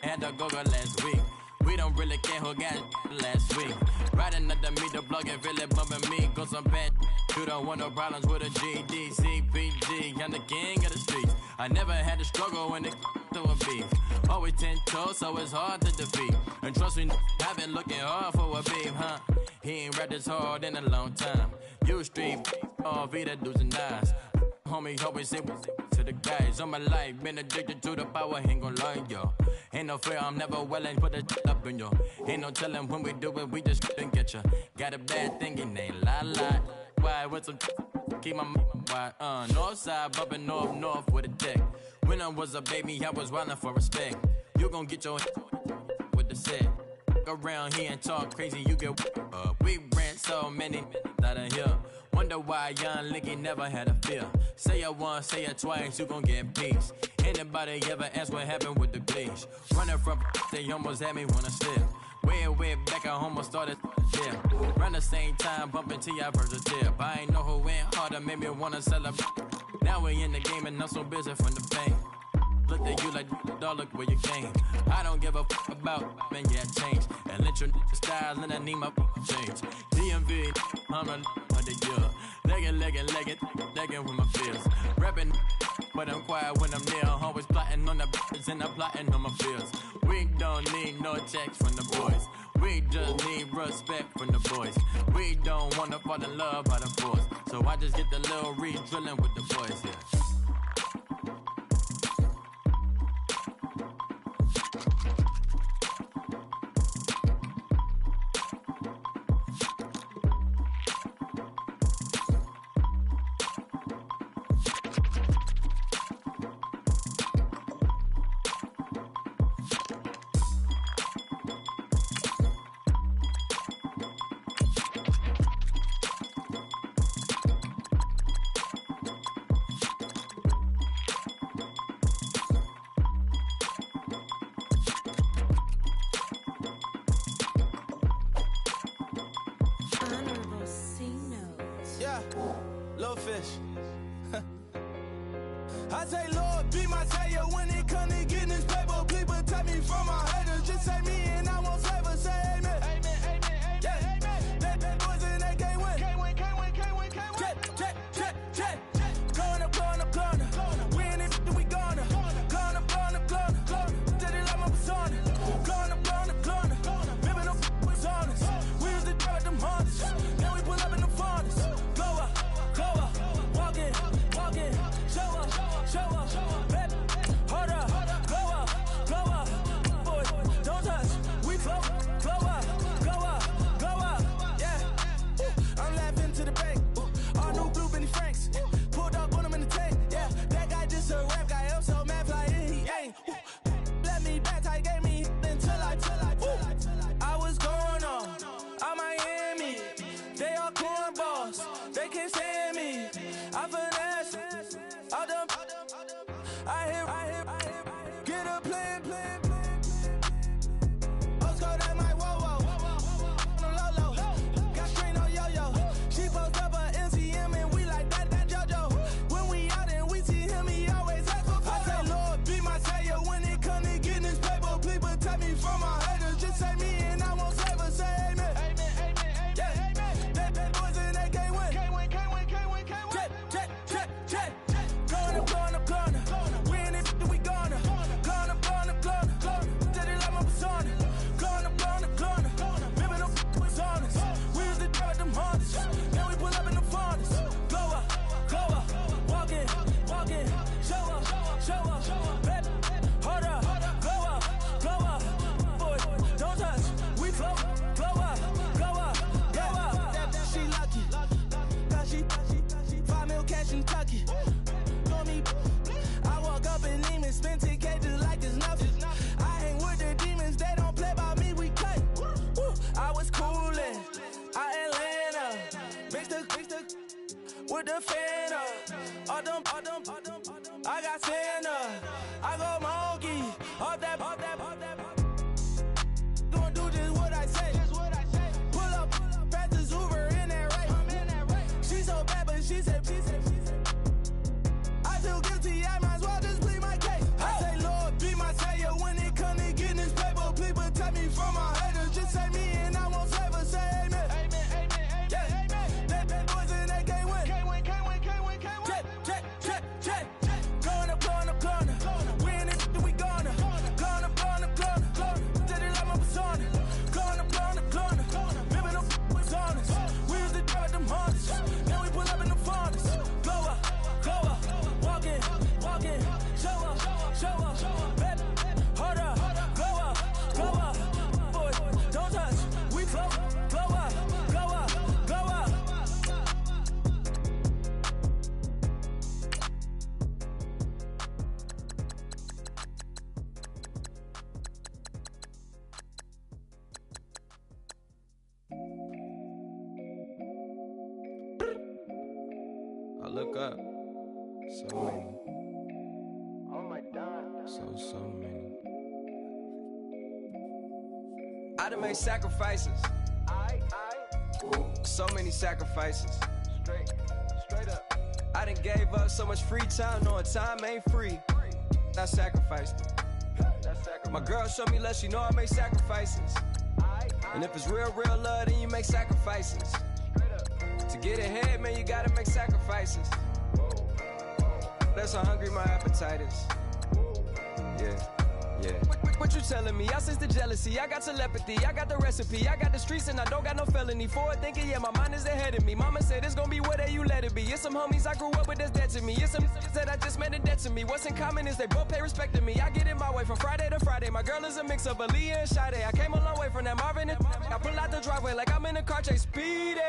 had a go-go last week. We don't really care who got it last week. Riding under me, the plug and really bumping me. Go some bad. You don't want no problems with a GD, CPG. I'm the king of the streets. I never had to struggle when it to a beef. Always 10 toes, so it's hard to defeat. And trust me, I've been looking hard for a beef, huh? He ain't rapped this hard in a long time. You street, all Vita dudes and eyes. Homie, always say to the guys. On my life, been addicted to the power, ain't gon' lie, yo. Ain't no fear, I'm never willing, put the up in yo. Ain't no telling when we do it, we just couldn't get ya. Got a bad thing, it ain't lie. Why, with some keep my wide, north side, bumping north with a dick. When I was a baby, I was wildin' for respect. You gon' get your with the set. Around here and talk crazy, you get we ran so many out of here. Wonder why young Licky never had a fear. Say it once, say it twice, you gon' get peace. Anybody ever ask what happened with the bleach? Running from they almost had me wanna slip. Way back, I almost started yeah. Around the same time, bumping till I verse a tip. I ain't know who went harder, made me wanna celebrate. Now we in the game and I'm so busy from the fame. Look at you like, dog, look where you came. I don't give a fuck about, man, yeah, change. And let your styles and I need my change. DMV, I'm a the year. Legging with my fears. Rapping, but I'm quiet when I'm near. Always plotting on the bitches and I'm plotting on my fears. We don't need no checks from the boys. We just need respect from the boys. We don't wanna fall in love by the force. So I just get the little re-drilling with the boys, yeah. I say, Lord, be my savior when it come to getting this paper. Please protect me from my haters. Just say me and I won't favor. Say amen. Amen, amen, yeah. Amen. That boys and they can't win. Can't win. Check. Going up. We in it, we gonna. Going up. Did it like my persona. Going up. Ripping up was honest. We used to drive them hunters. Then we pull up in the furnace. Go up. Walk in. Show up, baby, hold up, go up, boys, don't touch, we flow up, yeah, I'm laughing to the bank, all new blue Benny Franks, pulled up on him in the tank, yeah, that guy just a rap guy, I'm so mad fly in, he ain't, let me back, tight gave me until I was going on Miami, they all cornballs, they can't stand me, I finesse. I hear, get a plan. Osco, that might whoa. On the low. Got strain on yo-yo. She post up a MCM and we like that JoJo. When we out and we see him, he always ask for photo. I say, Lord, be my savior when it come to getting this paper. Please protect me from my haters. Just say me and I won't favor. Say amen. Amen. Yeah. That boys and they can't win. Can't win. Check. Going up. We in it, we gonna. Gonna. Did it like my persona. Gonna. Ripping up was honest. We used to drive them hunters. Then we pull up in the furnace. Go up. Walk in. Show up. Baby, hold up. Go up. Boys, don't touch. We flow up. Yeah. She lucky. Cause she 5 mil cash in Kentucky. I walk up in Neiman, spend 10K just like it's nothing. I hang with the demons, they don't play by me, we cut. I was coolin', Atlanta, mixed with the fan up. All them, I got Santa, I go monkey, all that. Gonna do just what I say. Pull up, fast as Uber in that race. She so bad, but she said. I feel guilty, I might as well just plead my look up. So many. Oh my God. So many. I done made sacrifices. So many sacrifices. Straight up. I done gave up so much free time, knowing time ain't free. I sacrificed it. My girl showed me love, she know I make sacrifices. And if it's real love, then you make sacrifices. To get ahead, man, you gotta make sacrifices. That's how hungry my appetite is. Yeah. What you telling me? I sense the jealousy, I got telepathy, I got the recipe, I got the streets and I don't got no felony. Forward thinking, yeah, my mind is ahead of me. Mama said it's gonna be whatever you let it be. It's some homies I grew up with that's dead to me. It's some that I just met a debt to me. What's in common is they both pay respect to me. I get in my way from Friday to Friday. My girl is a mix of Aaliyah and Sade. I came a long way from that Marvin and I pull out the driveway like I'm in a car chase speeding.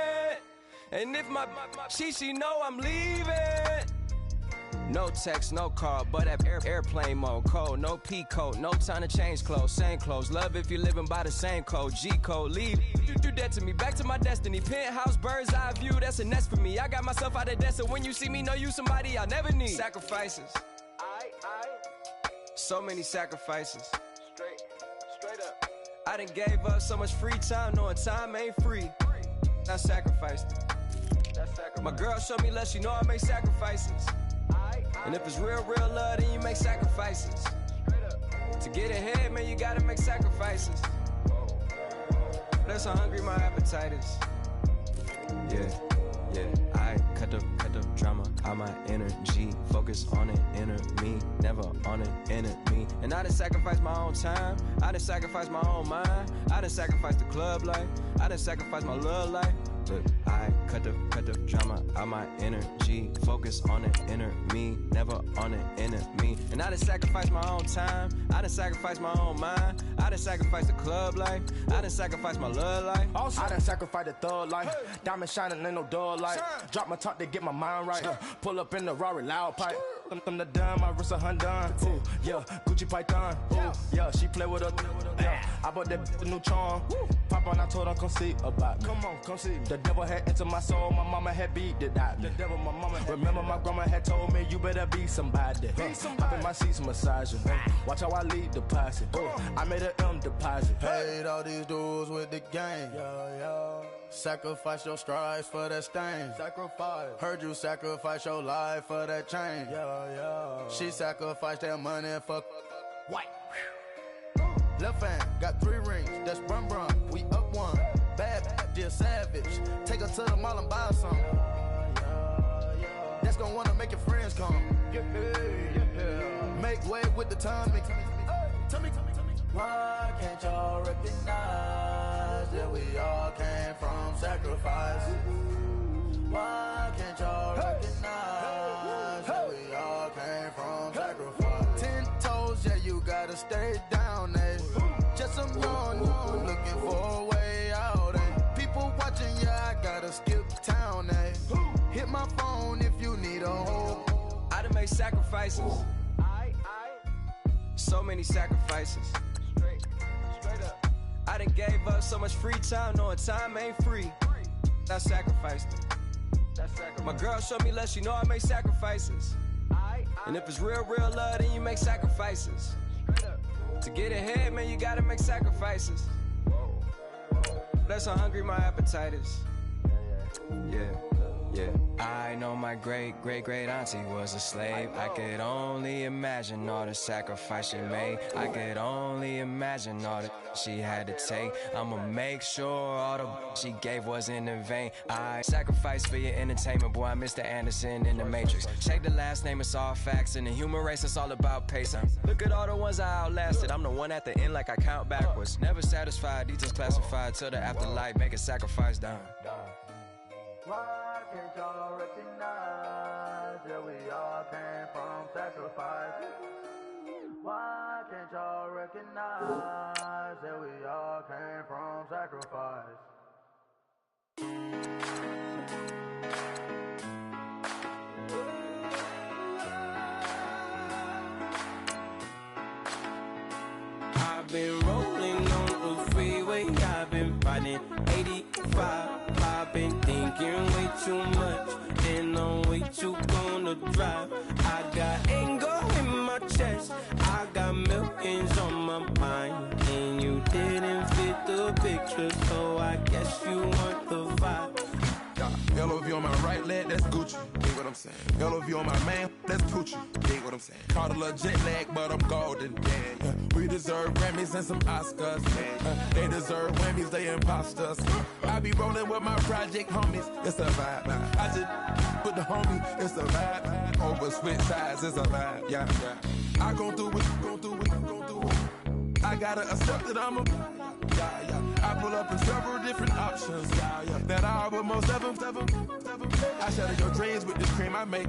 And if my she know I'm leaving. No text, no call, but at airplane mode. Cold, no P code, no time to change clothes. Same clothes, love if you're living by the same code. G code, leave, you do that to me. Back to my destiny. Penthouse, bird's eye view, that's a nest for me. I got myself out of debt, so when you see me, know you somebody I'll never need. Sacrifices. So many sacrifices. Straight up. I done gave up so much free time, knowing time ain't free. I sacrificed it. My girl showed me love, she know I make sacrifices. And if it's real love, then you make sacrifices. To get ahead, man, you gotta make sacrifices. That's how hungry my appetite is. Yeah. I cut the drama out my energy. Focus on it, inner me, never on it, enemy. And I done sacrifice my own time. I done sacrifice my own mind. I done sacrifice the club life. I done sacrifice my love life. Look, I cut the drama out my energy. Focus on it, inner me, never on it, enemy. And I done sacrifice my own time. I done sacrifice my own mind. I done sacrifice the club life. I done sacrifice my love life. Also, I done sacrifice the thug life. Diamond shining, ain't no dull light. Drop my top to get my mind right. Pull up in the Rari loud pipe. Them the dime, my wrist a Hyundai. Ooh, yeah, Gucci Python. Ooh, yeah, she play with her. Yeah, I bought that new charm. Pop on, I told her come see about me. Come on, come see me. The devil had entered my soul, my mama had beat it out. The devil, my mama had remember my grandma had told me you better be somebody. Hop in my seats, massaging. Watch how I lead the posse. I made an M deposit. Paid all these dudes with the game. Sacrifice your strides for that stain. Sacrifice. Heard you sacrifice your life for that change. She sacrificed that money for white. Left hand got 3 rings. That's brum brum. We up one. Bad, dear savage. Take her to the mall and buy some. That's gonna wanna make your friends come. Make way with the timing. Tell me. Why can't y'all recognize that we all came from sacrifice? Why can't y'all recognize that we all came from sacrifice? 10 toes, yeah, you gotta stay down, eh? Just some young looking for a way out, eh? People watching, yeah, I gotta skip town, eh? Hit my phone if you need a hold. I done made sacrifices. So many sacrifices. Straight up. I done gave up so much free time, knowing time ain't free. I sacrificed it. My girl showed me love, she know I make sacrifices. And if it's real love, then you make sacrifices. To get ahead, man, you gotta make sacrifices. That's how hungry my appetite is. Yeah. I know my great auntie was a slave. I could only imagine all the sacrifice she made. I could only imagine all that she had to take. I'ma make sure all the she gave wasn't in vain. I sacrificed for your entertainment, boy. I'm Mr. Anderson in the Matrix. Check the last name, it's all facts. In the human race, it's all about pacing. Look at all the ones I outlasted. I'm the one at the end like I count backwards. Never satisfied, details classified till the afterlife. Make a sacrifice down. Why can't y'all recognize that we all came from sacrifice? Why can't y'all recognize that we all came from sacrifice? I've been rolling on the freeway, I've been riding 85. I've been thinking way too much, and I'm way what you gonna drive. I got anger in my chest, I got millions on my mind, and you didn't fit the picture, so I guess you want the vibe. LOV on my right leg, that's Gucci. Dig what I'm saying? LOV on my man, that's Poochie. Dig what I'm saying? Caught a little jet lag, but I'm golden. Yeah. We deserve Grammys and some Oscars. They deserve Whammies, they imposters. I be rolling with my project homies. It's a vibe. I just put the homie. It's a vibe. Over switch sides, it's a vibe. Yeah. I gon' do it, gon' do it, gon' do it. I gotta accept that I'm a. Yeah. I pull up in several different options. That I will most ever. I shatter your dreams with this cream I make.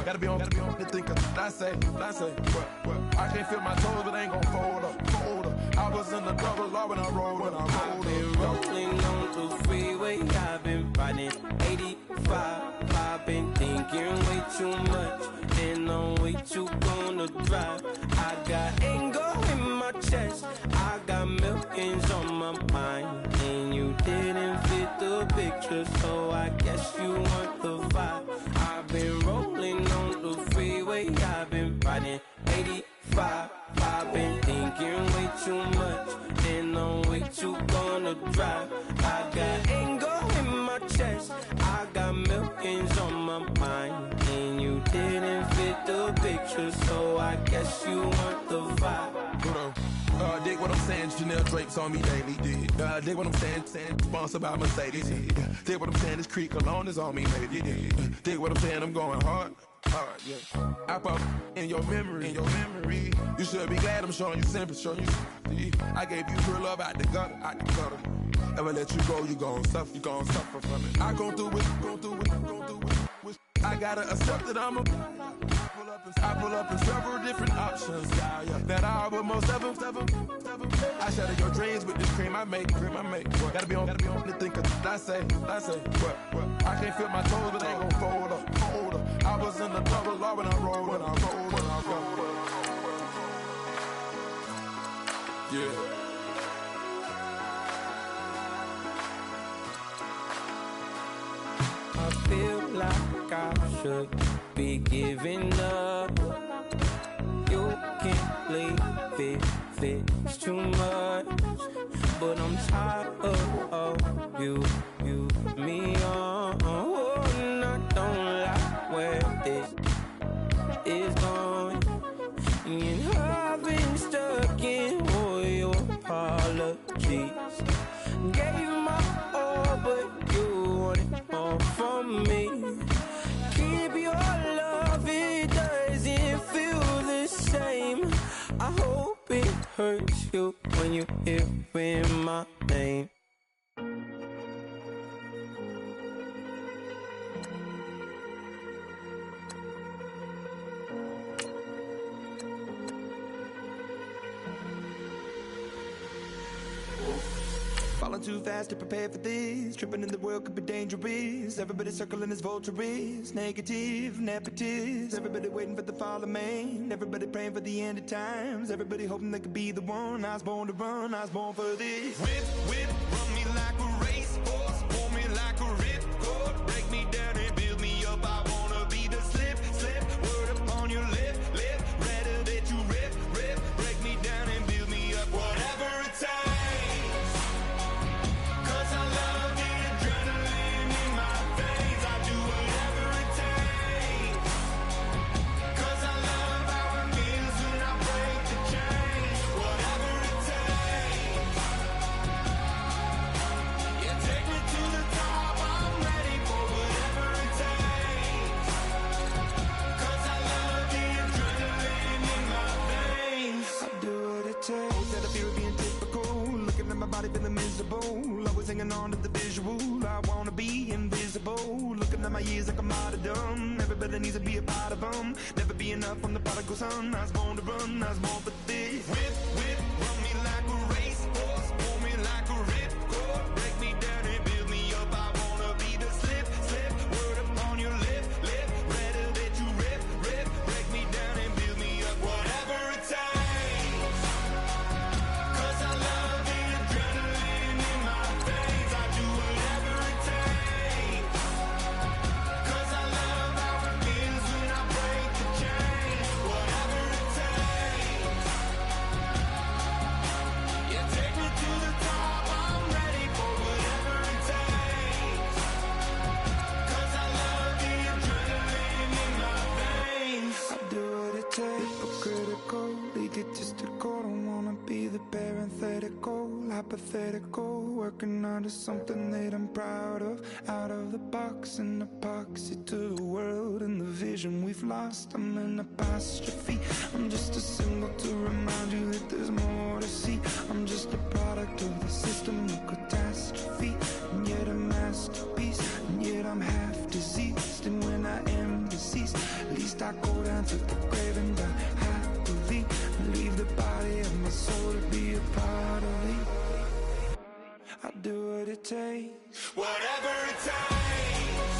Gotta be on the thinker. I say. What? I can't feel my toes, but I ain't gon' fold up. I was in the double law when I rolled. I've been rolling on the freeway. I've been riding 85. I've been thinking way too much, and I'm way too gonna drive. I got anger in my chest, I got millions on my mind, and you didn't fit the picture, so I guess you want the vibe. I've been rolling on the freeway, I've been riding 85. I've been thinking way too much, and I'm way too gonna drive. I got anger in my chest, I got millions on my mind, and you didn't fit the picture, so I guess you want the vibe. Dig what I'm saying, Chanel drapes on me daily. Dig what I'm saying, sponsored by Mercedes. Dig what I'm saying, this Creek cologne is on me, baby. Dig what I'm saying, I'm going hard, yeah. I pop in your memory, You should be glad I'm showing you sympathy, I gave you real love out the gutter, Never let you go, you gon' suffer from it. I gon' do it, I gotta accept that I'm a. I pull up in several different options. That I will most ever. I shatter your dreams with this cream I make. Gotta be on the thinker. I say. What? I can't feel my toes, but they ain't gon' fold up. I was in the double law when I rolled. Yeah. I feel like I should be giving up. You can't leave it's too much. But I'm tired of you, me on. And I don't like where this is going. And I've been stuck in all your apologies. Gave my all, but you wanted more from me. Keep your love, it doesn't feel the same. I hope it hurts you when you hear my name. Falling too fast to prepare for this. Tripping in the world could be dangerous. Everybody circling as vultures. Negative, nepotist. Everybody waiting for the fall of man. Everybody praying for the end of times. Everybody hoping they could be the one. I was born to run, I was born for this. Whip, run me like a racehorse. Pull me like a ripcord. Break me down and build me up. I wanna be the slip. Word upon your lip. Rather that you rip. Break me down and build me up. Whatever it takes. Feeling miserable, always hanging on to the visual. I wanna be invisible. Looking at my years like I'm martyrdom. Everybody needs to be a part of them. Never be enough from the prodigal son. I was born to run, I was born for this. Whip, run me like a racehorse. Pull me like a ripcord. Break me down and build me up. I wanna be the slip. Word upon your lip. Rather that you rip. Break me down and build me up. Whatever it takes. 'Cause I love the adrenaline in my veins. I do whatever it takes. 'Cause I love how hypothetical, working onto something that I'm proud of. Out of the box, an epoxy to the world and the vision we've lost. I'm an apostrophe, I'm just a symbol to remind you that there's more to see. I'm just a product of the system of catastrophe, and yet a masterpiece, and yet I'm half diseased. And when I am deceased, at least I go down to the grave and die happily, and leave the body of my soul to be a part of me. I do what it takes, Whatever it takes,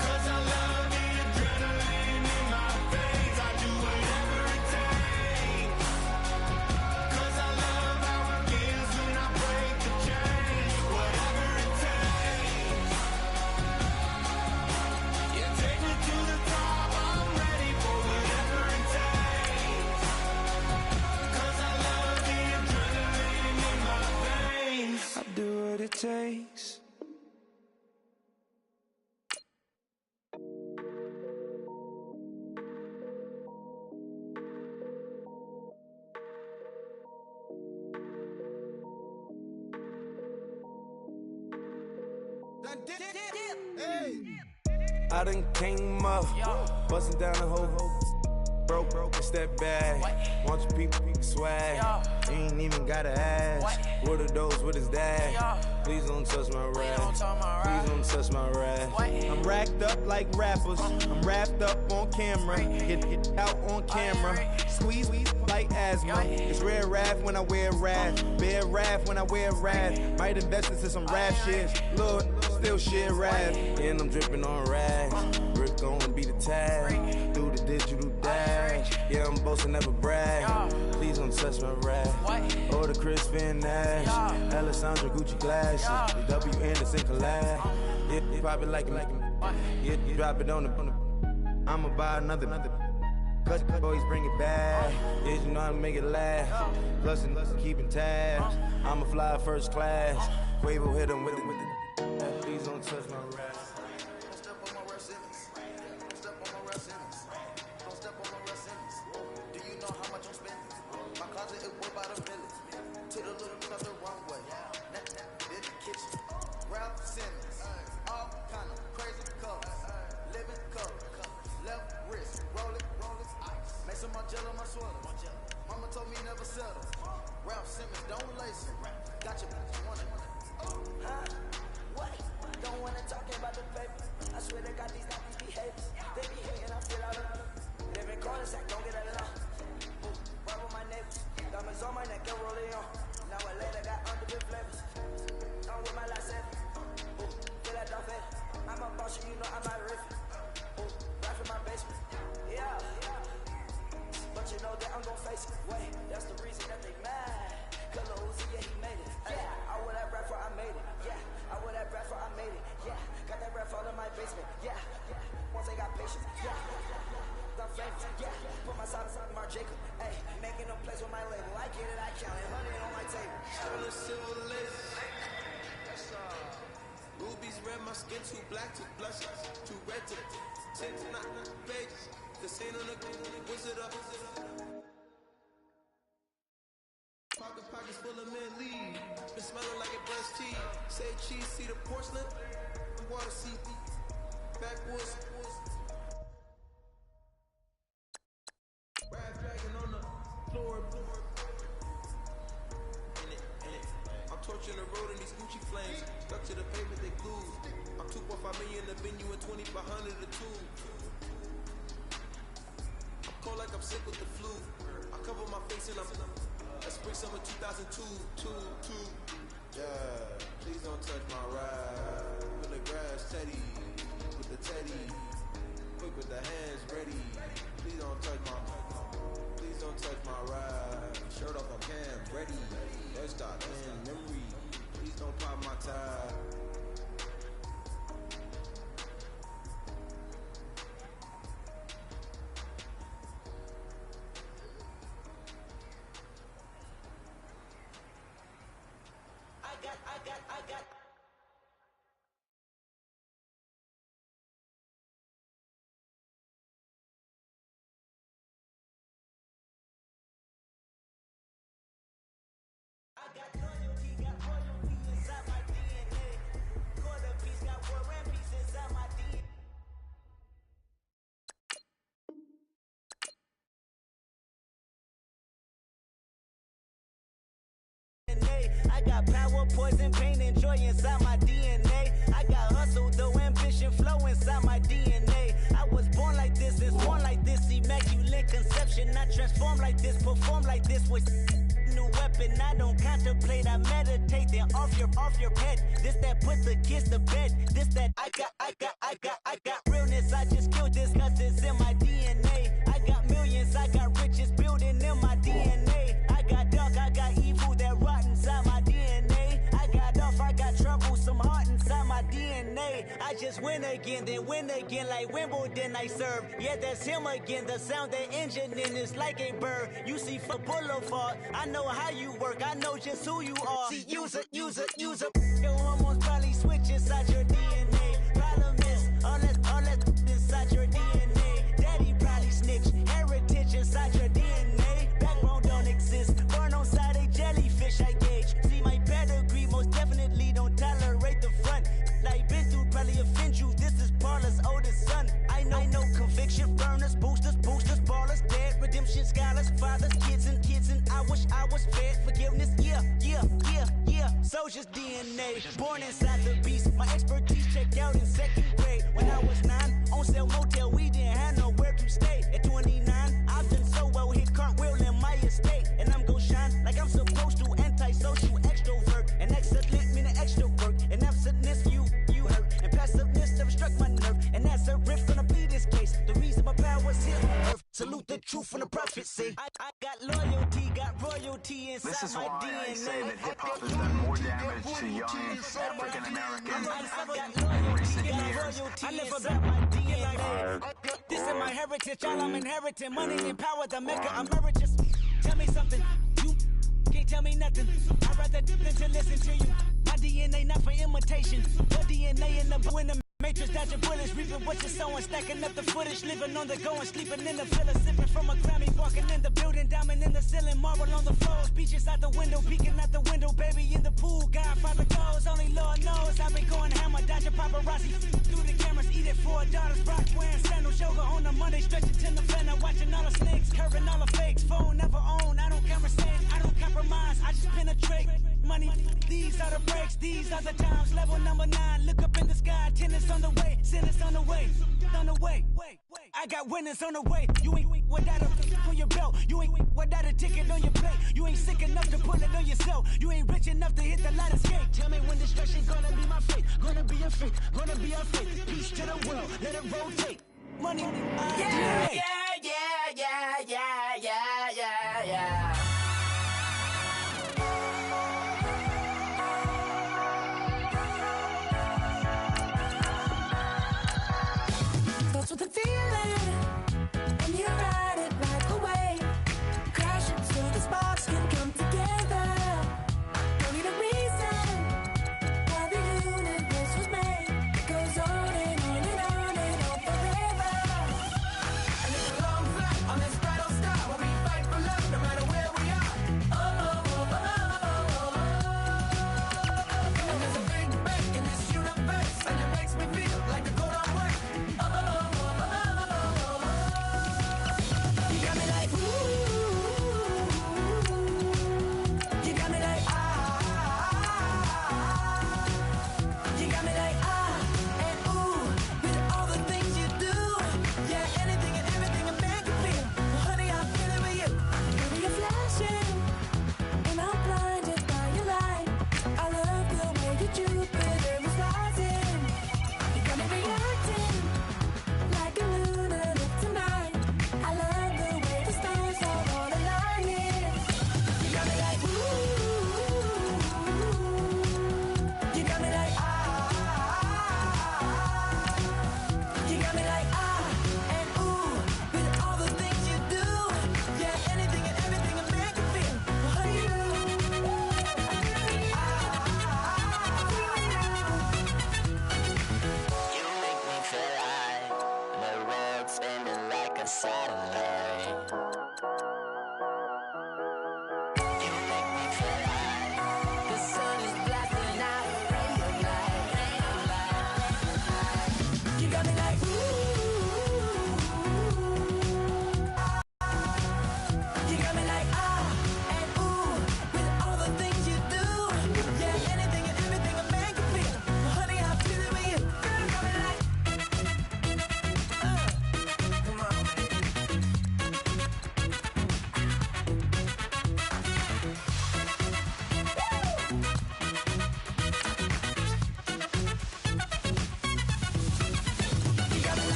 'cause I love the adrenaline in my veins. I do whatever it takes, 'cause I love how it feels when I break the chains. Whatever it takes, yeah, take me to the top. I'm ready for whatever it takes, 'cause I love the adrenaline in my veins. I do what it takes. I done came up, bustin' down the whole broke, it's that bad. Want your people swag, ain't even gotta ask. What are those, what is that? Please don't touch my rap, please don't touch my rap. I'm racked up like rappers, I'm wrapped up on camera, get out on camera, squeeze like asthma. It's rare wrath when I wear wrath, bare wrath when I wear wrath. Might invest into some rap shit, look, still shit rap. And I'm dripping on rags, Rick gon' be the tag, do the digital dash. Yeah, I'm boasting, never brag, please don't touch my rap. Or the Chris Finn Nash, Alessandra Gucci glasses, the W Anderson collab. Yeah, you pop it like yeah, you drop it on the. I'ma buy another. Cut boys bring it back. Yeah, you know how to make it last. Plus and keeping tabs. I'ma fly first class. Quavo hit him with it. Please don't touch my rap. Don't step on my rest sentence. Don't step on my rest sentence. Don't step on my rest sentence. Do you know how much I'm spending? My closet is worth about $1 million. To the little club the wrong way. In the kitchen. Ralph Simmons. All kind of crazy colors. Living color. Left wrist. Roll it. Ice. Make some Margiela my sweater. Mama told me never settle. Ralph Simmons, don't lace it. Got your wanna. Huh? What? Don't wanna talk about the paper. I swear they got these behaviors. They be hating, I feel out of them. Living corners, I don't get along. Right with my neighbors. Diamonds on my neck and roll it on. Now I later got underbit flavors. I'm with my last seven. Feel like Dolph Vader. I'm a boss, you know I'm a riff. Right from my basement. Yeah. But you know that I'm gon' face it. Wait, that's the reason that they mad. Color Uzi, yeah, he made it. Yeah, I would that rap for I made it. Yeah, I would that rap for I made it. Yeah, got that rap all in my basement. Yeah, once I got patience. Yeah, I'm famous. Yeah, put my side beside Mark Jacob. Hey, making a place with my label. I get it, I count it. 100 on my table. Still a silver lace. Rubies red, my skin too black to blush. Too red to tint, not pages. The scene on the wizard up. Pockets full of men leave. Been smelling like a breast tea. Say cheese, see the porcelain. Water seat. Backwoods. Rap dragging on the floor. In it. I'm torching the road in these Gucci flames. Stuck to the pavement, they glued. I'm 2.5 million in the venue and 2,500 a tube. I'm cold like I'm sick with the flu. I cover my face and I'm spring summer 2002. Yeah, please don't touch my ride. With the grass, Teddy, with the Teddy, quick with the hands ready. Please don't touch my ride. Shirt off on cam, ready. Let's start in memory. Please don't pop my tie. power, poison, pain, and joy inside my DNA. I got hustle, though ambition flow inside my DNA. I was born like this, and born like this, immaculate conception. I transform like this, perform like this with new weapon. I don't contemplate, I meditate. Then off your head. This that put the kids to bed. This that I got realness. I just killed this 'cause it's in my DNA. I got millions, I got riches building in my DNA. I got dark, I got evil that rot inside my DNA. I got off, I got trouble, some heart inside my DNA. I just win again, then win again like Wimbledon I serve. Yeah, that's him again. The sound that engine in is like a bird. You see for Boulevard, I know how you work, I know just who you are. See, use it. Your hormones probably switch inside your DNA. Problem is, all that inside your DNA. Daddy probably snitch, heritage inside your DNA. Backbone don't exist, born on side a jellyfish I gauge. See my pedigree, most definitely don't tolerate the front. Like been through, probably offend you, this is Paula's oldest son. I know conviction, burners, boosters, ballers, dead, redemption, scholars, fathers, kids and I wish I was fed forgiveness, yeah. Soldier's DNA, born inside the beast. My expertise checked out in second grade. When I was 9, on sale motel, we didn't have nowhere to stay. At 29, I've done so well, hit cartwheel in my estate. And I'm gon' shine like I'm supposed to, antisocial extrovert. And excellent meaning extra work. And absentness, you hurt. And passiveness never struck my nerve. And that's a riff gonna be this case. The reason my power's here on earth. Salute the truth from the prophecy. I got loyalty, got royalty inside this is my why DNA. I say that hip-hop has done more damage to young African Americans in recent years. I never got my DNA. This is my heritage, all I'm inheriting. Money and power, the maker emeritus. Tell me something, you can't tell me nothing. I'd rather than to listen to you. My DNA not for imitation. Your DNA in the matrix, dodging bullets, reaping what you're sowing, stacking up the footage, living on the go and sleeping in the villa, sipping from a Grammy, walking in the building, diamond in the ceiling, marble on the floors, beaches out the window, peeking out the window, baby in the pool, Godfather goes, only Lord knows, I've been going hammer, dodging paparazzi, through the cameras, eating 4 daughters, rock wearing sandals, yoga on the Monday, stretching to the fender, watching all the snakes, curving all the fakes, phone never own, I don't conversate, I don't compromise, I just penetrate, money, these are the breaks, these are the times, level number 9, look up in the sky, tennis on the way, sinners on the way, I got winners on the way. You ain't without a on your belt. You ain't without a ticket on your plate. You ain't sick enough to pull it on yourself. You ain't rich enough to hit the light escape. Tell me when destruction gonna be my fate. Gonna be a fate. Gonna be a fate. Peace to the world. Let it rotate. Money. Yeah. That's what the feeling, and you ride it right away. Crash it so the sparks can come together. Don't need a reason why the universe was made. It goes on and on and on and on forever. And it's a long flight on this battle star.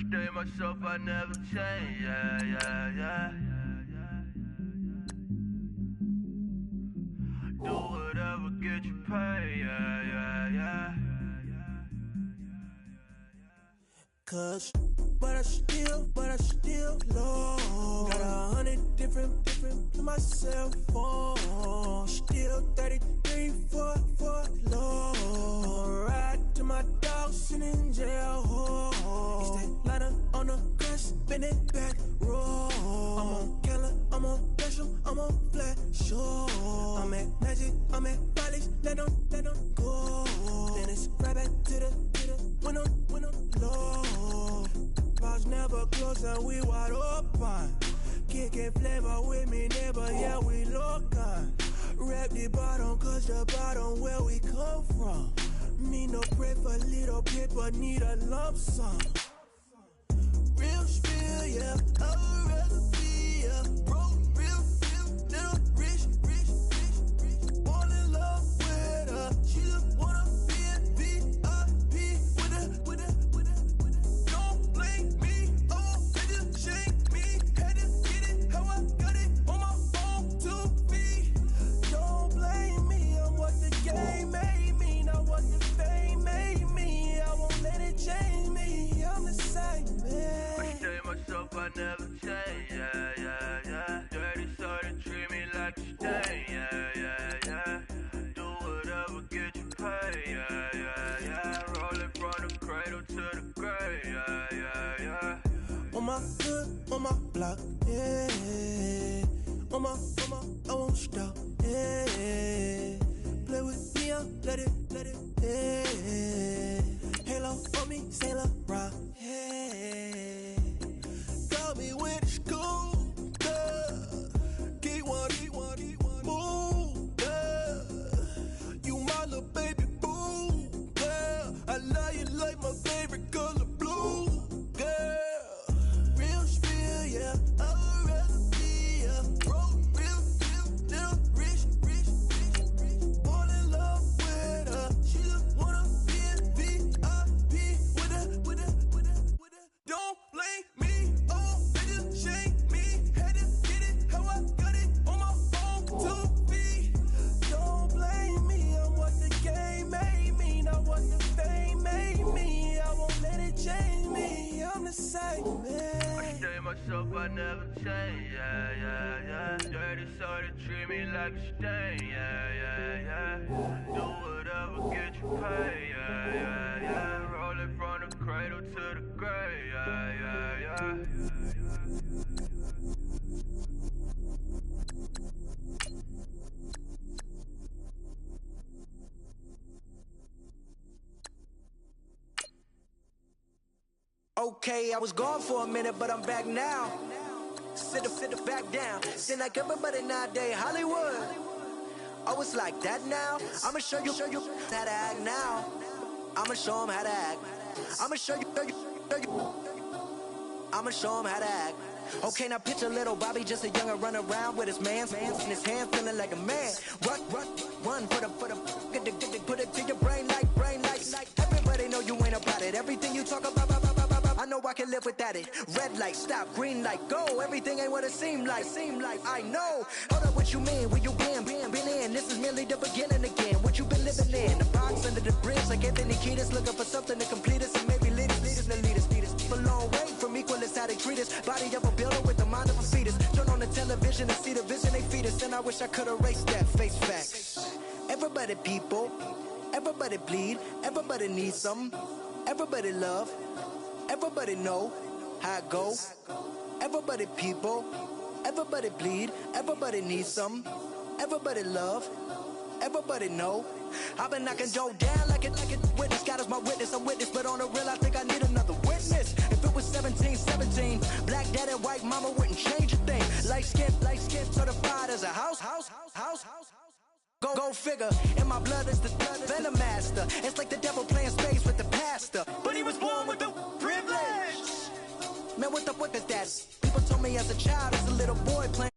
stay myself, I never change, yeah. Do whatever, get you paid, yeah. Cause, but I still low. Got 100 different to my cell phone. Still 33 for low. Ride to my dog sitting in jail. It's that lighter on the grass, bend it back, roll. I'm on Keller, I'm on Gresham, I'm on Flat Shore. I'm at Magic, I'm at Riley's, let them go. Then it's right back to the window low. Bars never close and we wide open. Kicking flavor with me, neighbor, yeah, we local. Rap the bottom, cause the bottom where we come from. Me no pray for little paper, need a lump sum. Real spill, yeah, I would rather be a broke, real, little rich. Fall in love with her, she just wanna be a VIP with her. Don't blame me, oh, they just shake me. Had to get it, how I got it on my own 2 feet. Don't blame me, I'm what the game made me, not what the fame made me. I won't let it change me, I'm the same, man. I stay myself, I never change, yeah. Dirty sort of treat me like a stain, yeah. Do whatever, get you paid, yeah. Rolling from the cradle to the grave, yeah. On my hood, on my block, yeah. On my, I won't stop, yeah. Play with me, I'll let it, yeah. Halo on me, Sailor Rock, yeah. Got me with the school, yeah. Keep one, move, yeah. You my little baby boo, yeah. I love you like my favorite color blue, yeah. Real spill, yeah. I would rather be a broke, real, little rich. Fall in love with her, she just wanna be a VIP with her. Don't blame me, oh, they just shake me. Had to get it, how I got it on my own 2 feet. Don't blame me, I'm what the game made me, not what the fame made me. I won't let it change me, I'm the same, man. I stay myself, I never change, yeah. Dirty sort of treat me like a stain, yeah. Do whatever, get you paid, yeah. Rolling from the cradle to the grave, yeah. Okay, I was gone for a minute, but I'm back now. Sit the back down. Seem like everybody nowadays, Hollywood. Oh, it's like that now? I'ma show you how to act now. I'ma show them how to act. I'ma show you. I'ma show them how to act. Okay, now picture little Bobby, just a younger run around with his man's in his hand, feeling like a man. Run, put it to your brain like. Everybody know you ain't about it. Everything you talk about, I know I can live without it. Red light, stop, green light, go. Everything ain't what it seem like. I know. Hold up, what you mean? Where you been in? This is merely the beginning again. What you been living in? The box under the bridge, like Anthony Kiedis, looking for something to complete us and maybe lead us. A long way from equal is how they treat us. Body of a builder with the mind of a fetus. Turn on the television and see the vision they feed us, and I wish I could erase that. Face facts. Everybody people, everybody bleed, everybody needs something, everybody love, everybody know how it go. Everybody people, everybody bleed, everybody needs something, everybody love, everybody know. I've been knocking Joe down like it witness. God is my witness, I'm witness, but on the real I think I need another witness. If it was 17, black dad and white mama wouldn't change a thing. Light skin, certified as a house. Go figure, in my blood is the venom master. It's like the devil playing space with the pastor, but he was born with the privilege. Man, what is that? People told me as a child, as a little boy playing